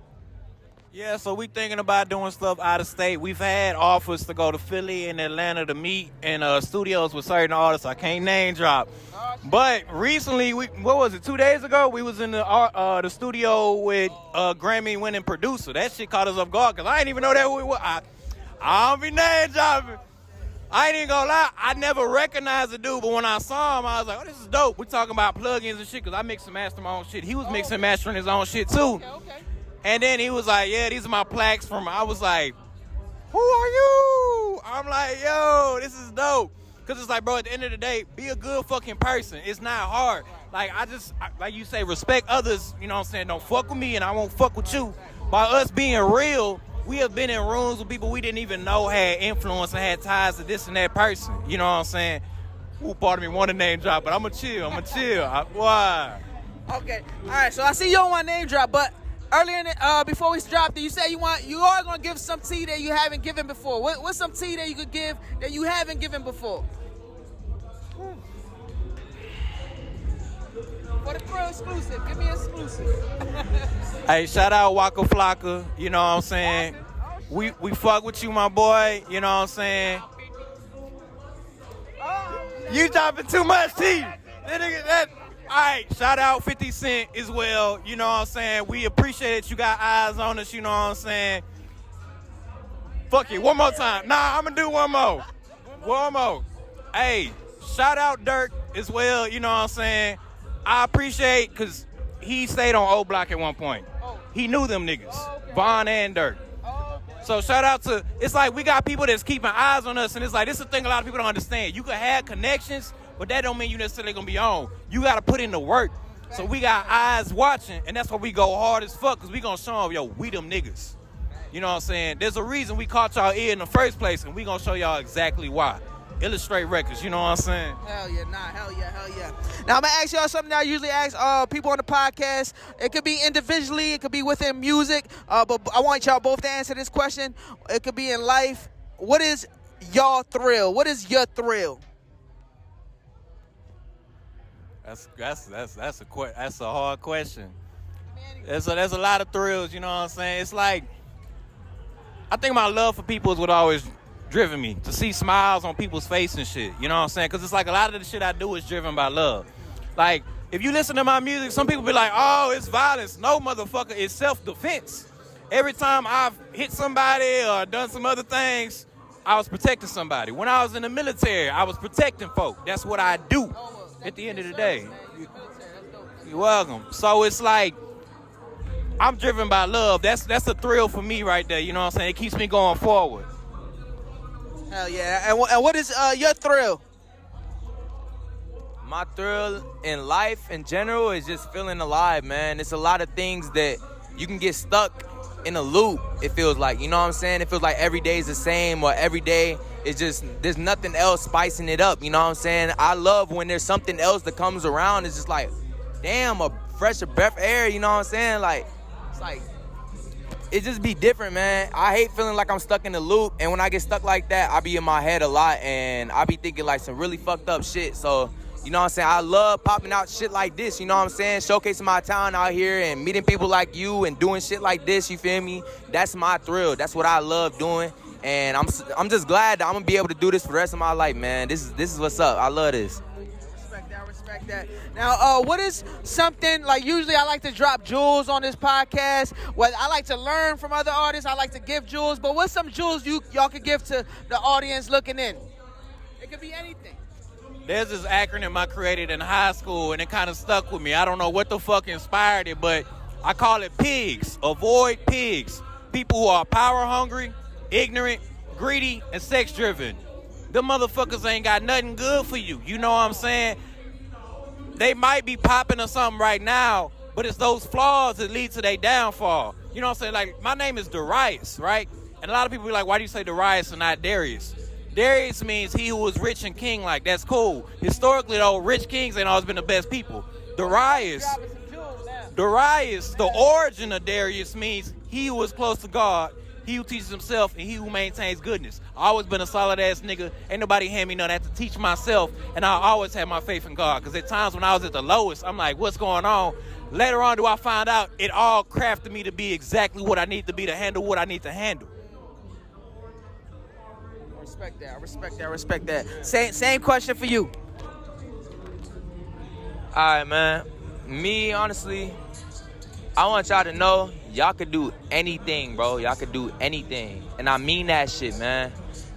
Yeah, so we thinking about doing stuff out of state. We've had offers to go to Philly and Atlanta to meet in studios with certain artists. I can't name drop. But recently, what was it, 2 days ago? We was in the studio with Grammy-winning producer. That shit caught us off guard because I didn't even know that who it was. I don't be name dropping. I ain't even gonna lie, I never recognized the dude, but when I saw him, I was like, oh, this is dope. We're talking about plugins and shit because I mix and master my own shit. He was mixing and mastering his own shit, too. Okay. And then he was like, yeah, these are my plaques from, I was like, who are you? I'm like, yo, this is dope. Because it's like, bro, at the end of the day, be a good fucking person. It's not hard. Like, like you say, respect others, you know what I'm saying? Don't fuck with me and I won't fuck with you. By us being real, we have been in rooms with people we didn't even know had influence and had ties to this and that person. You know what I'm saying? Ooh, part of me want to name drop, but I'm going to chill. Why? Okay. All right, so I see you don't want to name drop, but earlier before we dropped it, you said you are going to give some tea that you haven't given before. What's some tea that you could give that you haven't given before? For the Thrill exclusive. Give me an exclusive. Hey, shout out Waka Flocka. You know what I'm saying? We fuck with you, my boy. You know what I'm saying? You dropping too much tea. All right, shout out 50 Cent as well. You know what I'm saying? We appreciate it. You got eyes on us. You know what I'm saying? Fuck it. One more time. Nah, I'm going to do one more. One more. Hey, shout out Dirk as well. You know what I'm saying? I appreciate, because he stayed on O Block at one point. He knew them niggas, Vaughn and Dirk. So shout out to, it's like we got people that's keeping eyes on us, and it's like, this is the thing a lot of people don't understand. You can have connections, but that don't mean you necessarily gonna be on. You gotta put in the work. So we got eyes watching, and that's why we go hard as fuck, because we gonna show them, yo, we them niggas. You know what I'm saying? There's a reason we caught y'all ear in the first place, and we gonna show y'all exactly why. Illustrate Records, you know what I'm saying? Hell yeah, hell yeah. Now I'm gonna ask y'all something that I usually ask people on the podcast. It could be individually, it could be within music, but I want y'all both to answer this question. It could be in life. What is y'all thrill? What is your thrill? That's a hard question. There's a lot of thrills, you know what I'm saying? It's like, I think my love for people is what always driven me, to see smiles on people's face and shit, you know what I'm saying? Because it's like a lot of the shit I do is driven by love. Like, if you listen to my music, some people be like, oh, it's violence. No, motherfucker, it's self-defense. Every time I've hit somebody or done some other things, I was protecting somebody. When I was in the military, I was protecting folk. That's what I do at the end of the day. You're welcome. So it's like, I'm driven by love. That's a thrill for me right there, you know what I'm saying? It keeps me going forward. Hell yeah. And what is your thrill? My thrill in life in general is just feeling alive, man. It's a lot of things that you can get stuck in a loop, it feels like. You know what I'm saying? It feels like every day is the same, or every day is just, there's nothing else spicing it up. You know what I'm saying? I love when there's something else that comes around. It's just like, damn, a fresher breath of air. You know what I'm saying? Like, it's like, it just be different, man. I hate feeling like I'm stuck in the loop, and when I get stuck like that, I be in my head a lot, and I be thinking like some really fucked up shit. So, you know what I'm saying? I love popping out shit like this, you know what I'm saying? Showcasing my talent out here and meeting people like you and doing shit like this, you feel me? That's my thrill. That's what I love doing, and I'm just glad that I'm gonna be able to do this for the rest of my life, man. This is what's up. I love this. Respect that. Now, what is something, like usually I like to drop jewels on this podcast. Well, I like to learn from other artists. I like to give jewels. But what's some jewels y'all could give to the audience looking in? It could be anything. There's this acronym I created in high school, and it kind of stuck with me. I don't know what the fuck inspired it, but I call it pigs. Avoid pigs. People who are power hungry, ignorant, greedy, and sex driven. Them motherfuckers ain't got nothing good for you. You know what I'm saying? They might be popping or something right now, but it's those flaws that lead to their downfall. You know what I'm saying? Like, my name is Darius, right? And a lot of people be like, why do you say Darius and not Darius? Darius means he who was rich and king-like. That's cool. Historically, though, rich kings ain't always been the best people. Darius, the origin of Darius means he who is close to God, he who teaches himself, and he who maintains goodness. I always been a solid-ass nigga. Ain't nobody hand me nothing. I have to teach myself, and I always had my faith in God. Because at times when I was at the lowest, I'm like, what's going on? Later on, do I find out it all crafted me to be exactly what I need to be to handle what I need to handle. I respect that. Same question for you. All right, man. Me, honestly, I want y'all to know y'all could do anything, bro. Y'all could do anything. And I mean that shit, man.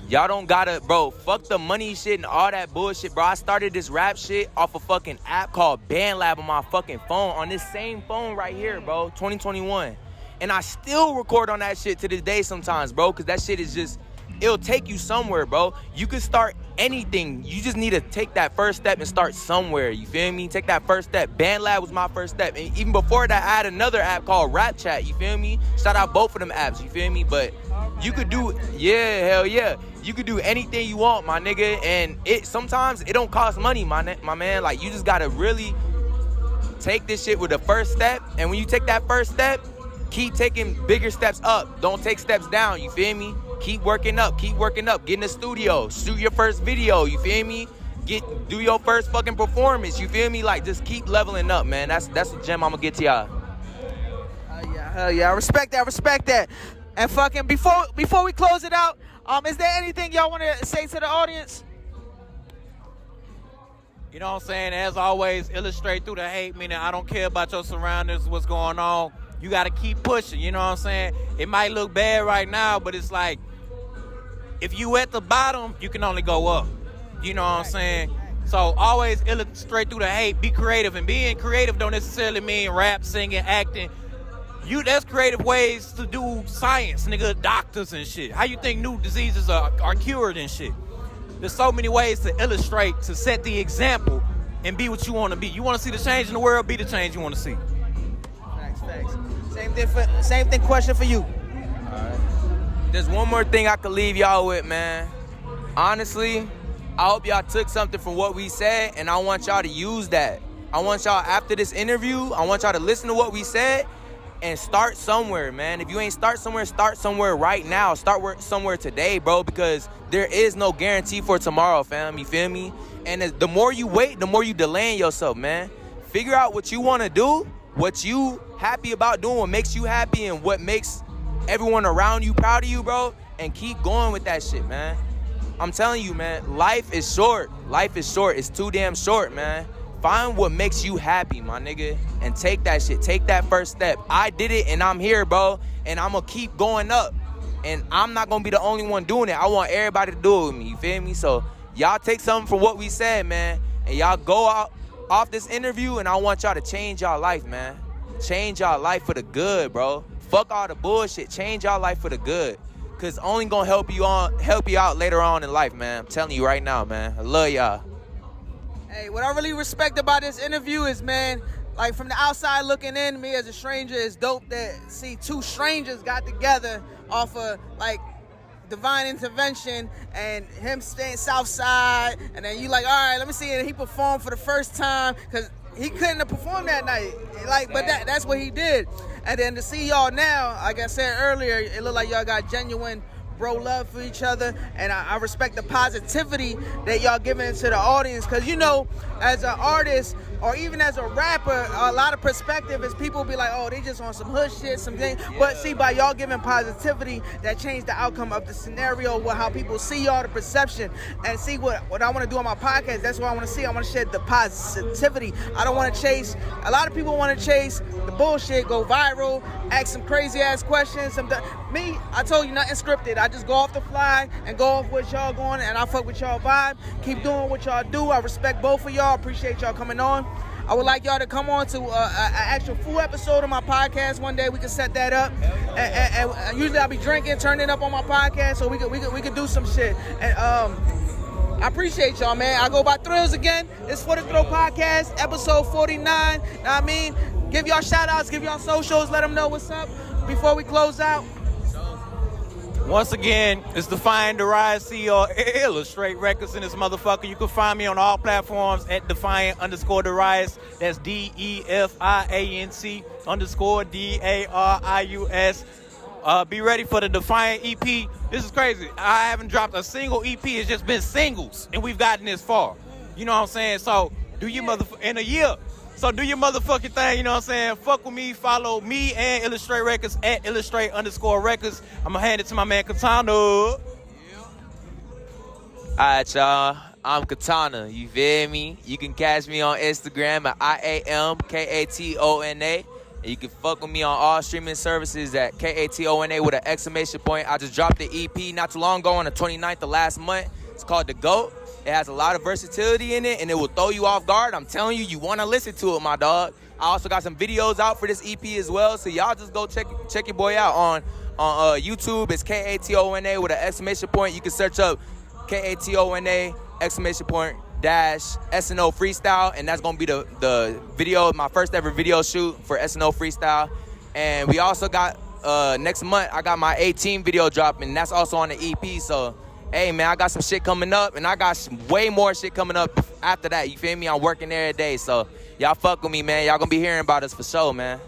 Y'all don't gotta, bro, fuck the money shit and all that bullshit, bro. I started this rap shit off a fucking app called BandLab on my fucking phone, on this same phone right here, bro, 2021. And I still record on that shit to this day sometimes, bro, because that shit is just, it'll take you somewhere, bro. You can start anything. You just need to take that first step and start somewhere. You feel me? Take that first step. BandLab was my first step. And even before that, I had another app called Rap Chat. You feel me? Shout out both of them apps. You feel me? But you could do, yeah, hell yeah. You could do anything you want, my nigga. And it sometimes it don't cost money, my man. Like, you just gotta really take this shit with the first step. And when you take that first step, keep taking bigger steps up. Don't take steps down. You feel me? Keep working up. Get in the studio. Shoot your first video. You feel me? Do your first fucking performance. You feel me? Like, just keep leveling up, man. That's the gem I'm gonna get to y'all. Hell yeah. I respect that. And fucking before we close it out, is there anything y'all want to say to the audience? You know what I'm saying? As always, illustrate through the hate, meaning I don't care about your surroundings, what's going on. You got to keep pushing, you know what I'm saying? It might look bad right now, but it's like, if you at the bottom, you can only go up. You know what I'm saying? So always illustrate through the hate, be creative. And being creative don't necessarily mean rap, singing, acting. There's creative ways to do science, nigga, doctors and shit. How you think new diseases are cured and shit? There's so many ways to illustrate, to set the example, and be what you want to be. You want to see the change in the world, be the change you want to see. Facts. Same thing question for you. All right. There's one more thing I could leave y'all with, man. Honestly, I hope y'all took something from what we said, and I want y'all to use that. I want y'all, after this interview, I want y'all to listen to what we said and start somewhere, man. If you ain't start somewhere right now. Start somewhere today, bro, because there is no guarantee for tomorrow, fam. You feel me? And the more you wait, the more you delaying yourself, man. Figure out what you want to do, what you happy about doing, what makes you happy, and what makes everyone around you proud of you, bro, and keep going with that shit, man. I'm telling you, man, life is short. It's too damn short, man. Find what makes you happy, my nigga, and take that shit. Take that first step. I did it, and I'm here, bro, and I'm gonna keep going up. And I'm not gonna be the only one doing it. I want everybody to do it with me, you feel me? So y'all take something from what we said, man, and y'all go out off this interview, and I want y'all to change y'all life, man. Change y'all life for the good, bro. Fuck all the bullshit. Change y'all life for the good. Cause it's only gonna help you out later on in life, man. I'm telling you right now, man. I love y'all. Hey, what I really respect about this interview is, man, like, from the outside looking in, me as a stranger, it's dope that, see, two strangers got together off of, like, divine intervention, and him staying Southside, and then you like, all right, let me see, and he performed for the first time, because he couldn't have performed that night, like, but that's what he did. And then to see y'all now, like I said earlier, it looked like y'all got genuine bro love for each other, and I respect the positivity that y'all giving to the audience, because, you know, as an artist or even as a rapper, a lot of perspective is people be like, oh, they just on some hood shit, something. Yeah. But see, by y'all giving positivity, that changed the outcome of the scenario, with how people see y'all, the perception, and see what I want to do on my podcast. That's what I want to see. I want to shed the positivity. I don't want to chase. A lot of people want to chase the bullshit, go viral, ask some crazy ass questions. Me, I told you, nothing scripted. I just go off the fly and go off what y'all going, and I fuck with y'all vibe. Keep doing what y'all do. I respect both of y'all. Appreciate y'all coming on. I would like y'all to come on to an actual full episode of my podcast one day. We can set that up. And usually I'll be drinking, turning up on my podcast, so we could do some shit. And I appreciate y'all, man. I go by Thrillz again. It's For The Throw Podcast, episode 49. Know what I mean? Give y'all shout outs, give y'all socials, let them know what's up before we close out. Once again, it's Defiant Darius, CEO of Illustrate Records in this motherfucker. You can find me on all platforms at Defiant_Darius. That's DEFIANT_DARIUS. Be ready for the Defiant EP. This is crazy. I haven't dropped a single EP. It's just been singles, and we've gotten this far. You know what I'm saying? So do your in a year. So do your motherfucking thing, you know what I'm saying? Fuck with me, follow me and Illustrate Records at Illustrate_Records. I'm gonna hand it to my man Katona. All right, y'all. I'm Katona, you feel me? You can catch me on Instagram at IAMKATONA. And you can fuck with me on all streaming services at KATONA with an exclamation point. I just dropped the EP not too long ago on the 29th of last month. It's called The GOAT. It has a lot of versatility in it, and it will throw you off guard. I'm telling you, you want to listen to it, my dog. I also got some videos out for this EP as well, so y'all just go check your boy out on YouTube. It's KATONA with an exclamation point. You can search up KATONA exclamation point dash SNO Freestyle, and that's gonna be the video, my first ever video shoot for SNO Freestyle. And we also got next month I got my 18 video dropping, and that's also on the EP. So hey man, I got some shit coming up, and I got some way more shit coming up after that. You feel me? I'm working every day, so y'all fuck with me, man. Y'all gonna be hearing about us for sure, man.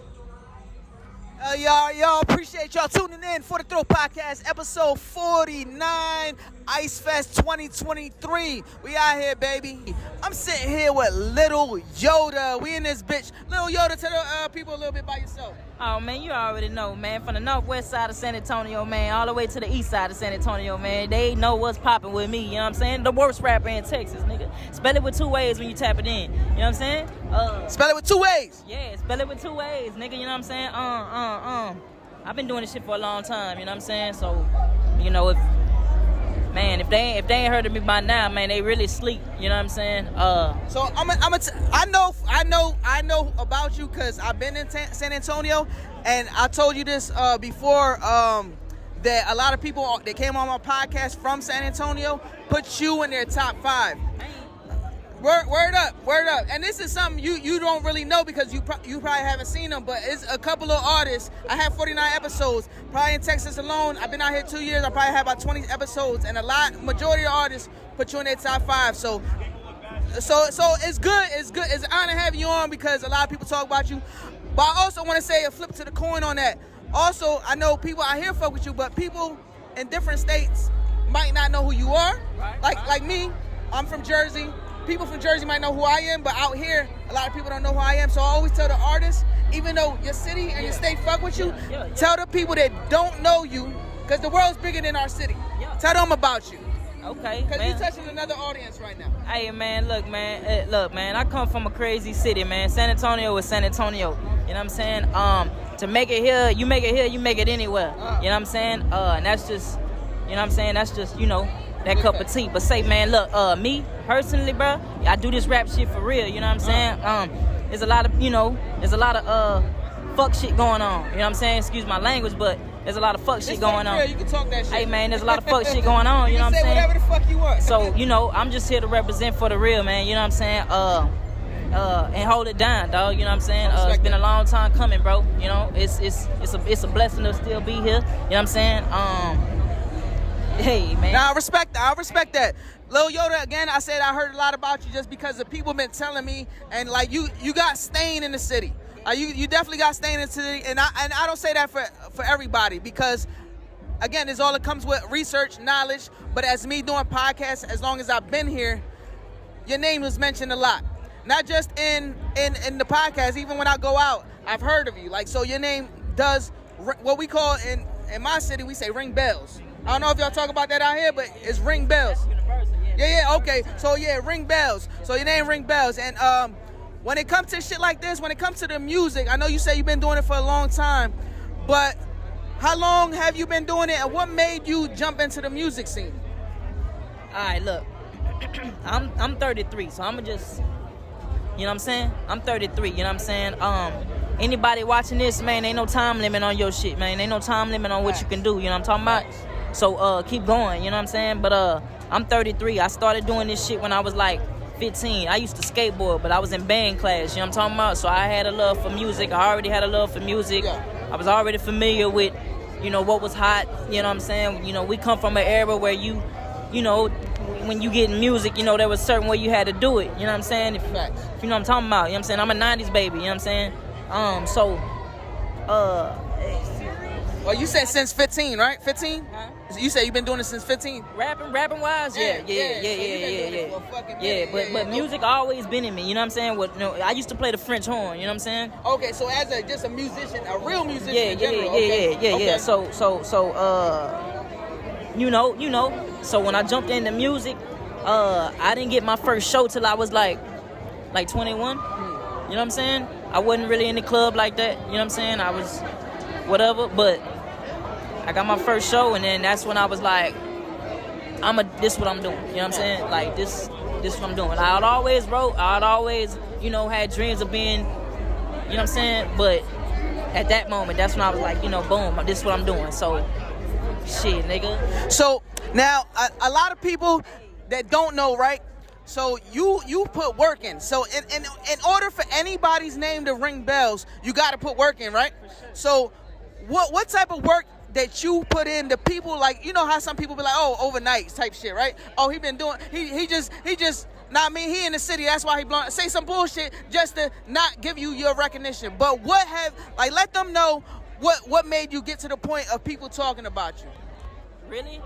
Y'all appreciate y'all tuning in for the Throw Podcast, episode 49, Ice Fest 2023. We out here, baby. I'm sitting here with Lil Yodda. We in this bitch. Lil Yodda, tell the people a little bit about yourself. Oh, man, you already know, man. From the northwest side of San Antonio, man, all the way to the east side of San Antonio, man. They know what's popping with me, you know what I'm saying? The worst rapper in Texas, nigga. Spell it with 2 ways when you tap it in, you know what I'm saying? Spell it with 2 ways? Yeah, spell it with 2 ways, nigga, you know what I'm saying? I've been doing this shit for a long time, you know what I'm saying? So, you know, if they ain't heard of me by now, man, they really sleep, you know what I'm saying? So I know about you because I've been in San Antonio, and I told you this before, that a lot of people that came on my podcast from San Antonio put you in their top 5. Word up. And this is something you don't really know because you probably haven't seen them, but it's a couple of artists. I have 49 episodes. Probably in Texas alone, I've been out here 2 years. I probably have about 20 episodes, and majority of artists put you in their top 5. So it's good. It's an honor having you on because a lot of people talk about you. But I also want to say a flip to the coin on that. Also, I know people out here fuck with you, but people in different states might not know who you are. Like me, I'm from Jersey. People from Jersey might know who I am, but out here, a lot of people don't know who I am. So I always tell the artists, even though your city and your state fuck with you, tell the people that don't know you, because the world's bigger than our city. Tell them about you. Okay, because you're touching another audience right now. Hey, man, look, man, I come from a crazy city, man. San Antonio is San Antonio. You know what I'm saying? To make it here, you make it anywhere. You know what I'm saying? And that's just, you know what I'm saying? That's just, you know, that cup of tea. But say, man, look, me personally, bro, I do this rap shit for real. You know what I'm saying? There's a lot of fuck shit going on. You know what I'm saying? Excuse my language, but there's a lot of fuck shit going on. You can talk that shit. Hey, man, there's a lot of fuck shit going on. You know what I'm saying? Say whatever the fuck you want. So, you know, I'm just here to represent for the real, man. You know what I'm saying? And hold it down, dog. You know what I'm saying? It's been a long time coming, bro. You know, it's a blessing to still be here. You know what I'm saying? Hey, man. Now, I respect that. Lil Yodda, again, I said I heard a lot about you just because the people been telling me, and like you got stain in the city. You definitely got stain in the city, and I don't say that for everybody because, again, it's all it comes with research, knowledge. But as me doing podcasts, as long as I've been here, your name was mentioned a lot. Not just in the podcast, even when I go out, I've heard of you. Like, so your name does what we call in my city, we say ring bells. I don't know if y'all talk about that out here, but it's ring bells. Yeah, okay. So yeah, ring bells. So your name ring bells. And when it comes to shit like this, when it comes to the music, I know you say you've been doing it for a long time, but how long have you been doing it, and what made you jump into the music scene? All right, look, I'm 33, so I'm gonna just You know what I'm saying? I'm 33, you know what I'm saying? Anybody watching this, man, ain't no time limit on your shit, man. Ain't no time limit on what you can do, you know what I'm talking about? So keep going, you know what I'm saying? But I'm 33. I started doing this shit when I was like 15. I used to skateboard, but I was in band class, you know what I'm talking about? So I had a love for music. I already had a love for music. I was already familiar with, you know, what was hot, you know what I'm saying? You know, we come from an era where you know, when you get in music, you know, there was a certain way you had to do it, you know what I'm saying? If you know what I'm talking about, you know what I'm saying? I'm a 90s baby, you know what I'm saying? Well, you said since 15, right? 15? You said you've been doing it since 15? Rapping wise? Yeah. But music always been in me, you know what I'm saying? What, you know, I used to play the French horn, you know what I'm saying? Okay, so as just a musician, a real musician Yeah. in general. Okay. So you know. So when I jumped into music, I didn't get my first show till I was like 21. You know what I'm saying? I wasn't really in the club like that. You know what I'm saying? I was whatever, but I got my first show, and then that's when I was like, this what I'm doing. You know what I'm saying? Like this what I'm doing. I'd always wrote. I'd always, you know, had dreams of being, you know what I'm saying? But at that moment, that's when I was like, you know, boom, this what I'm doing. So, shit, nigga. So now a lot of people that don't know, right? So you put work in. So in order for anybody's name to ring bells, you got to put work in, right? So what type of work that you put in to people, like, you know how some people be like, oh, overnight type shit, right? Oh, he been doing, he just, not me, he in the city, that's why he blowing, say some bullshit just to not give you your recognition. But let them know what made you get to the point of people talking about you. Really?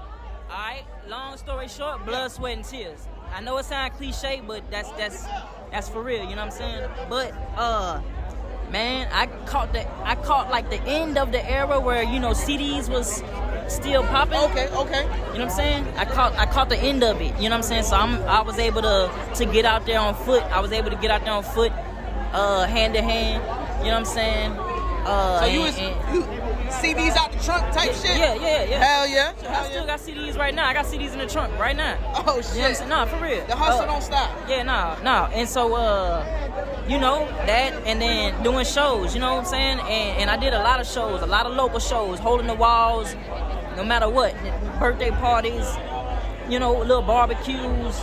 All right, long story short, blood, sweat, and tears. I know it sounds cliche, but that's for real, you know what I'm saying? But man, I caught like the end of the era where, you know, CDs was still popping. Okay. You know what I'm saying? I caught the end of it, you know what I'm saying? So I was able to get out there on foot. I was able to get out there on foot, hand to hand, you know what I'm saying? So you CDs out the trunk type shit? Yeah. Hell yeah. I still got CDs right now. I got CDs in the trunk right now. Oh shit. You know what I'm saying? Nah, for real. The hustle don't stop. Yeah, nah. And so, you know, that, and then doing shows, you know what I'm saying? And I did a lot of shows, a lot of local shows, holding the walls, no matter what. Birthday parties, you know, little barbecues,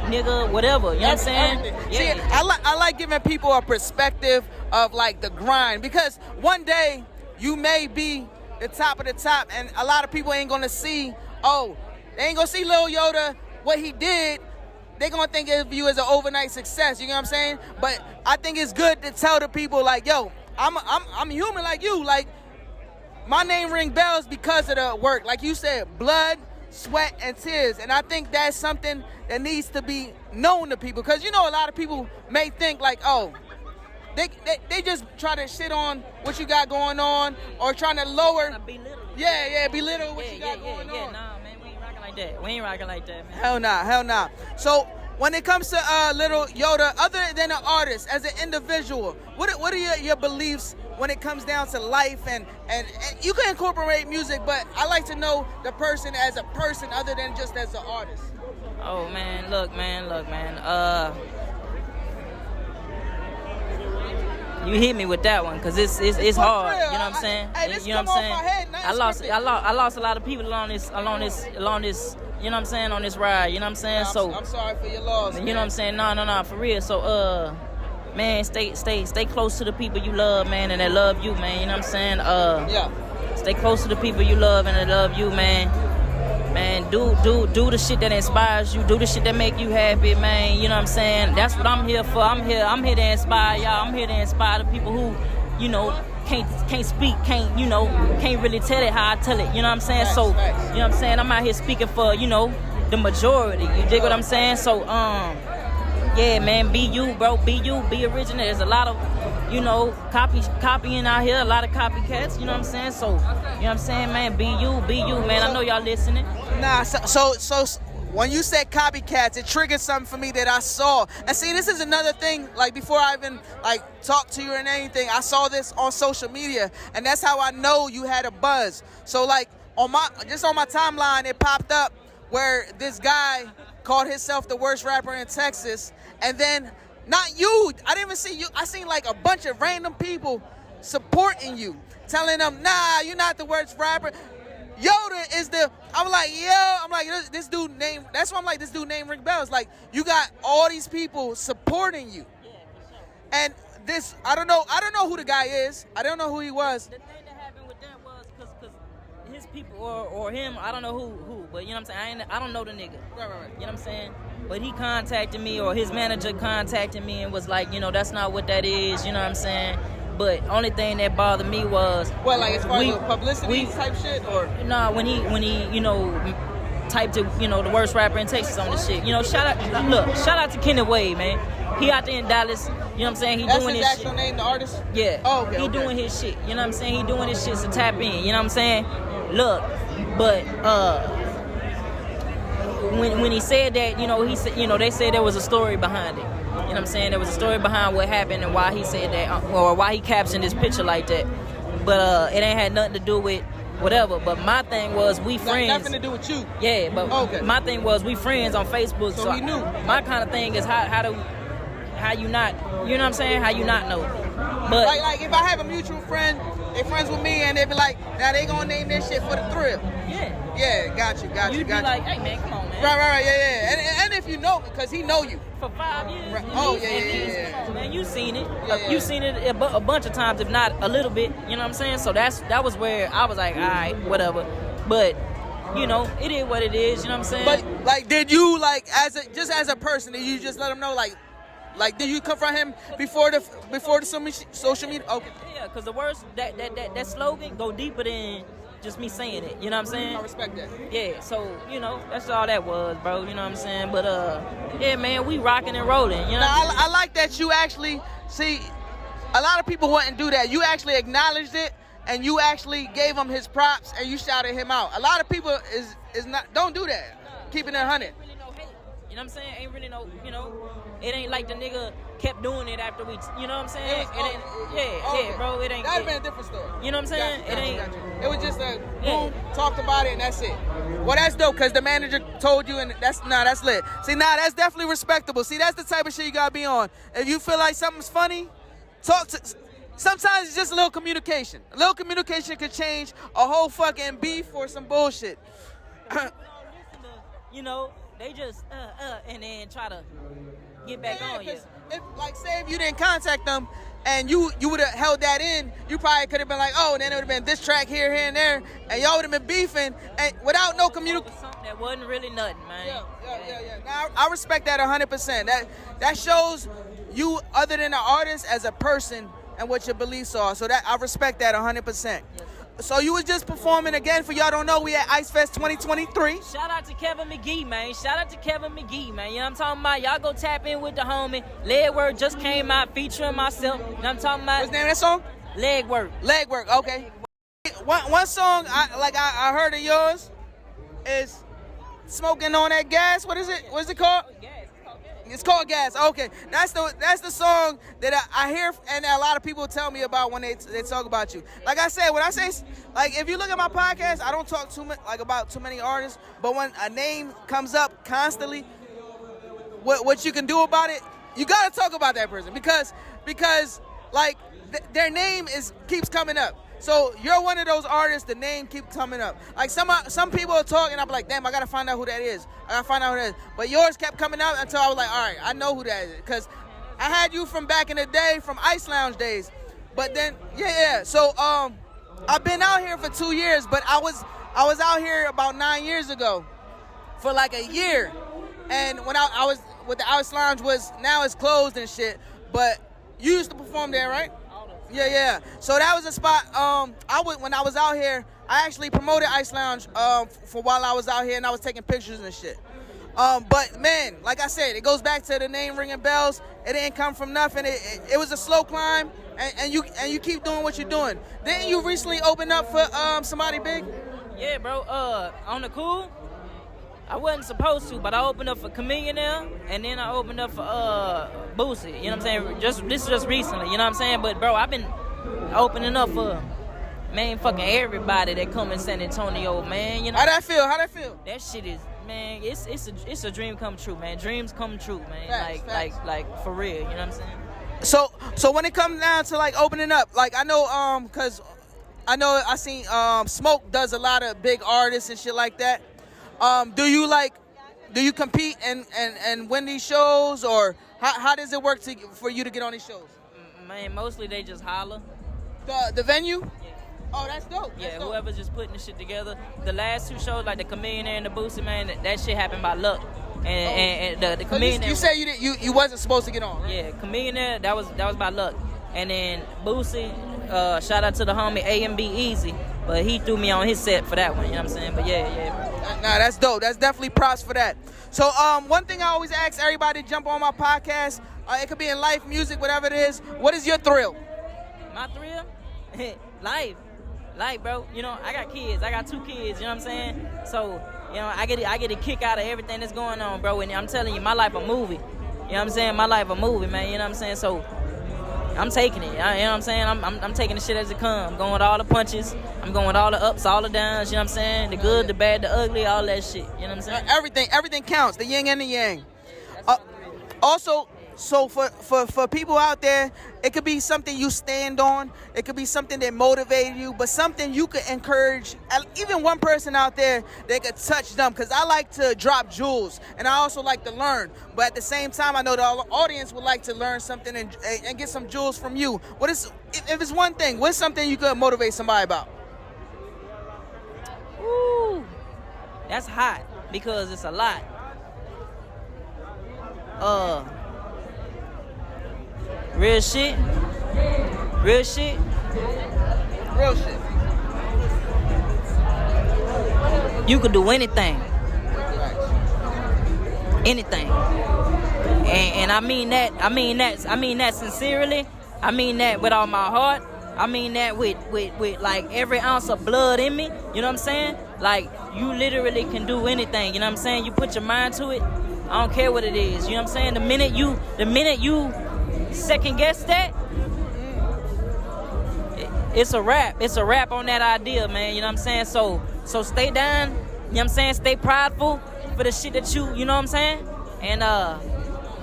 nigga, whatever. You know what I'm saying? Everything. Yeah. See, I like giving people a perspective of like the grind, because one day you may be the top of the top, and a lot of people ain't gonna see, they ain't gonna see Lil Yodda, what he did. They gonna think of you as an overnight success, you know what I'm saying? But I think it's good to tell the people like, yo, I'm human like you. Like, my name ring bells because of the work. Like you said, blood, sweat, and tears. And I think that's something that needs to be known to people. Because, you know, a lot of people may think like, they just try to shit on what you got going on, or trying to lower. Belittle what you got going on. Nah, man, we ain't rocking like that. We ain't rocking like that, man. Hell nah. So when it comes to Lil Yodda, other than an artist, as an individual, what are your beliefs when it comes down to life? And you can incorporate music, but I like to know the person as a person other than just as an artist. Oh man, look, man. You hit me with that one, because it's hard. You know what I'm saying? You know what I'm saying? I lost a lot of people along this. You know what I'm saying? On this ride. You know what I'm saying? So I'm sorry for your loss. You know what I'm saying? No, for real. So man, stay close to the people you love, man, and that love you, man. You know what I'm saying? Stay close to the people you love and that love you, man. Man, do the shit that inspires you. Do the shit that make you happy, man. You know what I'm saying? That's what I'm here for. I'm here to inspire y'all. I'm here to inspire the people who, you know, can't speak, can't really tell it how I tell it. You know what I'm saying? So, you know what I'm saying? I'm out here speaking for, you know, the majority. You dig what I'm saying? So, yeah, man, be you, bro. Be you. Be original. There's a lot of, you know, copying out here. A lot of copycats. You know what I'm saying? So, you know what I'm saying, man? Be you, man. I know y'all listening. Nah, so when you said copycats, it triggered something for me that I saw. And see, this is another thing, like, before I even, like, talk to you and anything, I saw this on social media, and that's how I know you had a buzz. So, like, on my timeline, it popped up where this guy called himself the worst rapper in Texas, and then not you. I didn't even see you. I seen like a bunch of random people supporting you, telling them, nah, you're not the worst rapper. Yodda is the, I'm like, this dude named, that's why I'm like, this dude named ring bells. Like, you got all these people supporting you. Yeah, for sure. And this, I don't know who the guy is. I don't know who he was. The thing that happened with that was because his people or him, I don't know who, but you know what I'm saying? I don't know the nigga. Right. You know what I'm saying? But he contacted me, or his manager contacted me and was like, you know, that's not what that is, you know what I'm saying? But only thing that bothered me was what, like as far as publicity type shit, or nah, when he you know typed to, you know, the worst rapper in Texas on this shit. You know, shout out to Kenny Wade, man. He out there in Dallas, you know what I'm saying? He that's doing his his actual shit. Name, the artist? Yeah. Oh, okay. He doing his shit. You know what I'm saying? He doing his shit, so tap in. You know what I'm saying? Look, but when he said that, you know, he said, you know, they said there was a story behind it. You know what I'm saying? There was a story behind what happened and why he said that, or why he captioned his picture like that. But it ain't had nothing to do with whatever. But my thing was, we friends. Nothing to do with you. Yeah, but my thing was, we friends on Facebook. So he knew. My kind of thing is how you not, you know what I'm saying? How you not know? But like if I have a mutual friend, they friends with me, and they be like, now they gonna name this shit for the thrill. Yeah, got you. You'd be like, hey man, come on, man. Right, yeah. And if you know, because he know you. For 5 years. Right. Yeah. Come on, man, you seen it. Yeah. You seen it a bunch of times, if not a little bit. You know what I'm saying? So that was where I was like, all right, whatever. But you know, it is what it is. You know what I'm saying? But like, did you like as a person, did you just let him know like did you confront him before the social media? Okay. Yeah, because the words that slogan go deeper than just me saying it. You know what I'm saying? I respect that. Yeah, so, you know, that's all that was, bro. You know what I'm saying? But, yeah, man, we rocking and rolling. You know now, I like that you actually, see, a lot of people wouldn't do that. You actually acknowledged it, and you actually gave him his props, and you shouted him out. A lot of people is not, don't do that. Keeping it 100. Really no hate. You know what I'm saying? Ain't really no, you know, it ain't like the nigga kept doing it after we, you know what I'm saying? Yeah, bro, it ain't. That'd been a different story. You know what I'm saying? Gotcha. It was just a boom, talked about it, and that's it. Well, that's dope, because the manager told you, and that's lit. See, that's definitely respectable. See, that's the type of shit you gotta be on. If you feel like something's funny, sometimes it's just a little communication. A little communication could change a whole fucking beef or some bullshit. You know, they just, and then try to get back on you. If, like, say if you didn't contact them and you would have held that in, you probably could have been like, oh, and then it would have been this track here, and there, and y'all would have been beefing and without no communication. Something that wasn't really nothing, man. Yeah. Now, I respect that 100%. That shows you, other than an artist, as a person and what your beliefs are. So that I respect that 100%. So you was just performing again. For y'all don't know, we at Ice Fest 2023. Shout out to Kevin McGee, man. You know what I'm talking about? Y'all go tap in with the homie. Legwork just came out featuring myself. You know what I'm talking about? What's the name of that song? Legwork, okay. One song I heard of yours is Smoking on That Gas. What is it? What's it called? It's called Gas. Okay, that's the song that I hear, and a lot of people tell me about when they talk about you. Like I said, when I say, like, if you look at my podcast, I don't talk too much about too many artists, but when a name comes up constantly, what you can do about it, you gotta talk about that person because like their name keeps coming up. So you're one of those artists, the name keeps coming up. Like some people are talking, I'm like, damn, I gotta find out who that is. But yours kept coming up until I was like, all right, I know who that is. Because I had you from back in the day, from Ice Lounge days. But then, yeah. So I've been out here for 2 years, but I was out here about 9 years ago for like a year. And when I was with the Ice Lounge now it's closed and shit. But you used to perform there, right? Yeah. So that was a spot. When I was out here, I actually promoted Ice Lounge for while I was out here, and I was taking pictures and shit. But man, like I said, it goes back to the name ringing bells. It didn't come from nothing. It was a slow climb, and you keep doing what you're doing. Didn't you recently open up for somebody big? Yeah, bro. On the cool, I wasn't supposed to, but I opened up for Chameleon now, and then I opened up for Boosie. You know what I'm saying? This is just recently. You know what I'm saying? But bro, I've been opening up for man, fucking everybody that come in San Antonio, man. You know. How that feel? How that feel? That shit is, man. It's a dream come true, man. Dreams come true, man. Facts. Like for real. You know what I'm saying? So when it comes down to like opening up, like I know, cause I know I seen Smoke does a lot of big artists and shit like that. Do you compete and win these shows, or how does it work for you to get on these shows? Man, mostly they just holler. The venue? Yeah. Oh, that's dope. Yeah, That's dope. whoever's just putting the shit together. The last 2 shows, like the Chameleon and the Boosie, man, that shit happened by luck. And the So Chameleon. you said you wasn't supposed to get on, right? Yeah, Chameleon that was by luck. And then Boosie, shout out to the homie A&B Easy, but he threw me on his set for that one. You know what I'm saying? But yeah. Nah, that's dope. That's definitely props for that. So one thing I always ask everybody to jump on my podcast. It could be in life, music, whatever it is. What is your thrill? My thrill? Life, bro. You know, I got kids. I got 2 kids. You know what I'm saying? So, you know, I get a kick out of everything that's going on, bro. And I'm telling you, my life a movie. You know what I'm saying? My life a movie, man. You know what I'm saying? So, I'm taking it. You know what I'm saying? I'm taking the shit as it comes. I'm going with all the punches. I'm going with all the ups, all the downs. You know what I'm saying? The good, the bad, the ugly, all that shit. You know what I'm saying? Everything counts. The yin and the yang. Also. So for people out there, it could be something you stand on. It could be something that motivated you, but something you could encourage, even one person out there that could touch them. Because I like to drop jewels, and I also like to learn. But at the same time, I know the audience would like to learn something and get some jewels from you. If it's one thing, what's something you could motivate somebody about? Ooh, that's hot because it's a lot. Real shit. You could do anything. And I mean that sincerely. I mean that with all my heart. I mean that with like every ounce of blood in me. You know what I'm saying? Like you literally can do anything. You know what I'm saying? You put your mind to it. I don't care what it is. You know what I'm saying? The minute you second guess that, it's a wrap. It's a wrap on that idea, man. You know what I'm saying? So stay down. You know what I'm saying? Stay prideful for the shit that you know what I'm saying? And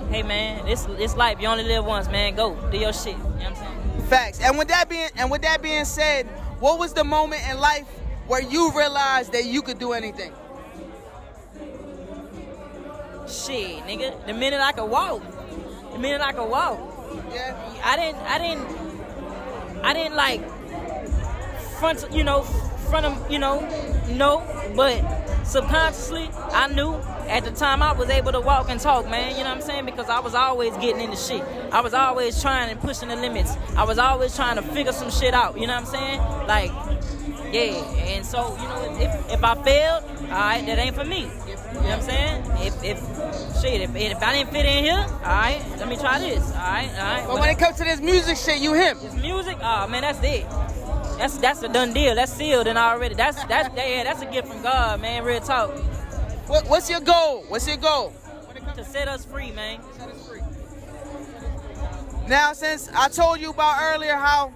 hey man, it's life. You only live once, man. Go do your shit. You know what I'm saying? Facts. And with that being said, what was the moment in life where you realized that you could do anything? Shit, nigga. The minute I could walk. Yeah. I didn't like front of, no, but subconsciously I knew at the time I was able to walk and talk, man. You know what I'm saying? Because I was always getting into shit. I was always trying and pushing the limits. I was always trying to figure some shit out. You know what I'm saying? Like, yeah. And so, you know, if I failed, all right, that ain't for me. You know what I'm saying? If I didn't fit in here, all right, let me try this. All right. But when it comes to this music shit, you him. This music, oh man, that's it. That's a done deal. That's sealed and already. That's a gift from God, man. Real talk. What's your goal? To set us free, man. Now, since I told you about earlier how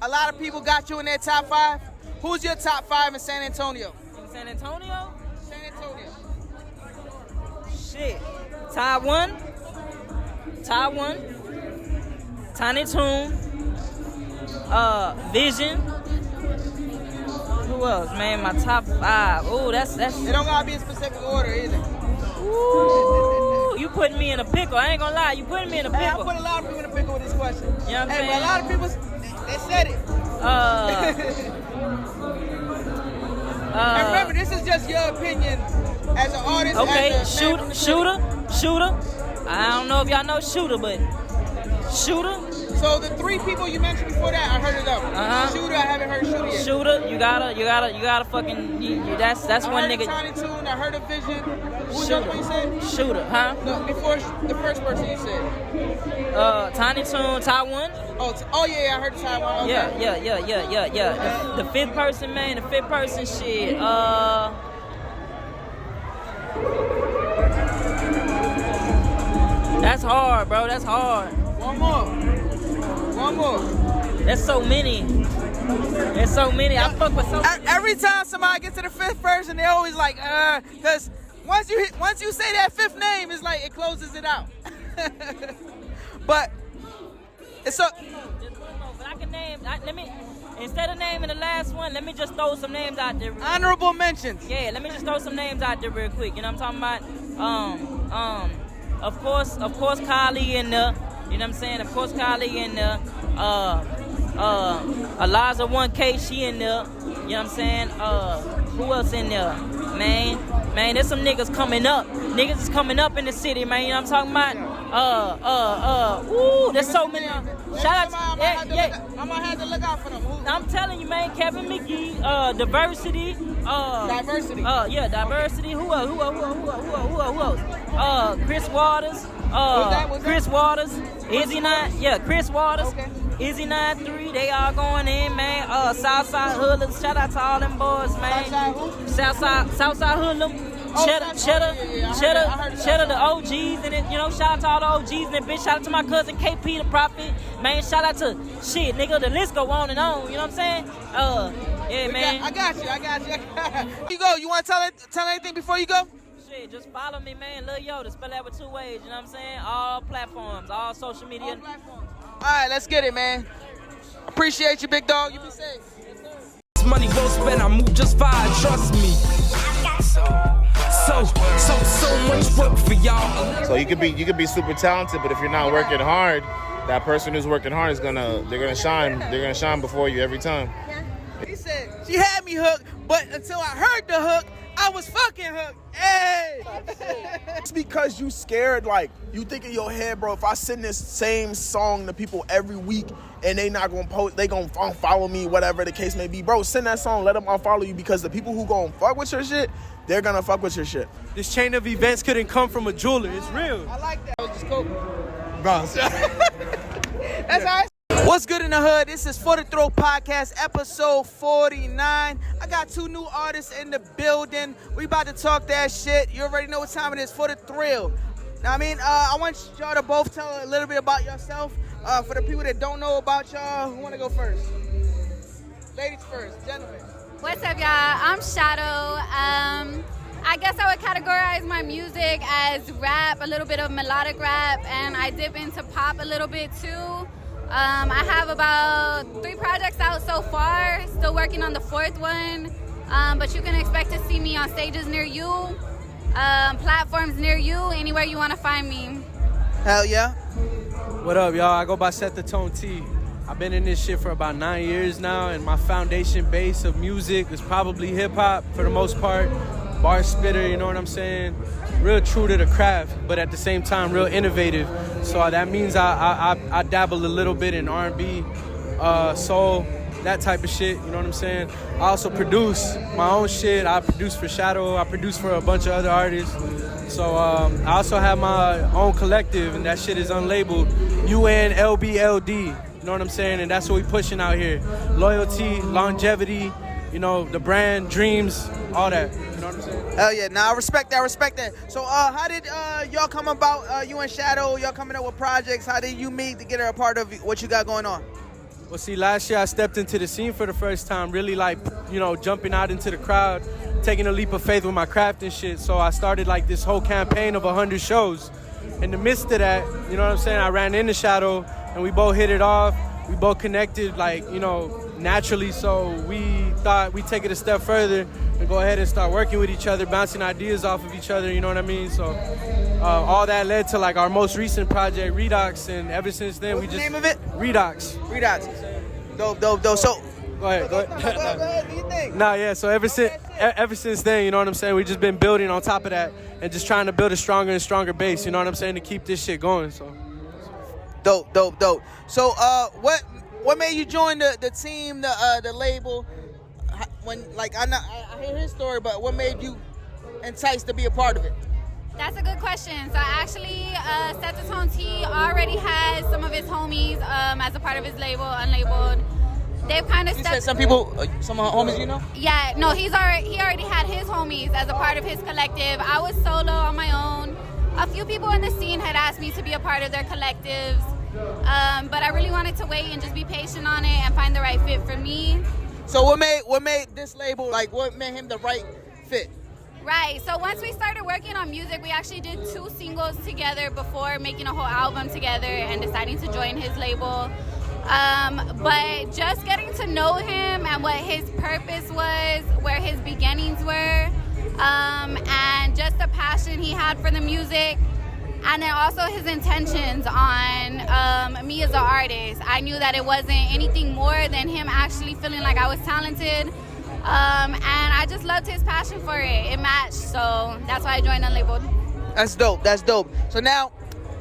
a lot of people got you in their top 5, who's your top 5 in San Antonio? In San Antonio? San Antonio. Shit. Taiwan. Tiny Toon. Vision. Who else, man? My top 5. Ooh, that's. It don't gotta be in specific order either. Ooh, you putting me in a pickle. I ain't gonna lie. You putting me in a pickle. Hey, I put a lot of people in a pickle with this question. You know what I'm saying? But a lot of people, they said it. And remember, this is just your opinion as an artist. Okay, as a Shooter. I don't know if y'all know Shooter, but Shooter. So the 3 people you mentioned before that, I heard of them. Shooter, I haven't heard Shooter yet. Shooter, you gotta fucking. That's one nigga. I heard Tiny Toon, I heard of Vision. Who's the other one you said? Shooter, huh? No, before the first person you said. Tiny Toon, Taiwan. Oh yeah, I heard Taiwan. Okay. Yeah. The 5th person, man. The 5th person, shit. That's hard, bro. That's hard. One more. There's so many. There's so many. I fuck with so many. Every time somebody gets to the fifth person, they always like, because once you say that fifth name, it's like it closes it out. But it's so. But I can name. Let me. Instead of naming the last one, let me just throw some names out there. Honorable mentions. Yeah, let me just throw some names out there real quick. You know what I'm talking about? Of course, Kylie in there. You know what I'm saying? Of course, Kylie in there. Eliza 1K, she in there. You know what I'm saying? Who else in there? Man, there's some niggas coming up. Niggas is coming up in the city, man. You know what I'm talking about? There's so many. Shout out to, I'm gonna have to look out for them. I'm telling you, man, Kevin McGee, Diversity. Diversity. Yeah, Diversity. Who else? Chris Waters. Chris Waters. Izzy 9. Yeah, Chris Waters. Okay. Izzy 9-3. They all going in, man. Southside Hoodlums. Shout out to all them boys, man. Southside Hoodlums. Cheddar the OGs, and then, you know, shout out to all the OGs and then bitch. Shout out to my cousin KP the Prophet, man. Shout out to shit, nigga. The list go on and on. You know what I'm saying? Yeah, man. I got you. You go. You want to tell anything before you go? Shit, just follow me, man. Lil Yodda. Spell that with 2 ways. You know what I'm saying? All platforms, all social media. All platforms. All right, let's get it, man. Appreciate you, big dog. You be safe. This money well spent, I move just fine, trust me. So much work for y'all. So you could be super talented, but if you're not working hard, that person who's working hard is they're gonna shine. They're gonna shine before you every time. He said she had me hooked, but until I heard the hook, I was fucking hooked. Hey! It's because you scared, like, you think in your head, bro, if I send this same song to people every week and they not gonna post, they gonna unfollow me, whatever the case may be. Bro, send that song, let them unfollow you, because the people who gonna fuck with your shit, they're gonna fuck with your shit. This chain of events couldn't come from a jeweler. It's real. I like that. That was just cool. Bro. That's all right. What's good in the hood? This is For the Throat Podcast, episode 49. I got 2 new artists in the building. We about to talk that shit. You already know what time it is. For the thrill. Now, I mean, I want y'all to both tell a little bit about yourself. For the people that don't know about y'all, who want to go first? Ladies first, gentlemen. What's up, y'all? I'm Shadow. I guess I would categorize my music as rap, a little bit of melodic rap, and I dip into pop a little bit too. I have about 3 projects out so far, still working on the 4th one, but you can expect to see me on stages near you, platforms near you, anywhere you want to find me. Hell yeah. What up, y'all? I go by Set The Tone-T. I've been in this shit for about 9 years now, and my foundation base of music is probably hip-hop for the most part. Bar spitter, you know what I'm saying? Real true to the craft, but at the same time, real innovative. So that means I dabble a little bit in R&B, soul, that type of shit, you know what I'm saying? I also produce my own shit. I produce for Shadow. I produce for a bunch of other artists. So I also have my own collective, and that shit is unlabeled. UNLBLD, you know what I'm saying? And that's what we pushing out here. Loyalty, longevity, you know, the brand, dreams, all that. You know what I'm saying? Hell yeah. Now, I respect that. So how did y'all come about, you and Shadow, y'all coming up with projects? How did you meet to get her a part of what you got going on? Well, see, last year I stepped into the scene for the first time, really like, you know, jumping out into the crowd, taking a leap of faith with my craft and shit. So I started like this whole campaign of 100 shows. In the midst of that, you know what I'm saying, I ran into Shadow and we both hit it off. We both connected, like, you know, naturally. So we thought we'd take it a step further and go ahead and start working with each other, bouncing ideas off of each other, you know what I mean? So all that led to like our most recent project, Redox, and ever since then What's the name of it? Redox. Dope. So go ahead. Go ahead, do you think? Nah, yeah, so ever since then, you know what I'm saying, we just been building on top of that and just trying to build a stronger and stronger base, you know what I'm saying, to keep this shit going. So Dope. So what made you join the team, the label? When, like, I hear his story, but what made you enticed to be a part of it? That's a good question. So actually, Set The Tone-T already has some of his homies as a part of his label, Unlabeled. They've kind of You said some people, some homies you know? Yeah, no, he already had his homies as a part of his collective. I was solo on my own. A few people in the scene had asked me to be a part of their collectives. But I really wanted to wait and just be patient on it and find the right fit for me. So what made this label, like what made him the right fit? Right, so once we started working on music, we actually did 2 singles together before making a whole album together and deciding to join his label. But just getting to know him and what his purpose was, where his beginnings were, and just the passion he had for the music, and then also his intentions on me as an artist. I knew that it wasn't anything more than him actually feeling like I was talented. And I just loved his passion for it. It matched, so that's why I joined Unlabeled. That's dope. That's dope. So now,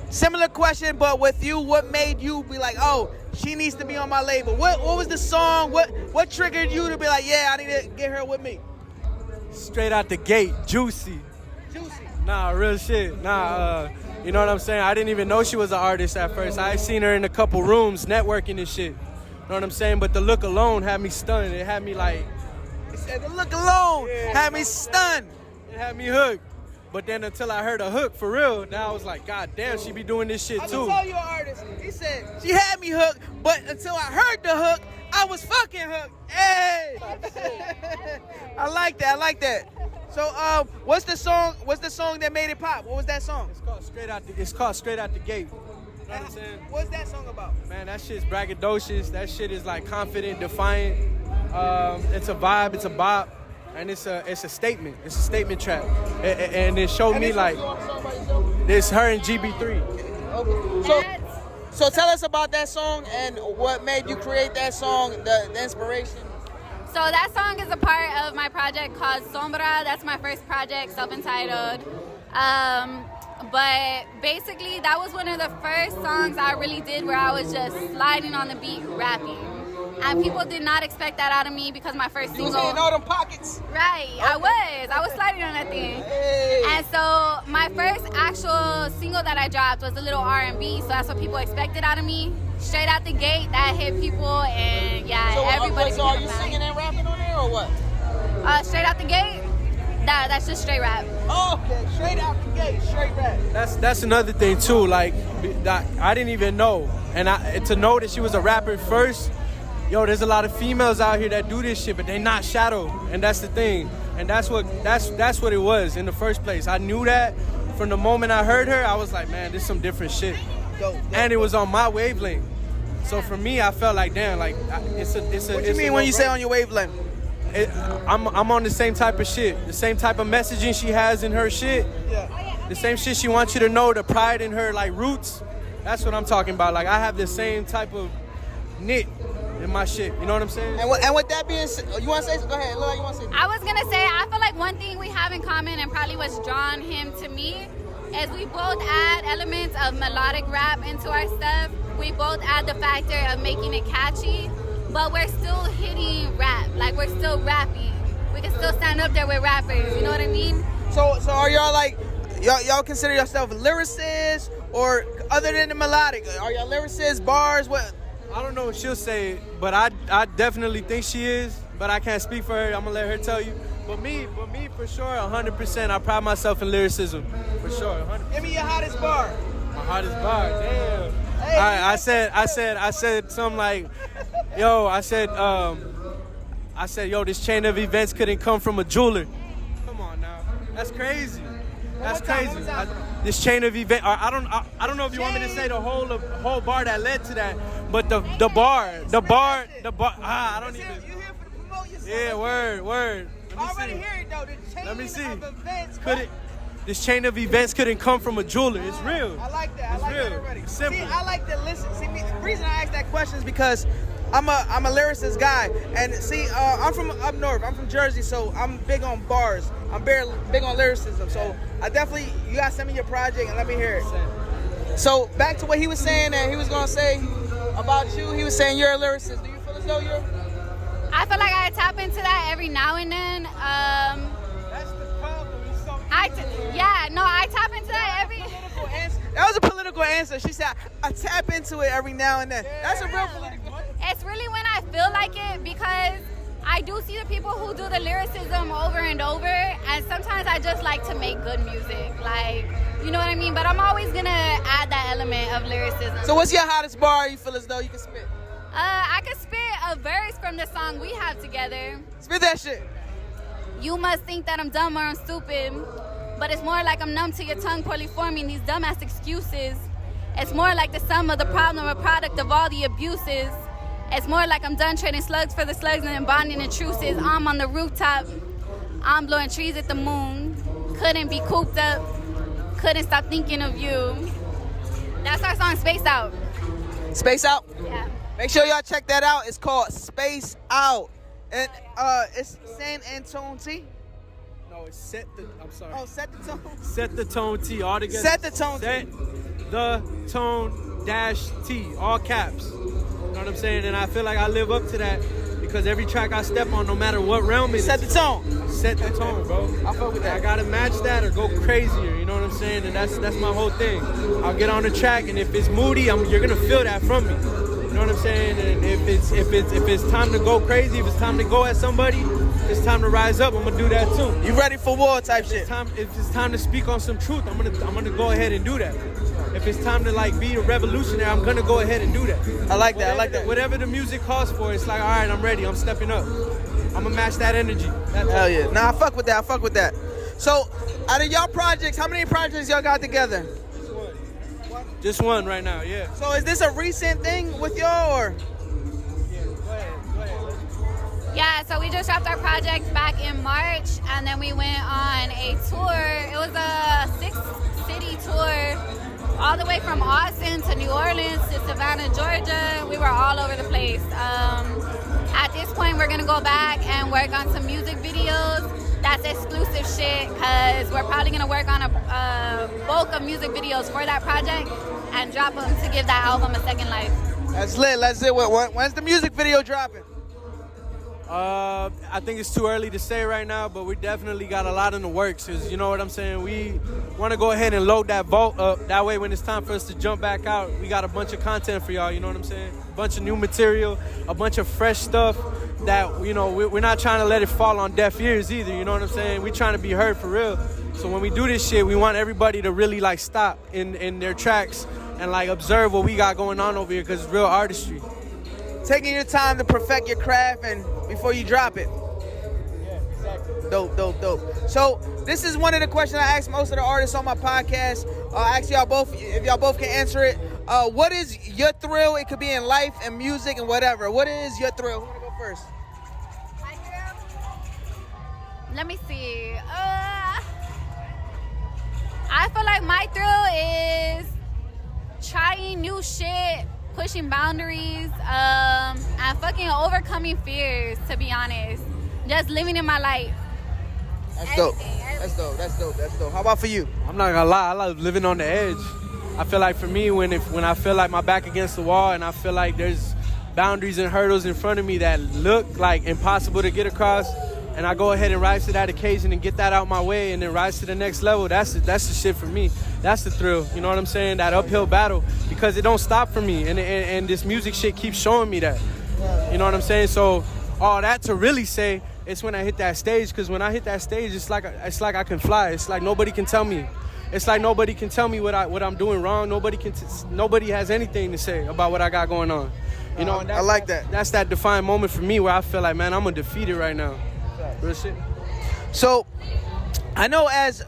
similar question, but with you, what made you be like, oh, she needs to be on my label? What was the song? What triggered you to be like, yeah, I need to get her with me? Straight out the gate, juicy. Juicy. Nah, real shit. Nah, you know what I'm saying? I didn't even know she was an artist at first. I seen her in a couple rooms networking and shit. You know what I'm saying? But the look alone had me stunned. It had me like... He said the look alone had me stunned. It had me hooked. But then until I heard a hook for real, now I was like, God damn, she be doing this shit too. I'm gonna tell you an artist. He said, she had me hooked, but until I heard the hook, I was fucking hooked. Hey! I like that. So what's the song that made it pop? What was that song? It's called Straight Out the Gate. You know what I'm saying? What's that song about? Man, that shit's braggadocious. That shit is like confident, defiant. It's a vibe, it's a bop, and it's a statement. It's a statement track. And it showed me like this her and GB3. Okay. So tell us about that song and what made you create that song, the inspiration. So that song is a part of my project called Sombra. That's my first project, self-entitled. But basically, that was one of the first songs I really did where I was just sliding on the beat, rapping. And people did not expect that out of me because my first single... You was hitting all them pockets. Right, okay. I was sliding on that thing. Hey. And so my first actual single that I dropped was a little R&B, so that's what people expected out of me. Straight out the gate, that hit people, and yeah, so, everybody. So are you singing and rapping on there or what? Straight out the gate, that's just straight rap. Oh, okay, straight out the gate, straight rap. That's another thing too. Like, I didn't even know, and to know that she was a rapper first. Yo, there's a lot of females out here that do this shit, but they not Shadow, and that's the thing. And that's what it was in the first place. I knew that from the moment I heard her. I was like, man, this is some different shit. Dope. And it was on my wavelength. So for me, I felt like, damn, like it's a. What you mean when you say on your wavelength? I'm on the same type of shit, the same type of messaging she has in her shit. Yeah. The same shit she wants you to know, the pride in her like roots. That's what I'm talking about. Like I have the same type of knit in my shit. You know what I'm saying? And with that being said, you want to say? Go ahead, Lil, you want to say? I was gonna say I feel like one thing we have in common and probably what's drawn him to me is we both add elements of melodic rap into our stuff. We both add the factor of making it catchy, but we're still hitting rap. Like we're still rapping. We can still stand up there with rappers. You know what I mean? So are y'all like y'all consider yourself lyricists or other than the melodic? Are y'all lyricists, bars? What? I don't know what she'll say, but I definitely think she is. But I can't speak for her. I'm gonna let her tell you. But me for sure, 100%. I pride myself in lyricism, for sure. 100%. Give me your hottest bar. My hottest bar, damn. Hey, all right, I said something like, yo, I said, yo, this chain of events couldn't come from a jeweler. Come on now, that's crazy. That's crazy. This chain of events. I don't know if you want me to say the whole bar that led to that, but the bar. I don't even. You here for the promote yourself? Yeah, word. I already hear it though. The chain of events. This chain of events couldn't come from a jeweler. It's real. I like that. It's real. That already. It's simple. See, I like to listen. See, the reason I ask that question is because I'm a lyricist guy, and see, I'm from up north. I'm from Jersey, so I'm big on bars. I'm big on lyricism. So I definitely, you gotta send me your project and let me hear it. So back to what he was saying that he was gonna say about you. He was saying you're a lyricist. Do you feel as though you're? I feel like I tap into that every now and then. That's the problem. I tap into that every. That was a political answer. She said, I tap into it every now and then. That's a real political. It's really when I feel like it because I do see the people who do the lyricism over and over, and sometimes I just like to make good music. Like, You know what I mean? But I'm always gonna add that element of lyricism. So what's your hottest bar you feel as though you can spit? I could spit a verse from the song we have together. Spit that shit. You must think that I'm dumb or I'm stupid, but it's more like I'm numb to your tongue, poorly forming these dumbass excuses. It's more like the sum of the problem, a product of all the abuses. It's more like I'm done trading slugs for the slugs and bonding intrusives. I'm on the rooftop, I'm blowing trees at the moon. Couldn't be cooped up, couldn't stop thinking of you. That's our song, Space Out. Space Out? Yeah. Make sure y'all check that out. It's called Space Out. And it's Tone-T? No, it's Set the, I'm sorry. Oh, Set the Tone? Set the Tone-T, all together. Set the Tone-T. Set the Tone-T, all caps. You know what I'm saying? And I feel like I live up to that because every track I step on, no matter what realm it is. Set the tone. Set the tone, bro. I fuck with that. I gotta match that or go crazier, you know what I'm saying? And that's my whole thing. I'll get on the track, and if it's moody, you're gonna feel that from me. You know what I'm saying? And if it's time to go crazy, if it's time to go at somebody, if it's time to rise up, I'm gonna do that too. You ready for war type shit? If it's time to speak on some truth, I'm gonna go ahead and do that. If it's time to like be a revolutionary, I'm gonna go ahead and do that. I like that. I like that. Whatever the music calls for, it's like, all right, I'm ready. I'm stepping up. I'm gonna match that energy. Hell yeah. Nah, I fuck with that. I fuck with that. So, out of y'all projects, how many projects y'all got together? Just one right now, yeah. So is this a recent thing with y'all, or? Yeah, so we just dropped our project back in March, and then we went on a tour. It was a 6-city tour, all the way from Austin to New Orleans to Savannah, Georgia. We were all over the place. At this point, we're gonna go back and work on some music videos. That's exclusive shit, because we're probably gonna work on a bulk of music videos for that project and drop them to give that album a second life. That's lit. Let's see. When's the music video dropping? I think it's too early to say right now, but we definitely got a lot in the works. Cause you know what I'm saying? We want to go ahead and load that vault up. That way, when it's time for us to jump back out, we got a bunch of content for y'all. You know what I'm saying? A bunch of new material, a bunch of fresh stuff that, you know, we're not trying to let it fall on deaf ears either. You know what I'm saying? We're trying to be heard for real. So when we do this shit, we want everybody to really like stop in their tracks and like observe what we got going on over here, because it's real artistry. Taking your time to perfect your craft and before you drop it. Yeah, exactly. Dope. So this is one of the questions I ask most of the artists on my podcast. I ask y'all both, if y'all both can answer it. What is your thrill? It could be in life and music and whatever. What is your thrill? Who wanna go first? My thrill? Let me see. I feel like my thrill is trying new shit, pushing boundaries, and fucking overcoming fears, to be honest. Just living in my life. That's dope. That's dope. How about for you? I'm not gonna lie, I love living on the edge. I feel like for me, when I feel like my back against the wall and I feel like there's boundaries and hurdles in front of me that look like impossible to get across, and I go ahead and rise to that occasion and get that out my way and then rise to the next level, that's the shit for me. That's the thrill, you know what I'm saying? That uphill battle, because it don't stop for me, and this music shit keeps showing me that. You know what I'm saying? So all that to really say, it's when I hit that stage, because when I hit that stage, it's like I can fly. It's like nobody can tell me. It's like nobody can tell me what I'm doing wrong. Nobody has anything to say about what I got going on. You know, and I like that. That's that defining moment for me where I feel like, man, I'm undefeated right now. Real shit. So, I know as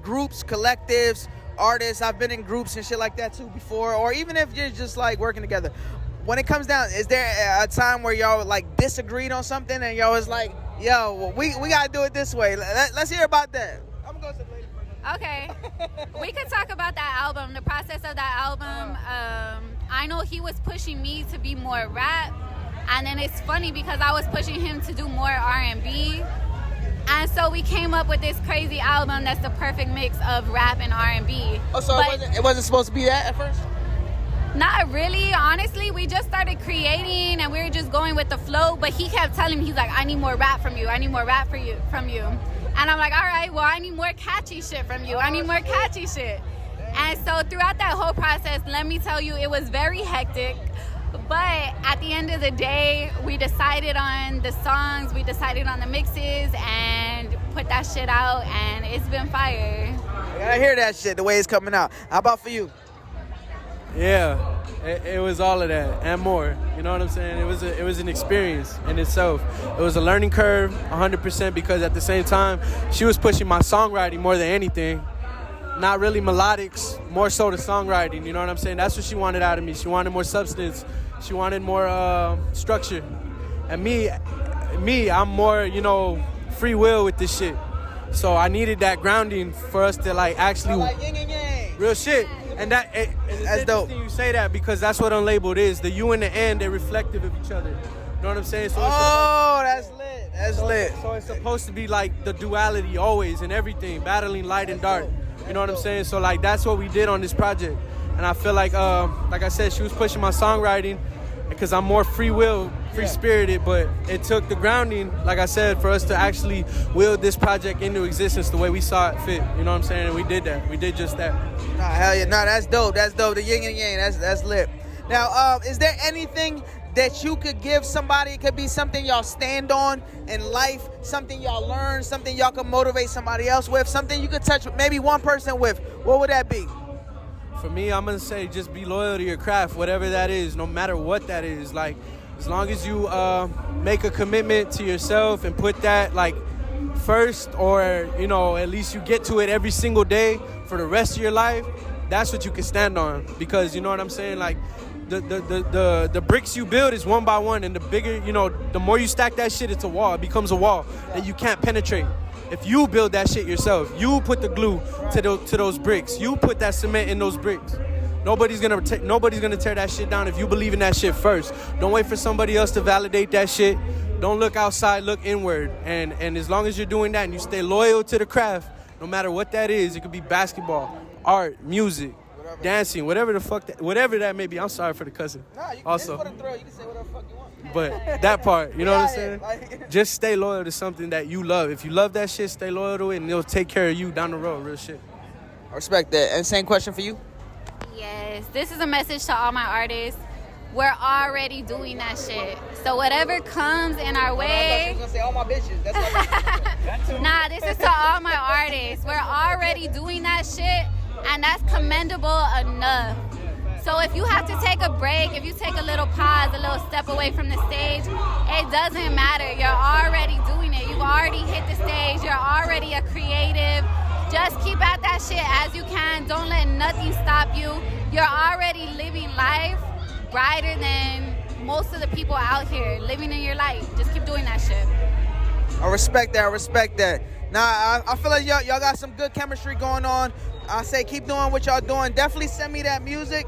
groups, collectives, artists, I've been in groups and shit like that too before, or even if you're just like working together. When it comes down, is there a time where y'all like disagreed on something and y'all was like, yo, we gotta do it this way? Let's hear about that. I'm gonna go to the lady first. Okay. We could talk about that album, the process of that album. I know he was pushing me to be more rap, and then it's funny because I was pushing him to do more R&B. And so we came up with this crazy album that's the perfect mix of rap and R&B. Oh, so it wasn't supposed to be that at first? Not really, honestly. We just started creating and we were just going with the flow, but he kept telling me, he's like, I need more rap from you. I need more rap from you. And I'm like, all right, well, I need more catchy shit from you. I need more catchy shit. And so throughout that whole process, let me tell you, it was very hectic. But at the end of the day, we decided on the songs, we decided on the mixes, and put that shit out, and it's been fire. I hear that shit the way it's coming out. How about for you? Yeah, it was all of that and more. You know what I'm saying? It was an experience in itself. It was a learning curve, 100%, because at the same time, she was pushing my songwriting more than anything. Not really melodics, more so the songwriting. You know what I'm saying? That's what she wanted out of me. She wanted more substance. She wanted more structure. And me, I'm more, you know, free will with this shit. So I needed that grounding for us to like actually yin and yang. Real shit. And that's dope. You say that because that's what unlabeled is. The you and the N, they're reflective of each other. You know what I'm saying? So that's lit. That's lit. So it's supposed to be like the duality always in everything, battling light and dark. You know what I'm saying? So like that's what we did on this project. And I feel like I said, she was pushing my songwriting because I'm more free will, free spirited, but it took the grounding, like I said, for us to actually will this project into existence the way we saw it fit. You know what I'm saying? And we did that. We did just that. Nah, hell yeah. Nah, that's dope. That's dope. The yin and yang. That's lit. Now, is there anything that you could give somebody? It could be something y'all stand on in life, something y'all learn, something y'all can motivate somebody else with, something you could touch maybe one person with. What would that be? For me, I'm gonna say just be loyal to your craft, whatever that is, no matter what that is. Like, as long as you make a commitment to yourself and put that like first, or you know, at least you get to it every single day for the rest of your life, that's what you can stand on. Because you know what I'm saying, like the bricks you build is one by one, and the bigger, you know, the more you stack that shit, it's a wall. It becomes a wall that you can't penetrate. If you build that shit yourself, you put the glue to those bricks. You put that cement in those bricks. Nobody's gonna tear that shit down if you believe in that shit first. Don't wait for somebody else to validate that shit. Don't look outside, look inward. And as long as you're doing that and you stay loyal to the craft, no matter what that is, it could be basketball, art, music, dancing, whatever that may be. I'm sorry for the cussing. Nah, you can also. You can say whatever the fuck you want. But that part, you know what I'm saying? Just stay loyal to something that you love. If you love that shit, stay loyal to it, and it'll take care of you down the road. Real shit. I respect that. And same question for you? Yes, this is a message to all my artists. We're already doing that shit. So whatever comes in our way. I was gonna say all my bitches. That's what Nah, this is to all my artists. We're already doing that shit, and that's commendable enough. So if you have to take a break, if you take a little pause, a little step away from the stage, it doesn't matter. You're already doing it. You've already hit the stage. You're already a creative. Just keep at that shit as you can. Don't let nothing stop you. You're already living life brighter than most of the people out here living in your life. Just keep doing that shit. I respect that. Nah, I feel like y'all got some good chemistry going on. I say keep doing what y'all doing. Definitely send me that music.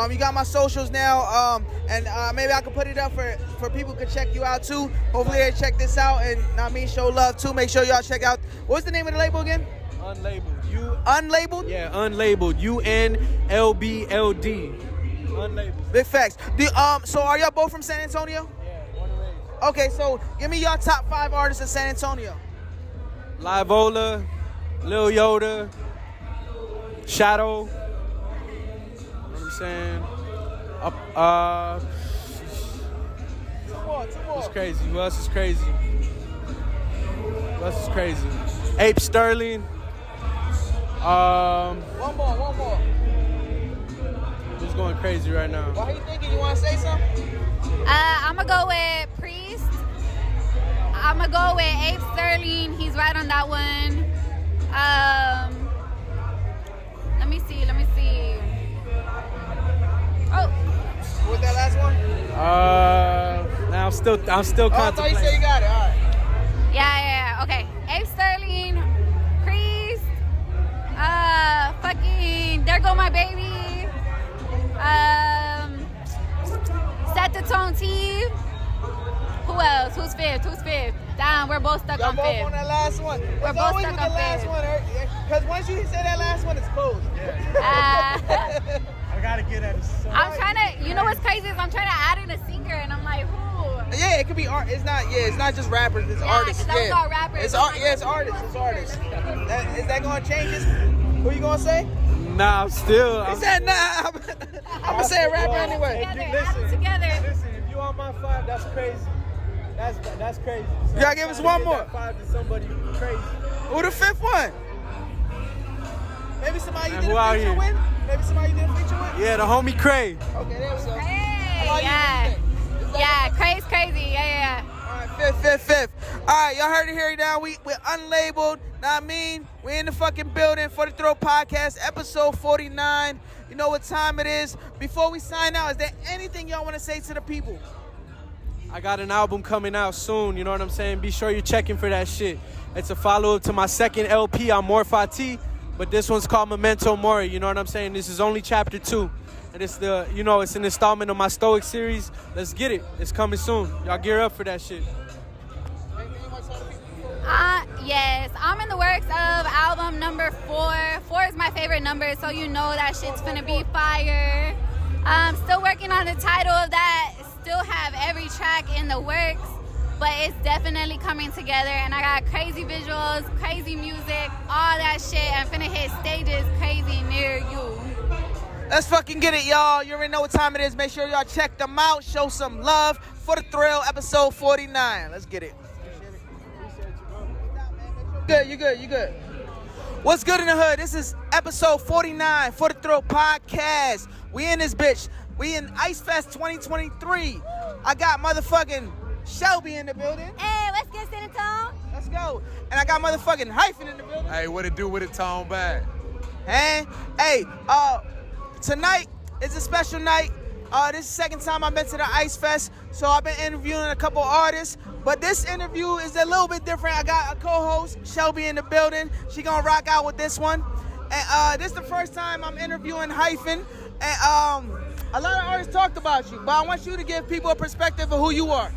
You got my socials now, and maybe I can put it up for people to check you out too. Hopefully they check this out, and I mean show love too. Make sure y'all check out. What's the name of the label again? Unlabeled. Unlabeled? Yeah, Unlabeled. UNLBLD. Unlabeled. Big facts. So are y'all both from San Antonio? Yeah, born and raised. Okay, so give me your top 5 artists in San Antonio. Livola, Lil Yodda, Shadow. You know what I'm saying? Two more. It's crazy. Who else is crazy? Ape Sterling. One more. Who's going crazy right now? Why are you thinking? You want to say something? I'm going to go with Priest. I'm going to go with Ape Sterling. He's right on that one. Let me see. Oh. What was that last one? Now I'm still contemplating. I thought you said you got it. All right. Yeah. Okay. Ape Sterling, Priest, There Go My Baby, Set The Tone-T. Who else? Who's fifth? Damn, we're both stuck on fifth. Y'all both on that last one. We're both stuck on fifth. Because once you say that last one, it's closed. I gotta get at it. I'm trying to, you know what's crazy is I'm trying to add in a singer, and I'm like, who? Yeah, it could be art. It's not just rappers. It's artists. Yeah, it's all rappers. It's artists. Is that gonna change this? Who you gonna say? Nah, He said nah. I'm gonna say a rapper anyway. Listen, if you on my 5, that's crazy. That's crazy. So You gotta give us one more. 5 to somebody crazy. Who the 5th one? Maybe somebody you Man, did who a out feature here? with? Maybe somebody you did a feature with? Yeah, the homie Kxrae. Okay, there we go. Hey, yeah. Yeah, Kxrae's crazy. Yeah. All right, fifth. All right, y'all heard it here now. We're unlabeled. Know what I mean? We're in the fucking building for the Thrill Podcast, episode 49. You know what time it is. Before we sign out, is there anything y'all want to say to the people? I got an album coming out soon, you know what I'm saying? Be sure you're checking for that shit. It's a follow-up to my second LP on Morph-IT, but this one's called Memento Mori, you know what I'm saying? This is only chapter 2. And it's it's an installment of my Stoic series. Let's get it. It's coming soon. Y'all gear up for that shit. Yes, I'm in the works of album number 4. 4 is my favorite number, so you know that shit's gonna be fire. I'm still working on the title of that. Still have every track in the works, but it's definitely coming together. And I got crazy visuals, crazy music, all that shit. I'm finna hit stages crazy near you. Let's fucking get it, y'all. You already know what time it is. Make sure y'all check them out. Show some love for the Thrill, episode 49. Let's get it. You good. What's good in the hood? This is episode 49 for the Thrill Podcast. We in this bitch. We in Ice Fest 2023. I got motherfucking Shelby in the building. Hey, what's good, San Antonio? Let's go. And I got motherfucking Hypen in the building. Hey, what it do with it, Tone Bag? Hey, tonight is a special night. This is the second time I've been to the Ice Fest, so I've been interviewing a couple artists. But this interview is a little bit different. I got a co-host, Shelby, in the building. She gonna rock out with this one. And this is the first time I'm interviewing Hypen. And a lot of artists talked about you, but I want you to give people a perspective of who you are.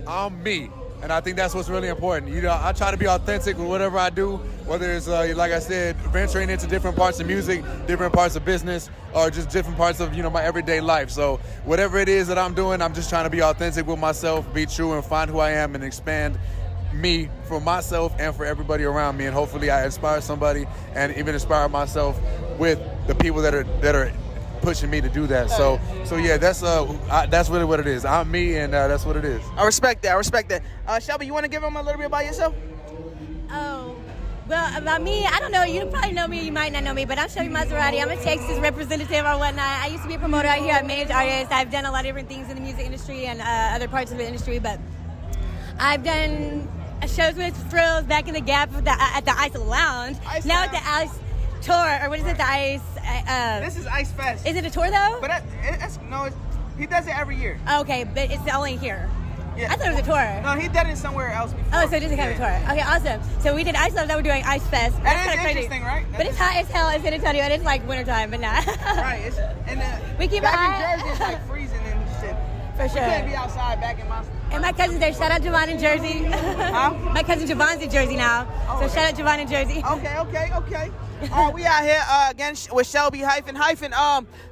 I'm me, and I think that's what's really important. You know, I try to be authentic with whatever I do, whether it's, like I said, venturing into different parts of music, different parts of business, or just different parts of, my everyday life. So whatever it is that I'm doing, I'm just trying to be authentic with myself, be true, and find who I am and expand me for myself and for everybody around me. And hopefully I inspire somebody and even inspire myself with the people that are pushing me to do that. So yeah, that's really what it is. I'm me, and that's what it is. I respect that. Shelby, you want to give them a little bit about yourself? Oh, well, about me, I don't know. You probably know me, you might not know me, but I'm Shelby Maserati. I'm a Texas representative or whatnot. I used to be a promoter out here. I manage artists. I've done a lot of different things in the music industry and other parts of the industry, but I've done shows with Thrillz back in the Gap at the Ice Lounge. Now at the Ice Tour, or what is it, the Ice... this is Ice Fest. Is it a tour, though? But he does it every year. Okay, but it's only here. Yeah. I thought it was a tour. No, he did it somewhere else before. Oh, so it doesn't have a tour. Okay, awesome. So we did Ice Love, that we're doing Ice Fest. That is crazy. Interesting, right? But it's hot as hell in San Antonio, and it's like wintertime, but not. Right. We keep it back hot. in Jersey, it's like freezing and shit. For sure. We can't be outside back in my... And my cousin's there. Shout out Javon in Jersey. Huh? My cousin Javon's in Jersey now. So shout out Javon in Jersey. Okay. All right, we out here again with Shelby Hypen.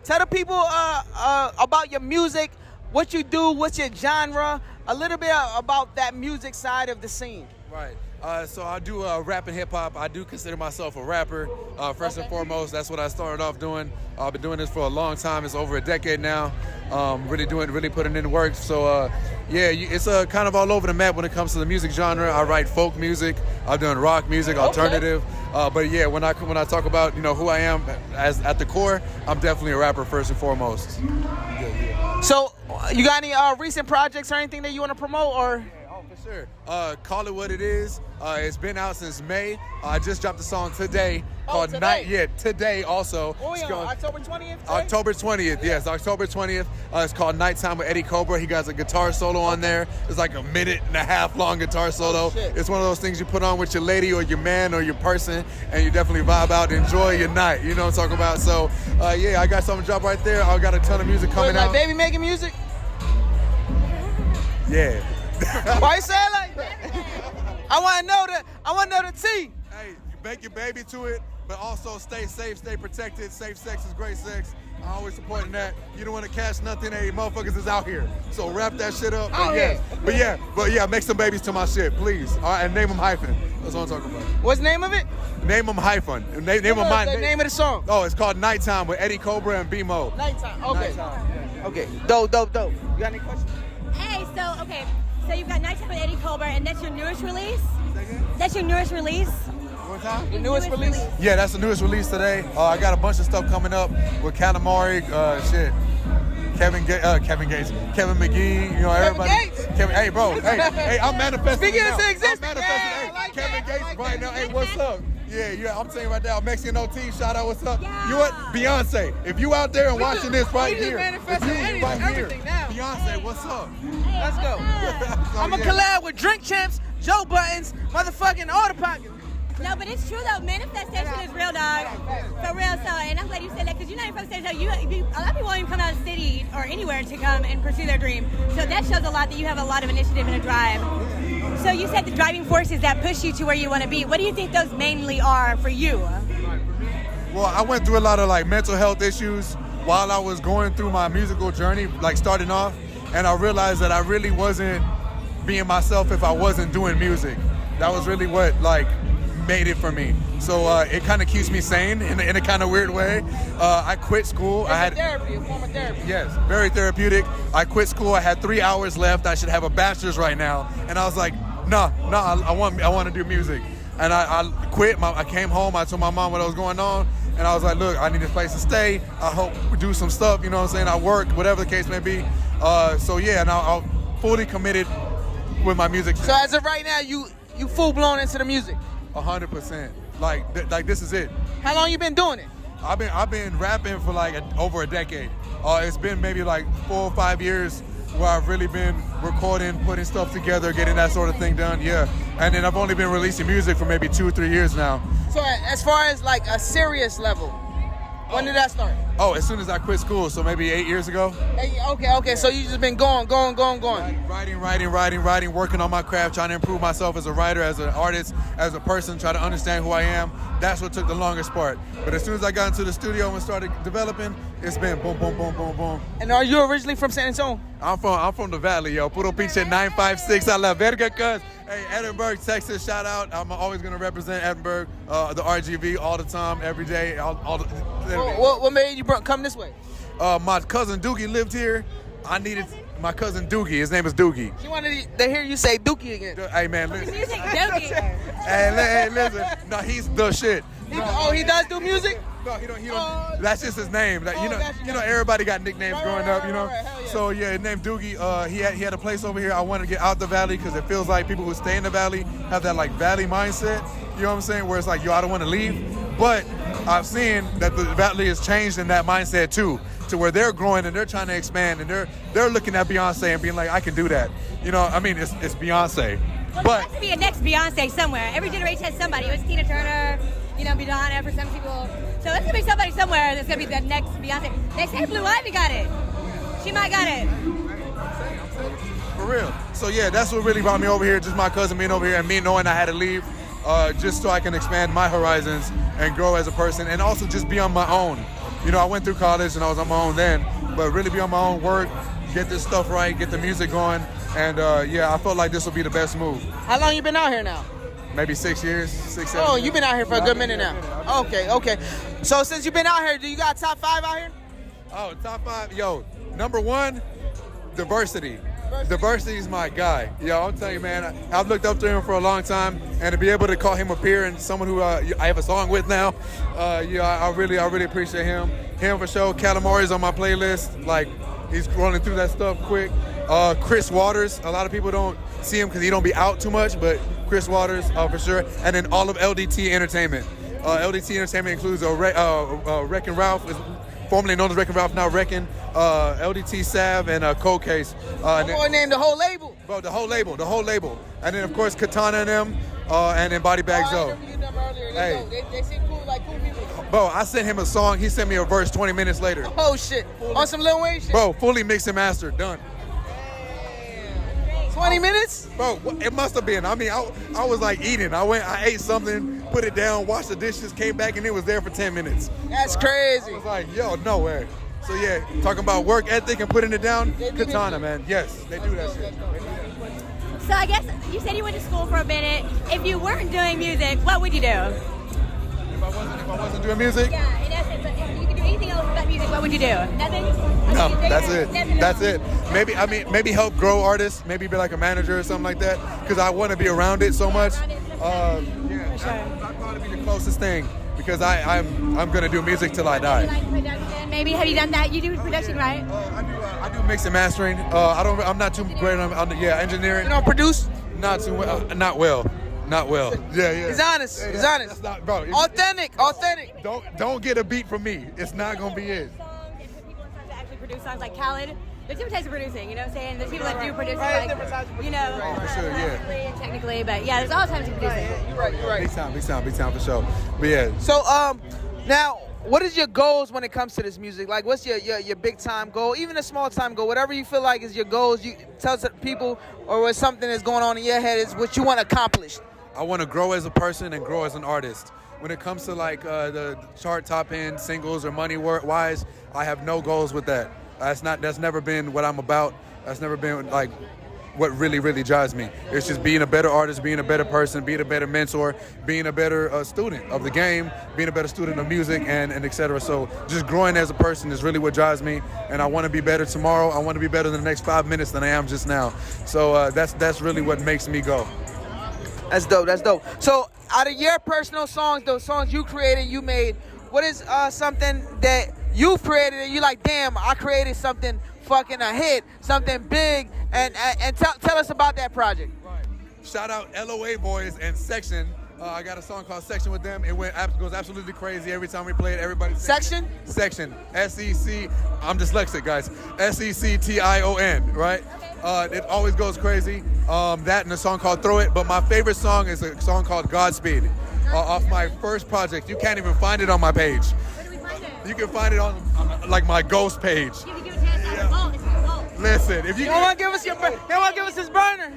Tell the people about your music, what you do, what's your genre, a little bit about that music side of the scene. Right. So I do rap and hip hop. I do consider myself a rapper. First and foremost, that's what I started off doing. I've been doing this for a long time. It's over a decade now. Really putting in work. So it's kind of all over the map when it comes to the music genre. I write folk music. I've done rock music, alternative. But yeah, when I talk about who I am as at the core, I'm definitely a rapper first and foremost. So you got any recent projects or anything that you want to promote or? For sure. Call It What It Is. It's been out since May. I just dropped a song today called Night. Yeah, today also. October 20th? October 20th, yes. October 20th. It's called Nighttime with Eddie Cobra. He got a guitar solo on there. It's like a 1.5 minute long guitar solo. It's one of those things you put on with your lady or your man or your person, and you definitely vibe out and enjoy your night. You know what I'm talking about? So, yeah, I got something dropped right there. I got a ton of music coming out. Baby making music? Yeah. Why you say it like that? I want to know the tea. Hey, you bake your baby to it, but also stay safe, stay protected. Safe sex is great sex. I always supporting that. You don't want to catch nothing. Hey, motherfuckers is out here. So wrap that shit up. But yeah, make some babies to my shit, please. All right, and name them Hypen. That's what I'm talking about. What's the name of it? Name them Hypen. Name of the song. Oh, it's called Nighttime with Eddie Cobra and B-Mo. Nighttime. Okay. Okay. Dope. You got any questions? Hey, so you've got Nighttime with Eddie Cobra, and that's your newest release? That's your newest release? The newest release? Yeah, that's the newest release today. I got a bunch of stuff coming up with Calamari, Kevin Gates, Kevin McGee, you know, everybody. Kevin, hey, bro, hey, I'm manifesting. Speaking it now. into existence. I'm manifesting. Hey, Kevin Gates right now. Hey, what's up? Yeah, I'm saying right now, Mexican OT, shout out, what's up? Yeah. You know what? Beyonce, if you out there and watching this right here, everything now. Beyonce, what's up? Let's go. I'm going to collab with Drink Champs, Joe Buttons, motherfucking All the Pockets. No, but it's true though. Manifestation is real, dog. For real. So, and I'm glad you said that because you're not even from the state. So a lot of people won't even come out of the city or anywhere to come and pursue their dream. So that shows a lot that you have a lot of initiative and a drive. So you said the driving forces that push you to where you want to be. What do you think those mainly are for you? Well, I went through a lot of like mental health issues while I was going through my musical journey, like starting off, and I realized that I really wasn't being myself if I wasn't doing music. That was really what like made it for me. So it kind of keeps me sane in a kind of weird way. I quit school. I had therapy, a form of therapy. Yes, very therapeutic. I quit school. I had 3 hours left. I should have a bachelor's right now. And I was like, nah, I want to do music. And I quit. I came home. I told my mom what was going on. And I was like, look, I need a place to stay. I hope we do some stuff, you know what I'm saying? I work, whatever the case may be. So yeah, now I'm fully committed with my music. So as of right now, you full blown into the music? 100%. Like this is it. How long you been doing it? I've been rapping for like over a decade. It's been maybe like 4 or 5 years where I've really been recording, putting stuff together, getting that sort of thing done. Yeah, and then I've only been releasing music for maybe 2 or 3 years now. So as far as like a serious level, when did that start? Oh, as soon as I quit school, so maybe 8 years ago. Hey, okay. So you just been going. Writing, working on my craft, trying to improve myself as a writer, as an artist, as a person, try to understand who I am. That's what took the longest part. But as soon as I got into the studio and started developing, it's been boom, boom, boom, boom, boom. And are you originally from San Antonio? I'm from the Valley, yo. Puro pinche 956 a la verga, cuz. Hey, Edinburgh, Texas, shout out. I'm always going to represent Edinburgh, the RGV all the time, every day. What made you come this way? My cousin Doogie lived here. I needed my cousin Doogie. His name is Doogie. She wanted to hear you say Doogie again. Hey, man, listen. Music, Doogie. Hey, listen. No, he's the shit. He does do music? No, he don't. That's just his name. Like, you know, everybody got nicknames growing up, you know. Right, So yeah, his name Doogie. He had a place over here. I wanted to get out the valley because it feels like people who stay in the valley have that like valley mindset. You know what I'm saying? Where it's like, yo, I don't want to leave. But I've seen that the valley has changed in that mindset too, to where they're growing and they're trying to expand and they're looking at Beyonce and being like, I can do that. You know, I mean, it's Beyonce. Well, there has to be a next Beyonce somewhere. Every generation has somebody. It was Tina Turner, you know, Madonna for some people. So there's gonna be somebody somewhere that's gonna be the next Beyonce. They say Blue Ivy got it. She might got it. For real. So yeah, that's what really brought me over here. Just my cousin being over here and me knowing I had to leave, just so I can expand my horizons and grow as a person, and also just be on my own. You know, I went through college and I was on my own then, but really be on my own, work, get this stuff right, get the music going, and yeah, I felt like this would be the best move. How long you been out here now? Maybe 6 years, 6, 7 Oh, years. you've been out here for a good minute now. Okay. So since you've been out here, do you got top 5 out here? Oh, top 5. Yo, number 1, diversity. Diversity is my guy. Yo, I'm telling you, man, I've looked up to him for a long time, and to be able to call him a peer and someone who I have a song with now, yeah, I really appreciate him. Him for sure. Calamari's on my playlist. Like, he's running through that stuff quick. Chris Waters. A lot of people don't see him because he don't be out too much, but Chris Waters for sure. And then all of LDT Entertainment. LDT Entertainment includes Wreckin' Ralph, is formerly known as Wreckin' Ralph, now Wreckin', LDT Sav, and Cold Case. Boy, name the whole label. Bro, the whole label. And then of course Katona and them, and then Body Bag Zoe. Hey. They seem cool, like cool people. Bro, I sent him a song. He sent me a verse 20 minutes later. Oh shit! On some Lil Wayne shit. Bro, fully mixed and mastered, done. 20 minutes? Bro, it must have been. I mean, I was like eating. I ate something, put it down, washed the dishes, came back, and it was there for 10 minutes. That's crazy. I was like, yo, no way. So yeah, talking about work ethic and putting it down, Katona, man. Yes, they do that shit. So I guess you said you went to school for a minute. If you weren't doing music, what would you do? If I wasn't doing music? Yeah, in essence, if you could do anything else but music, what would you do? Nothing? No, that's it. Maybe help grow artists. Maybe be like a manager or something like that. Because I want to be around it so much. I'd probably be the closest thing because I'm gonna do music till I die. Like production, maybe. Have you done that? You do production, right? I do mix and mastering. I'm not too great on engineering. You don't produce? Not too well. Not well. Yeah. He's honest. He's honest. That's not, bro. Authentic. Don't get a beat from me. It's not gonna be it. Actually produce songs like Khaled. There's different types of producing, you know what I'm saying? There's people that do producing, like, you know, and technically, but yeah, there's all types of producing. You're right. Big time for sure. But yeah. So, now, what is your goals when it comes to this music? Like, what's your big time goal? Even a small time goal, whatever you feel like is your goals, you tell people, or what something that's going on in your head is what you want accomplished. I want to grow as a person and grow as an artist. When it comes to like the chart top end singles or money wise, I have no goals with that. That's never been what I'm about. That's never been like what really drives me. It's just being a better artist, being a better person, being a better mentor, being a better student of the game, being a better student of music, and et cetera. So just growing as a person is really what drives me, and I want to be better tomorrow. I want to be better in the next 5 minutes than I am just now. So that's really what makes me go. That's dope. So out of your personal songs, those songs you created, you made, what is something that you've created and you like, damn, I created something fucking a hit, something big, and tell us about that project. Right. Shout out LOA Boys and Section. I got a song called Section with them. It goes absolutely crazy every time we play it. Everybody Section? Section. S-E-C. I'm dyslexic, guys. S-E-C-T-I-O-N, right? It always goes crazy. That and a song called Throw It. But my favorite song is a song called Godspeed off my first project. You can't even find it on my page. You can find it on like my ghost page. Listen, if you don't want to give us his burner.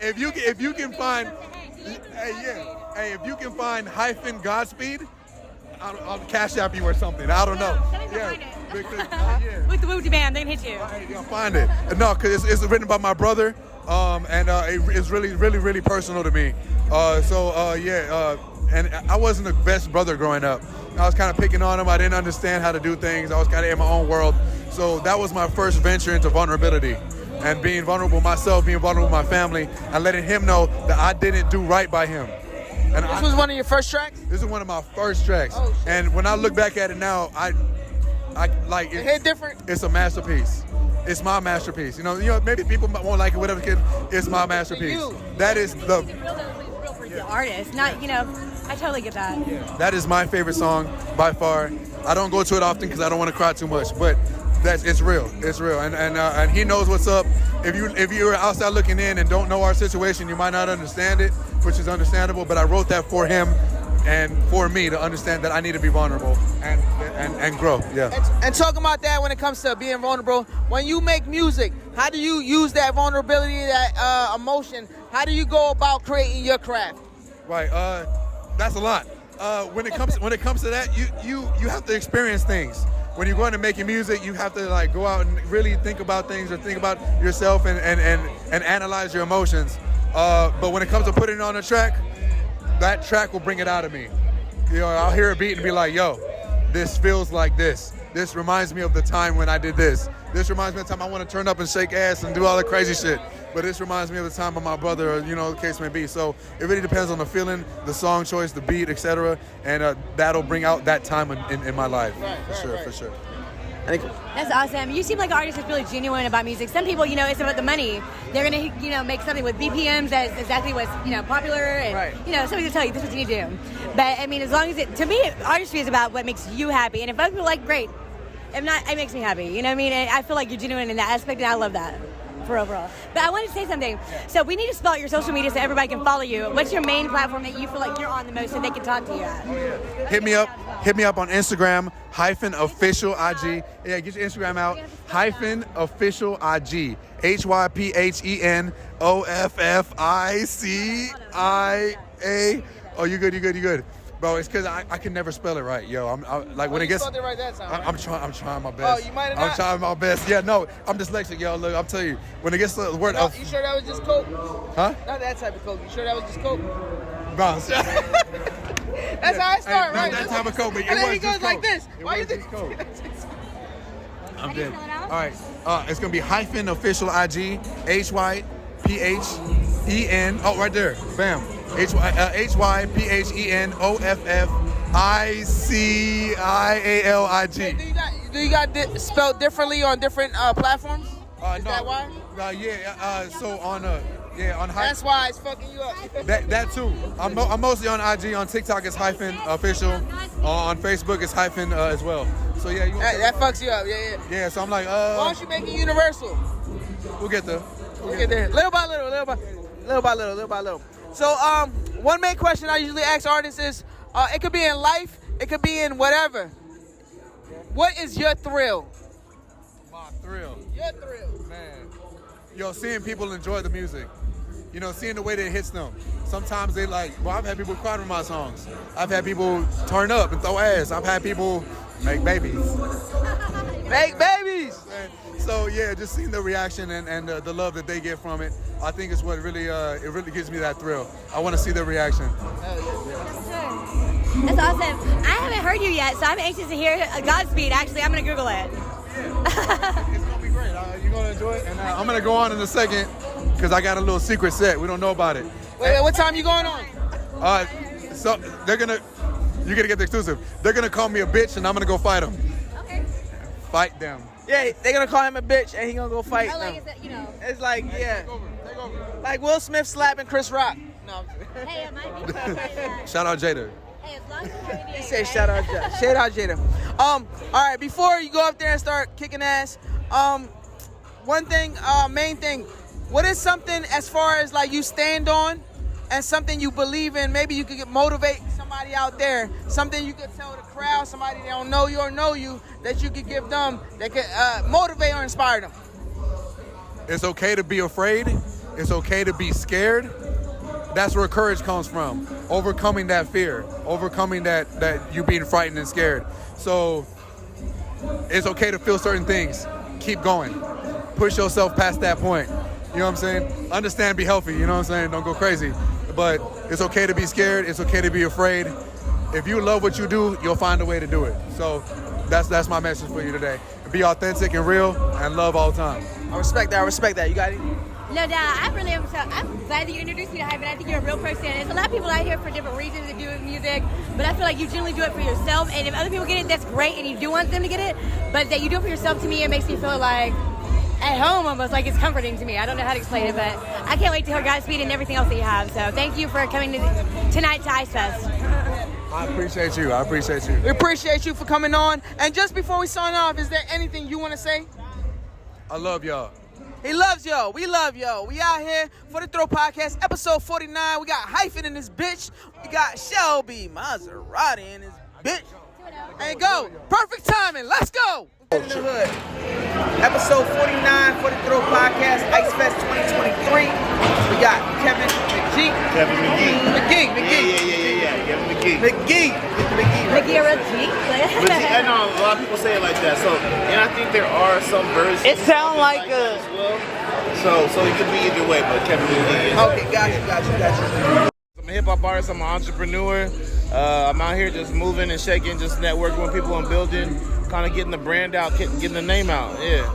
If you can find, if you can find Hypen Godspeed, I'll cash app you or something. I don't know. With the Wooty Band, they can hit you. You'll find it. No, because it's written by my brother, and it's really personal to me. And I wasn't the best brother growing up. I was kind of picking on him. I didn't understand how to do things. I was kind of in my own world. So that was my first venture into vulnerability. And being vulnerable myself, being vulnerable with my family, and letting him know that I didn't do right by him. And this was one of your first tracks? This is one of my first tracks. Oh, shit. And when I look back at it now, I like it. It hit different? It's a masterpiece. It's my masterpiece. You know, maybe people won't like it, whatever, kid. It's my masterpiece. That is the artist, not, you know, I totally get that. Yeah. That is my favorite song by far. I don't go to it often because I don't want to cry too much, but it's real. It's real, and he knows what's up. If you're outside looking in and don't know our situation, you might not understand it, which is understandable. But I wrote that for him and for me to understand that I need to be vulnerable and grow. Yeah. And talking about that when it comes to being vulnerable, when you make music, how do you use that vulnerability, that emotion? How do you go about creating your craft? Right. That's a lot. When it comes to that, you have to experience things. When you're going to making music, you have to like go out and really think about things or think about yourself and analyze your emotions. But when it comes to putting it on a track, that track will bring it out of me. You know, I'll hear a beat and be like, yo, this feels like this. This reminds me of the time when I did this. This reminds me of the time I want to turn up and shake ass and do all the crazy shit. But this reminds me of the time of my brother, or, the case may be. So it really depends on the feeling, the song choice, the beat, etc. And that'll bring out that time in my life. For sure. That's awesome. You seem like an artist that's really genuine about music. Some people, it's about the money. They're gonna, make something with BPMs that's exactly what's, popular, and somebody will tell you this is what you need to do. But I mean, as long as to me, artistry is about what makes you happy. And if other people like, great. If not, it makes me happy. You know what I mean? And I feel like you're genuine in that aspect, and I love that. For overall. But I wanted to say something. So we need to spell out your social media so everybody can follow you. What's your main platform that you feel like you're on the most so they can talk to you at? Hit me up on Instagram, _official IG. Yeah, get your Instagram out. _official IG. HYPENOFFICIA. Oh, you good. Bro, it's because I can never spell it right, yo. When it gets, spelled it right that time, I'm trying my best. Oh, you might have not. I'm trying my best. Yeah, no, I'm dyslexic, yo. Look, I'll tell you, when it gets to the word you sure that was just coke? Huh? Not that type of coke. You sure that was just coke? Bro, that's how I start, right? Not that type of coke, but and then he goes like this. Why you think? I'm dead. All right, it's gonna be _official IG, HYPHEN. Oh, right there, bam. Do you got spelled differently on different platforms? Is that why? So on Hypen. That's why it's fucking you up. That too. I'm mostly on IG. On TikTok, it's Hypen official. On Facebook, it's Hypen as well. So yeah, that fucks you up. Yeah. Yeah. So I'm like, why don't you make it universal? We'll get there. We'll get there. Little by little. So one main question I usually ask artists is, it could be in life, it could be in whatever. What is your thrill? My thrill. Your thrill. Man. Seeing people enjoy the music. Seeing the way that it hits them. Sometimes they I've had people cry to my songs. I've had people turn up and throw ass. I've had people make babies. Make babies! So yeah, just seeing the reaction and the love that they get from it, I think is what really gives me that thrill. I want to see the reaction. That's awesome. I haven't heard you yet, so I'm anxious to hear Godspeed. Actually, I'm going to Google it. It's going to be great. You're going to enjoy it. And I'm going to go on in a second because I got a little secret set. We don't know about it. Wait, what time you going on? So you're going to get the exclusive. They're going to call me a bitch and I'm going to go fight them. Okay. Fight them. Yeah, they're going to call him a bitch and he going to go fight them. It's like, yeah. Take over. Like Will Smith slapping Chris Rock. No, hey, it might be. Shout out Jada. Hey, as long as you're He said shout out Jada. Shout out Jada. All right, before you go up there and start kicking ass, one thing, main thing, what is something as far as you stand on and something you believe in? Maybe you could motivate somebody out there, something you could tell the crowd, somebody that don't know you or know you, that you could give them, that could motivate or inspire them. It's okay to be afraid. It's okay to be scared. That's where courage comes from. Overcoming that fear, overcoming that you being frightened and scared. So it's okay to feel certain things. Keep going. Push yourself past that point. You know what I'm saying? Understand, be healthy. You know what I'm saying? Don't go crazy. But it's okay to be scared. It's okay to be afraid. If you love what you do, you'll find a way to do it. So that's my message for you today. Be authentic and real and love all the time. I respect that. You got it? No doubt. I'm glad that you introduced me to Hypen. I think you're a real person. There's a lot of people out here for different reasons to do music, but I feel like you generally do it for yourself. And if other people get it, that's great, and you do want them to get it. But that you do it for yourself, to me, it makes me feel like at home almost, like it's comforting to me. I don't know how to explain it, but I can't wait to hear Godspeed and everything else that you have. So thank you for coming tonight to Ice Fest. I appreciate you. We appreciate you for coming on. And just before we sign off, is there anything you want to say? I love y'all. He loves y'all. We love y'all. We out here for the Throw Podcast, episode 49. We got Hypen in this bitch. We got Shelby Maserati in this bitch. And go. Perfect timing. Let's go. In the hood. Episode 49 for the Throw Podcast, Ice Fest 2023. We got Kevin McGee. McGee. McGee or a G? I know a lot of people say it like that. So, and I think there are some versions. It sounds like a. As well. So it could be either way, but Kevin McGee. Okay, got you. I'm a hip hop artist. I'm an entrepreneur. I'm out here just moving and shaking, just networking with people and building, kind of getting the brand out, getting the name out. Yeah.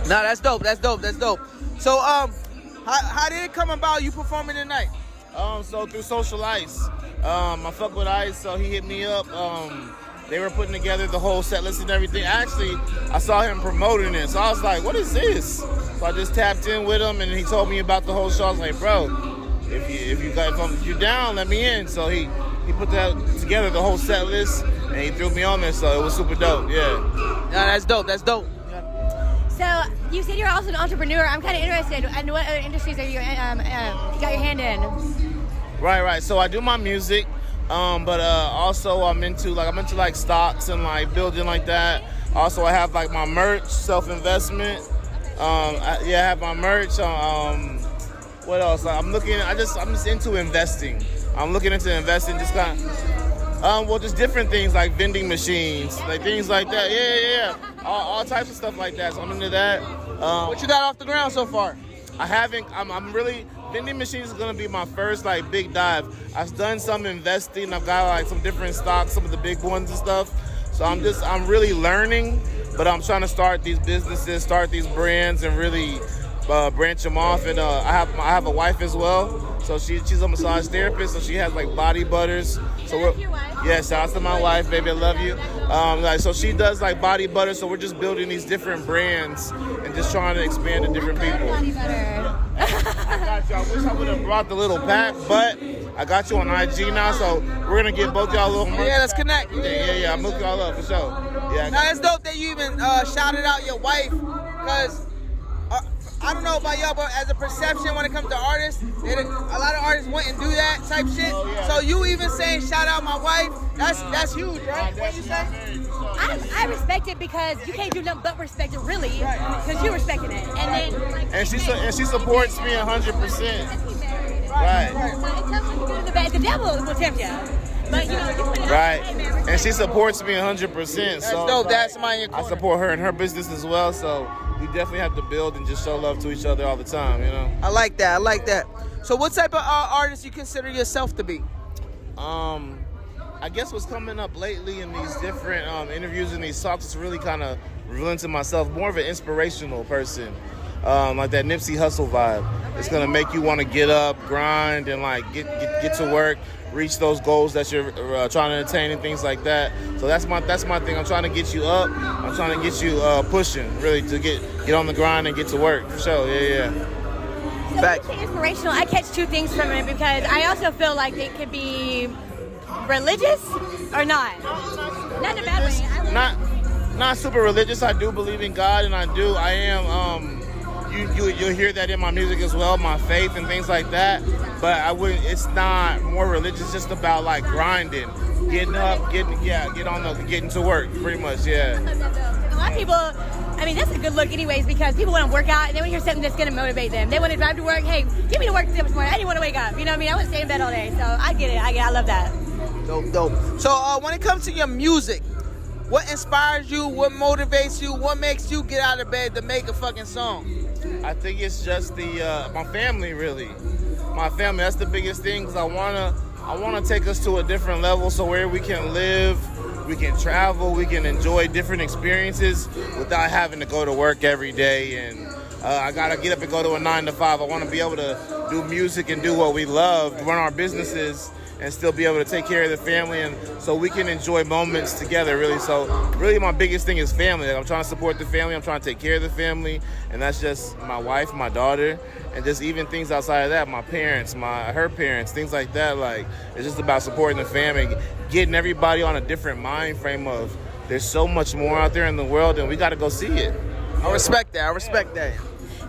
Nah, that's dope. So, how did it come about you performing tonight? So through Social Ice. I fuck with Ice, so he hit me up. They were putting together the whole set list and everything. Actually, I saw him promoting it, so I was like, what is this? So I just tapped in with him, and he told me about the whole show. I was like, bro, if you're down, let me in. So he put that together, the whole set list, and he threw me on there, so it was super dope, yeah. Yeah, that's dope. So you said you're also an entrepreneur. I'm kind of interested in what other industries are you got your hand in? Right. So I do my music, but also I'm into stocks and like building like that. Also, I have like my merch, self-investment. I have my merch. What else? I'm just into investing. I'm looking into investing, just kind of, just different things like vending machines, like things like that. Yeah. All types of stuff like that. So I'm into that. What you got off the ground so far? I haven't. I'm really. Vending machines is gonna be my first like big dive. I've done some investing. I've got like some different stocks, some of the big ones and stuff. So I'm really learning, but I'm trying to start these businesses, start these brands, and really branch them off. And I have a wife as well, so So she's a massage therapist, so she has like body butters. So yeah, shout out to my wife, baby, I love you. So she does like body butter, so we're just building these different brands and just trying to expand to different people. Body butter. I got you. I wish I would have brought the little pack, but I got you on IG now, so we're gonna get both y'all a little merch. Yeah, let's connect. Yeah, I'm hooking y'all up for sure. Yeah. Now it's dope that you even shouted out your wife, because I don't know about y'all, but as a perception when it comes to artists, a lot of artists wouldn't do that type shit. So you even saying shout out my wife, that's huge, right? What you say? I respect it because you can't do nothing but respect it, really, because you're respecting it. And then, and she supports me 100%. Right. The devil will tempt you. But you put it right. And she supports me 100%. That's so dope. That's somebody in your corner. I support her in her business as well. So we definitely have to build and just show love to each other all the time. I like that. So what type of artist you consider yourself to be? I guess what's coming up lately in these different interviews and these talks is really kind of revealing to myself more of an inspirational person. Like that Nipsey Hussle vibe. It's gonna make you want to get up, grind, and like get to work, reach those goals that you're trying to attain and things like that. So that's my thing. I'm trying to get you up. I'm trying to get you pushing, really, to get on the grind and get to work. For sure, yeah. So when you say inspirational, I catch two things from it because I also feel like it could be religious or not. Not in a bad way. Not super religious. I do believe in God, and I am. You'll hear that in my music as well, my faith and things like that. But I wouldn't. It's not more religious. It's just about like grinding, getting up, getting to work, pretty much. Yeah. A lot of people. I mean, that's a good look, anyways, because people want to work out and they want to hear something that's going to motivate them. They want to drive to work. Hey, get me to work this morning. I didn't want to wake up. You know what I mean? I want to stay in bed all day. So I get it. I love that. Dope. So when it comes to your music, what inspires you? What motivates you? What makes you get out of bed to make a fucking song? I think it's just my family, really. My family, that's the biggest thing, because I wanna take us to a different level, so where we can live, we can travel, we can enjoy different experiences without having to go to work every day. And I gotta get up and go to a 9 to 5. I want to be able to do music and do what we love, run our businesses, and still be able to take care of the family, and so we can enjoy moments together, really. So really my biggest thing is family. Like, I'm trying to support the family, I'm trying to take care of the family, and that's just my wife, my daughter, and just even things outside of that, my parents, her parents, things like that. Like, it's just about supporting the family, getting everybody on a different mind frame of there's so much more out there in the world, and we got to go see it. I respect that.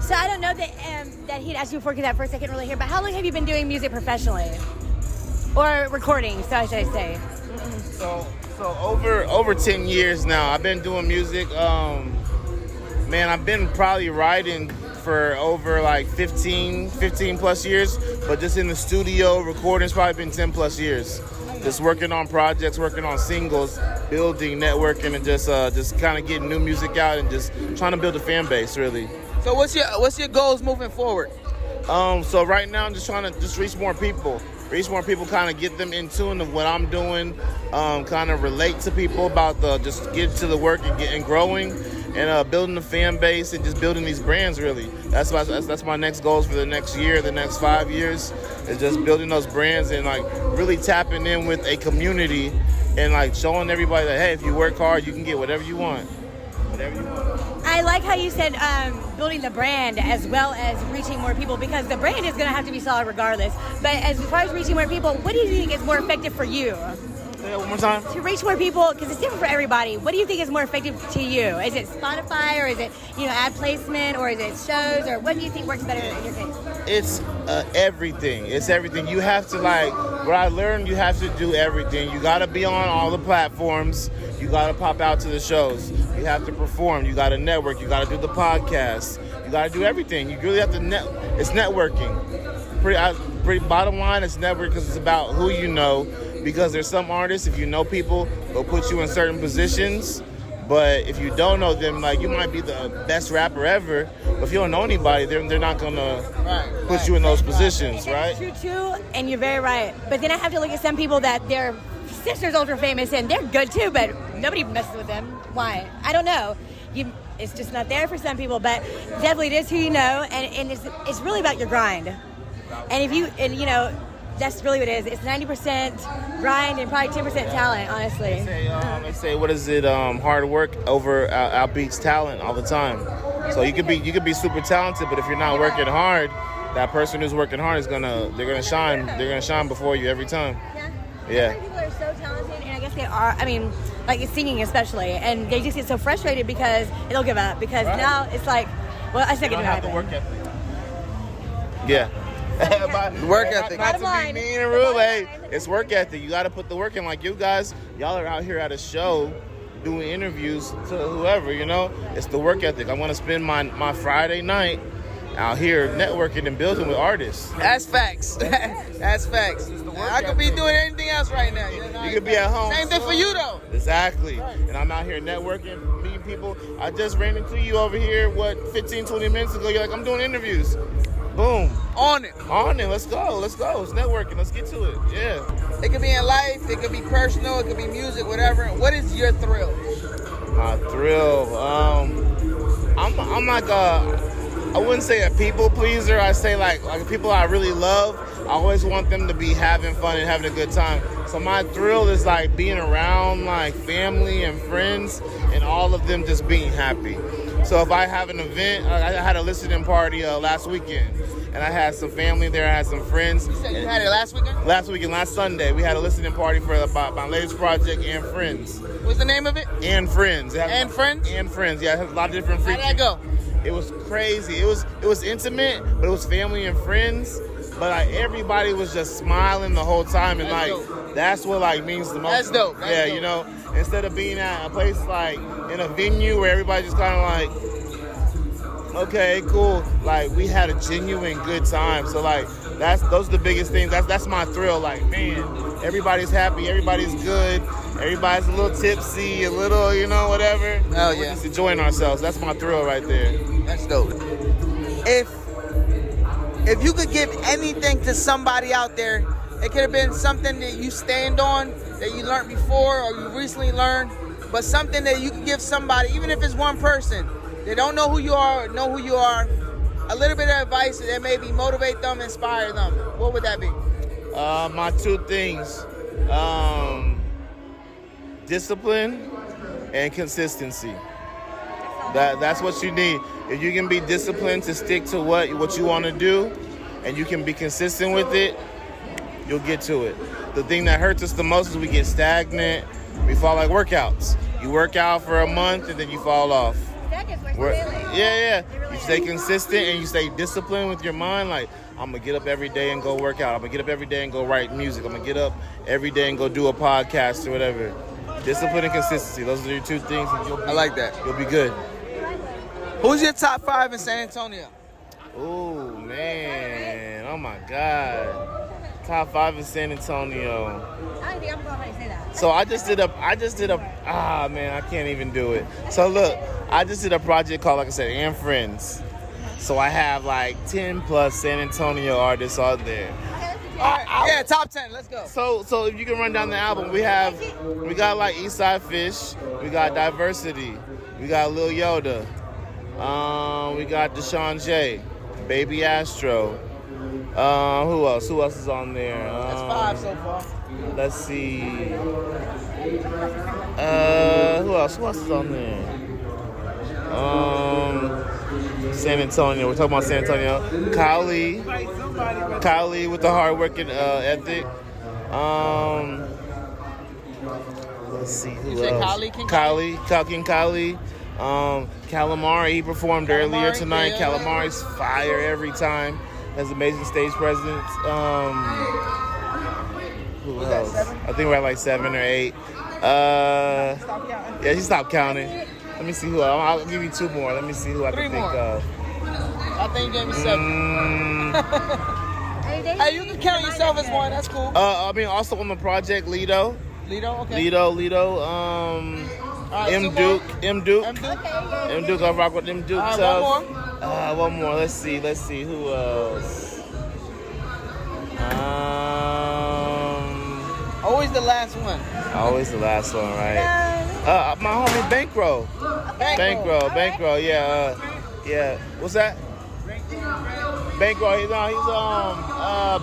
So I don't know that he'd asked you before, because at first I couldn't really hear, but how long have you been doing music professionally? Or recording, so should I say? So over 10 years now. I've been doing music. I've been probably writing for over like 15 plus years, but just in the studio recording, it's probably been 10 plus years. Just working on projects, working on singles, building, networking, and just kind of getting new music out and just trying to build a fan base, really. So what's your goals moving forward? So right now I'm just trying to reach more people, kind of get them in tune of what I'm doing, kind of relate to people about just get to the work and growing, and building the fan base and just building these brands, really. That's my next goals for the next year, the next 5 years, is just building those brands and like really tapping in with a community and like showing everybody that, hey, if you work hard, you can get whatever you want. I like how you said building the brand as well as reaching more people, because the brand is going to have to be solid regardless. But as far as reaching more people, what do you think is more effective for you? Say that one more time. To reach more people, because it's different for everybody. What do you think is more effective to you? Is it Spotify, or is it ad placement, or is it shows, or what do you think works better in your case? It's everything. It's everything. You have to what I learned, you have to do everything. You got to be on all the platforms. You got to pop out to the shows. You have to perform. You got to network. You got to do the podcast. You got to do everything. You really have to it's networking. Pretty bottom line, it's networking, because it's about who you know. Because there's some artists, if you know people, they'll put you in certain positions. But if you don't know them, like, you might be the best rapper ever, but if you don't know anybody, they're not gonna put you in those positions, right? True too, and you're very right. But then I have to look at some people that their sister's ultra famous and they're good too, but nobody messes with them. Why? I don't know. It's just not there for some people, but definitely it is who you know, and it's really about your grind. And you know, that's really what it is. It's 90% grind and probably 10% talent, honestly. They say, what is it? Hard work outbeats talent all the time. So you could be super talented, but if you're not working hard, that person who's working hard they're gonna shine. They're gonna shine before you every time. Yeah. People are so talented, and I guess they are. I mean, like singing especially, and they just get so frustrated because they don't give up. Because now it's like, well, I second have the Hypen. work ethic. Yeah. Work ethic. Not to be mean and rude, hey, it's work ethic. You got to put the work in. Like you guys, y'all are out here at a show doing interviews to whoever, you know. It's the work ethic. I want to spend my Friday night out here networking and building with artists. That's facts. That's facts. I could be doing anything else right now. You could be at home. Same thing for you, though. Exactly. And I'm out here networking, meeting people. I just ran into you over here, 15, 20 minutes ago. You're like, I'm doing interviews. Boom. On it. Let's go. It's networking. Let's get to it. Yeah. It could be in life. It could be personal. It could be music, whatever. What is your thrill? My thrill. I'm like I wouldn't say a people pleaser. I say like people I really love. I always want them to be having fun and having a good time. So my thrill is like being around like family and friends and all of them just being happy. So if I have an event, I had a listening party last weekend, and I had some family there. I had some friends. You said you had it last weekend? Last Sunday, we had a listening party for my latest project and friends. What's the name of it? And Friends. And Friends? And Friends. Yeah, it has a lot of different features. How'd that go? It was crazy. It was intimate, but it was family and friends. But like everybody was just smiling the whole time, and that's what like means the most. That's dope. Yeah, you know, instead of being at a place like in a venue where everybody just kind of like, okay, cool. Like we had a genuine good time. So like those are the biggest things. That's my thrill. Like man, everybody's happy, everybody's good, everybody's a little tipsy, a little, you know, whatever. Oh yeah. We're just enjoying ourselves. That's my thrill right there. That's dope. If you could give anything to somebody out there, it could have been something that you stand on, that you learned before or you recently learned, but something that you could give somebody, even if it's one person, they don't know who you are, a little bit of advice that maybe motivate them, inspire them. What would that be? My two things, discipline and consistency. That's what you need. If you can be disciplined to stick to what you want to do, and you can be consistent with it, you'll get to it. The thing that hurts us the most is we get stagnant. We fall like workouts. You work out for a month and then you fall off. Yeah. You stay consistent and you stay disciplined with your mind. Like, I'm going to get up every day and go work out. I'm going to get up every day and go write music. I'm going to get up every day and go do a podcast or whatever. Discipline and consistency. Those are your two things. And I like that. You'll be good. Who's your top 5 in San Antonio? Oh, man. Oh, my God. Top 5 in San Antonio. I don't think I'm going to say that. So I just did a, man, I can't even do it. So look, I just did a project called, like I said, And Friends. So I have like 10 plus San Antonio artists on there. Yeah, top 10, let's go. So if you can run down the album, we got like Eastside Fish, we got Diversity, we got Lil Yodda, we got Deshaun J, Baby Astro. Who else? Who else is on there? That's 5 so far. Let's see. Who else? Who else is on there? San Antonio. We're talking about San Antonio. Kylie with the hard working ethic. Let's see who else. King Kylie. Calamari, he performed earlier tonight. Yeah. Calamari's fire every time. Has amazing stage presence. Who else? I think we're at like 7 or 8. Yeah, she stopped counting. Let me see who else. I'll give you 2 more. Let me see who I can think of. I think you gave me 7. Hey, you can count yourself as one. That's cool. I mean, also on the project, Lido. Okay. Lido. Right, M Duke. M Duke. I rock with M Duke. Right, one more. Let's see. Who else? Always the last one. Always the last one, right? My homie Bankroll. Bankroll. Yeah. What's that? Bankroll. He's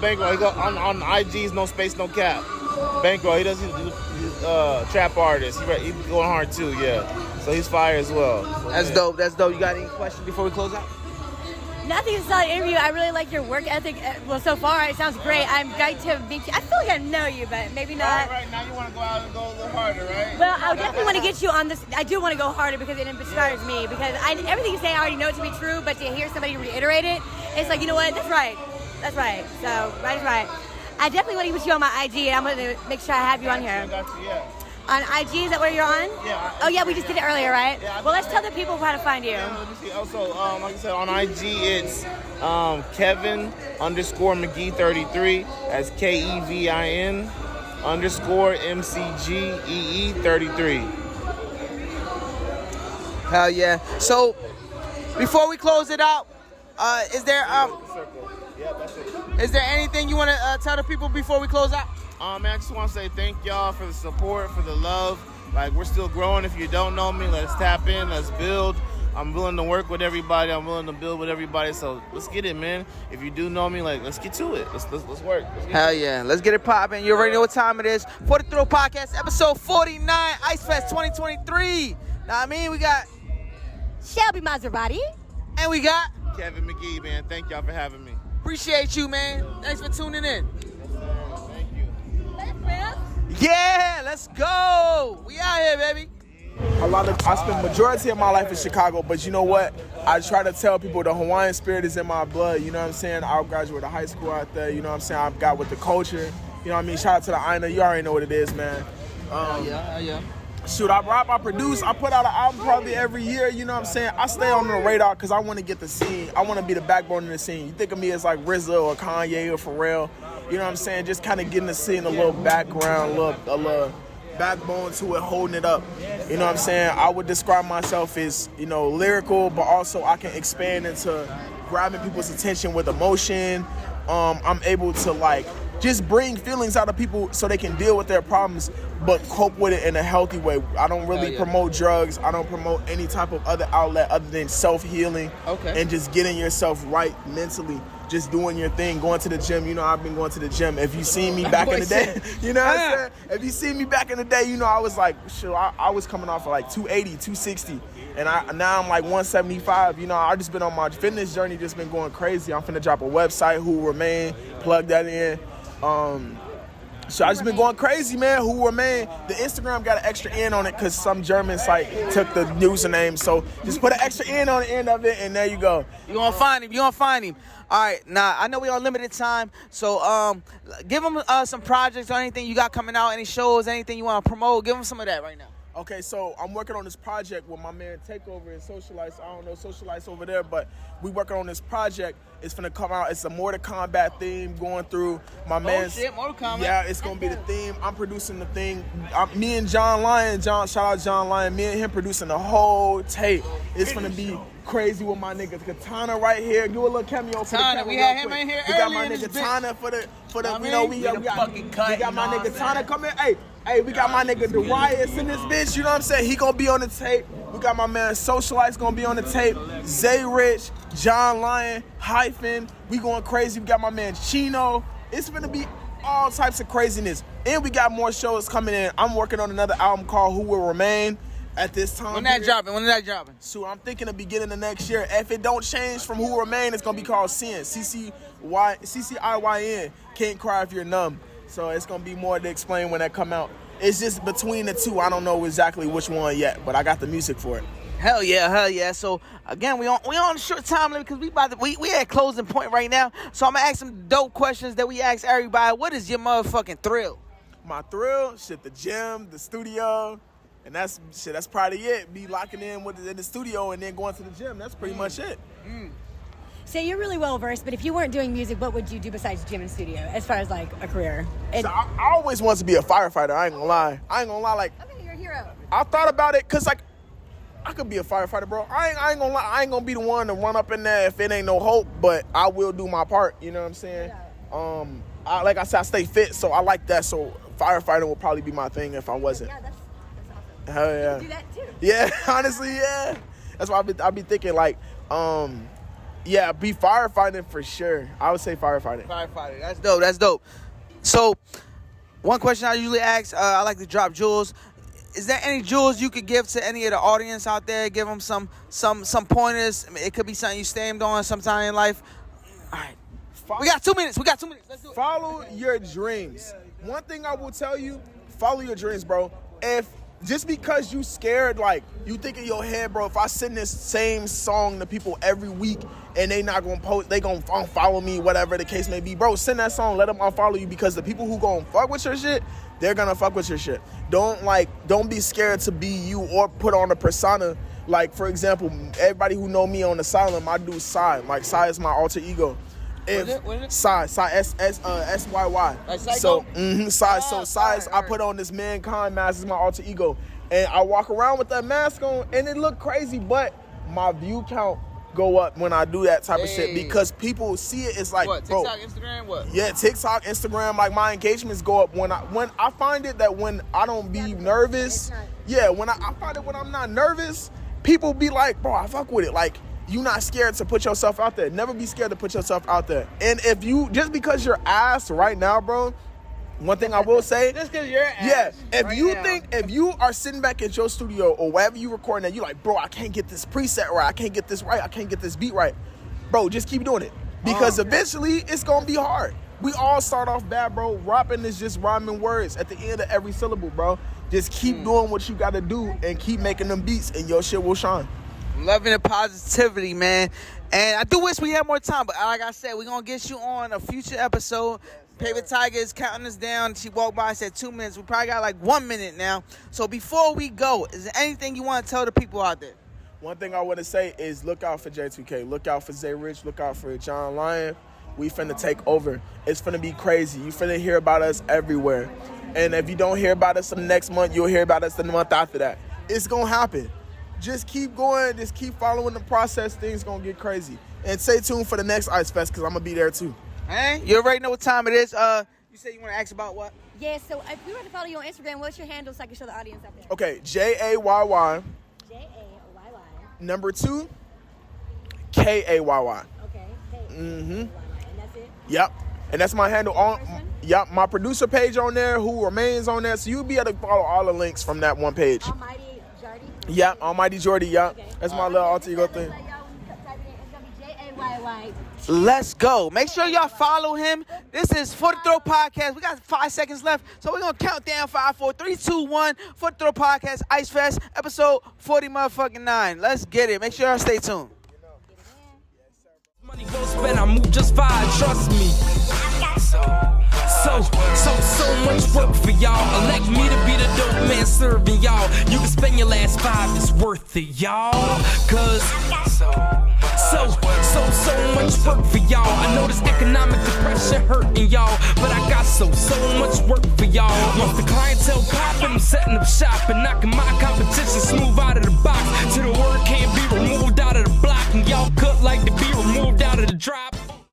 Bankroll. He go on IG's No Space No Cap. Bankroll. He's trap artist. He's going hard too. Yeah. So he's fire as well. That's dope. That's dope. You got any questions before we close out? Nothing to solid interview. I really like your work ethic. Well, so far it sounds great. I'm glad to meet you. I feel like I know you, but maybe not. Right now you want to go out and go a little harder, right? Well, I definitely want to get you on this. I do want to go harder because it inspires me. Because everything you say, I already know to be true, but to hear somebody reiterate it, it's like, you know what? That's right. That's right. So, right is right. I definitely want to put you on my IG, and I'm going to make sure I have you on here. I got you, yeah. On IG, is that where you're on? Yeah. Oh, yeah, we just did it earlier, right? Yeah, well, let's tell the people how to find you. Yeah, let me see. Also, like I said, on IG, it's Kevin_McGee33. That's KEVIN_MCGEE33. Hell yeah. So, before we close it out, is there anything you want to tell the people before we close out? Man, I just want to say thank y'all for the support, for the love. Like, we're still growing. If you don't know me, let's tap in, let's build. I'm willing to work with everybody. I'm willing to build with everybody. So let's get it, man. If you do know me, like, let's get to it. Let's work. Hell yeah. Let's get it popping. You already know what time it is. For the Thrill Podcast, episode 49, Ice Fest 2023. Now, I mean, we got Shelby Maserati. And we got Kevin McGee, man. Thank y'all for having me. Appreciate you, man. Thanks for tuning in. Thank you. Yeah, let's go. We out here, baby. I spent majority of my life in Chicago, but you know what? I try to tell people the Hawaiian spirit is in my blood, you know what I'm saying? I graduated high school out there, you know what I'm saying? I've got with the culture, you know what I mean? Shout out to the Aina, you already know what it is, man. Yeah. Shoot, I rap, I produce, I put out an album probably every year, you know what I'm saying? I stay on the radar because I want to get the scene. I want to be the backbone of the scene. You think of me as like RZA or Kanye or Pharrell, you know what I'm saying? Just kind of getting the scene a little background, a little backbone to it, holding it up. You know what I'm saying? I would describe myself as, you know, lyrical, but also I can expand into grabbing people's attention with emotion. I'm able to like just bring feelings out of people so they can deal with their problems, but cope with it in a healthy way. I don't really promote drugs. I don't promote any type of other outlet other than self-healing and just getting yourself right mentally. Just doing your thing, going to the gym. You know, I've been going to the gym. If you seen me back in the day, you know what I'm saying? If you seen me back in the day, you know, I was like, shit, I was coming off of like 280, 260. And now I'm like 175. You know, I just been on my fitness journey, just been going crazy. I'm finna drop a website, Who Remain, plug that in. So I just been going crazy, man. Who Remain. The Instagram got an extra N on it because some German site took the username. So just put an extra N on the end of it, and there you go. You gonna find him. All right, now I know we on limited time, so give them some projects or anything you got coming out, any shows, anything you want to promote. Give them some of that right now. Okay, so I'm working on this project with my man Takeover and Socialites. I don't know Socialites over there, but we working on this project. It's finna come out. It's a Mortal Kombat theme going through my man's. Oh shit, Mortal Kombat. Yeah, it's gonna be the theme. I'm producing the thing. Me and John Lyon, shout out John Lyon. Me and him producing the whole tape. It's gonna be crazy with my nigga Katona right here. Do a little cameo for the camera. We had him in here We got my nigga Tana for the you know we got my nigga Tana coming. Hey, we got my nigga Darius in this bitch, you know what I'm saying? He gonna be on the tape. We got my man Socialites gonna be on the tape. Zay Rich, John Lyon, Hypen. We going crazy. We got my man Chino. It's gonna be all types of craziness. And we got more shows coming in. I'm working on another album called Who Will Remain. At this time. When that dropping? So I'm thinking the beginning of next year. If it don't change from Who Remain, it's gonna be called Sin. CCIYN. Can't Cry If You're Numb. So it's gonna be more to explain when that come out. It's just between the two. I don't know exactly which one yet, but I got the music for it. Hell yeah. So again, we on a short time limit because we at closing point right now. So I'm gonna ask some dope questions that we ask everybody. What is your motherfucking thrill? My thrill? Shit, the gym, the studio. And that's probably it. Be locking in in the studio and then going to the gym. That's pretty much it. So you're really well versed, but if you weren't doing music, what would you do besides gym and studio as far as like a career? So I always wanted to be a firefighter. I ain't gonna lie. Like, okay, you're a hero. I thought about it because like I could be a firefighter, bro. I ain't gonna lie. I ain't gonna be the one to run up in there if it ain't no hope, but I will do my part. You know what I'm saying? Yeah. Like I said, I stay fit, so I like that. So firefighter would probably be my thing if I wasn't. Yeah, that's awesome. Hell yeah. You do that too. Yeah, honestly, yeah. That's why I be thinking like, Yeah, be firefighting for sure. I would say firefighting. Firefighting. That's dope. That's dope. So, one question I usually ask, I like to drop jewels. Is there any jewels you could give to any of the audience out there? Give them some pointers. I mean, it could be something you stand on sometime in life. All right. We got 2 minutes. Let's do it. Follow your dreams. One thing I will tell you, follow your dreams, bro. If just because you scared, like, you think in your head, bro, if I send this same song to people every week and they not gonna post, they gonna unfollow me, whatever the case may be, bro, send that song, let them unfollow you, because the people who gonna fuck with your shit, they're gonna fuck with your shit. Don't be scared to be you or put on a persona. Like, for example, everybody who know me on Asylum, I do Psy. Like, Psy is my alter ego. What is it? Psy, S-Y-Y. Like Psycho? So, Psy. So, Psy is, I put on this mankind mask as my alter ego. And I walk around with that mask on, and it look crazy, but my view count go up when I do that type of shit, because people see it. It's like, what, bro, TikTok, Instagram, what? Yeah, TikTok, Instagram, like, my engagements go up when I find it that when I don't be nervous, when I find it when I'm not nervous, people be like, bro, I fuck with it. Like, you not scared to put yourself out there. Never be scared to put yourself out there. And if you, just because you're ass right now, bro, one thing I will say, just because you're ass. Yeah, if you are sitting back at your studio or wherever you recording and you like, bro, I can't get this preset right, I can't get this right, I can't get this beat right, bro, just keep doing it. Because eventually it's gonna be hard. We all start off bad, bro. Rapping is just rhyming words at the end of every syllable, bro. Just keep doing what you gotta do and keep making them beats and your shit will shine. Loving the positivity, man. And I do wish we had more time, but like I said, we're going to get you on a future episode. Paper Tiger is counting us down. She walked by and said 2 minutes. We probably got like 1 minute now. So before we go, is there anything you want to tell the people out there? One thing I want to say is look out for J2K. Look out for Zay Rich. Look out for John Lyon. We finna take over. It's finna be crazy. You finna hear about us everywhere. And if you don't hear about us the next month, you'll hear about us the month after that. It's going to happen. Just keep going. Just keep following the process. Things going to get crazy. And stay tuned for the next Ice Fest, because I'm going to be there too. Hey, you already know what time it is. You said you want to ask about what? Yeah, so if we were to follow you on Instagram, what's your handle so I can show the audience out there? Okay, Jayy. Number 2, Kayy. Okay. And that's it? Yep. And that's my handle on. Yep, my producer page on there, who remains on there. So you'll be able to follow all the links from that one page. Almighty Jordy? Yep, Almighty Jordy, yep. Okay. That's my little alter ego thing. Let's go. Make sure y'all follow him. This is For The Throw Podcast. We got 5 seconds left, so we're going to count down 5, 4, 3, 2, 1. For The Throw Podcast, Ice Fest, episode 40-9. Let's get it. Make sure y'all stay tuned. Money well spent, I move just fine, trust me. So much work for y'all. Elect me to be the dope man serving y'all. You can spend your last 5, it's worth it, y'all. Cause so much work for y'all. I know this economic depression hurting y'all, but I got so much work for y'all. Once the clientele popping, I'm setting up shop and knocking my competition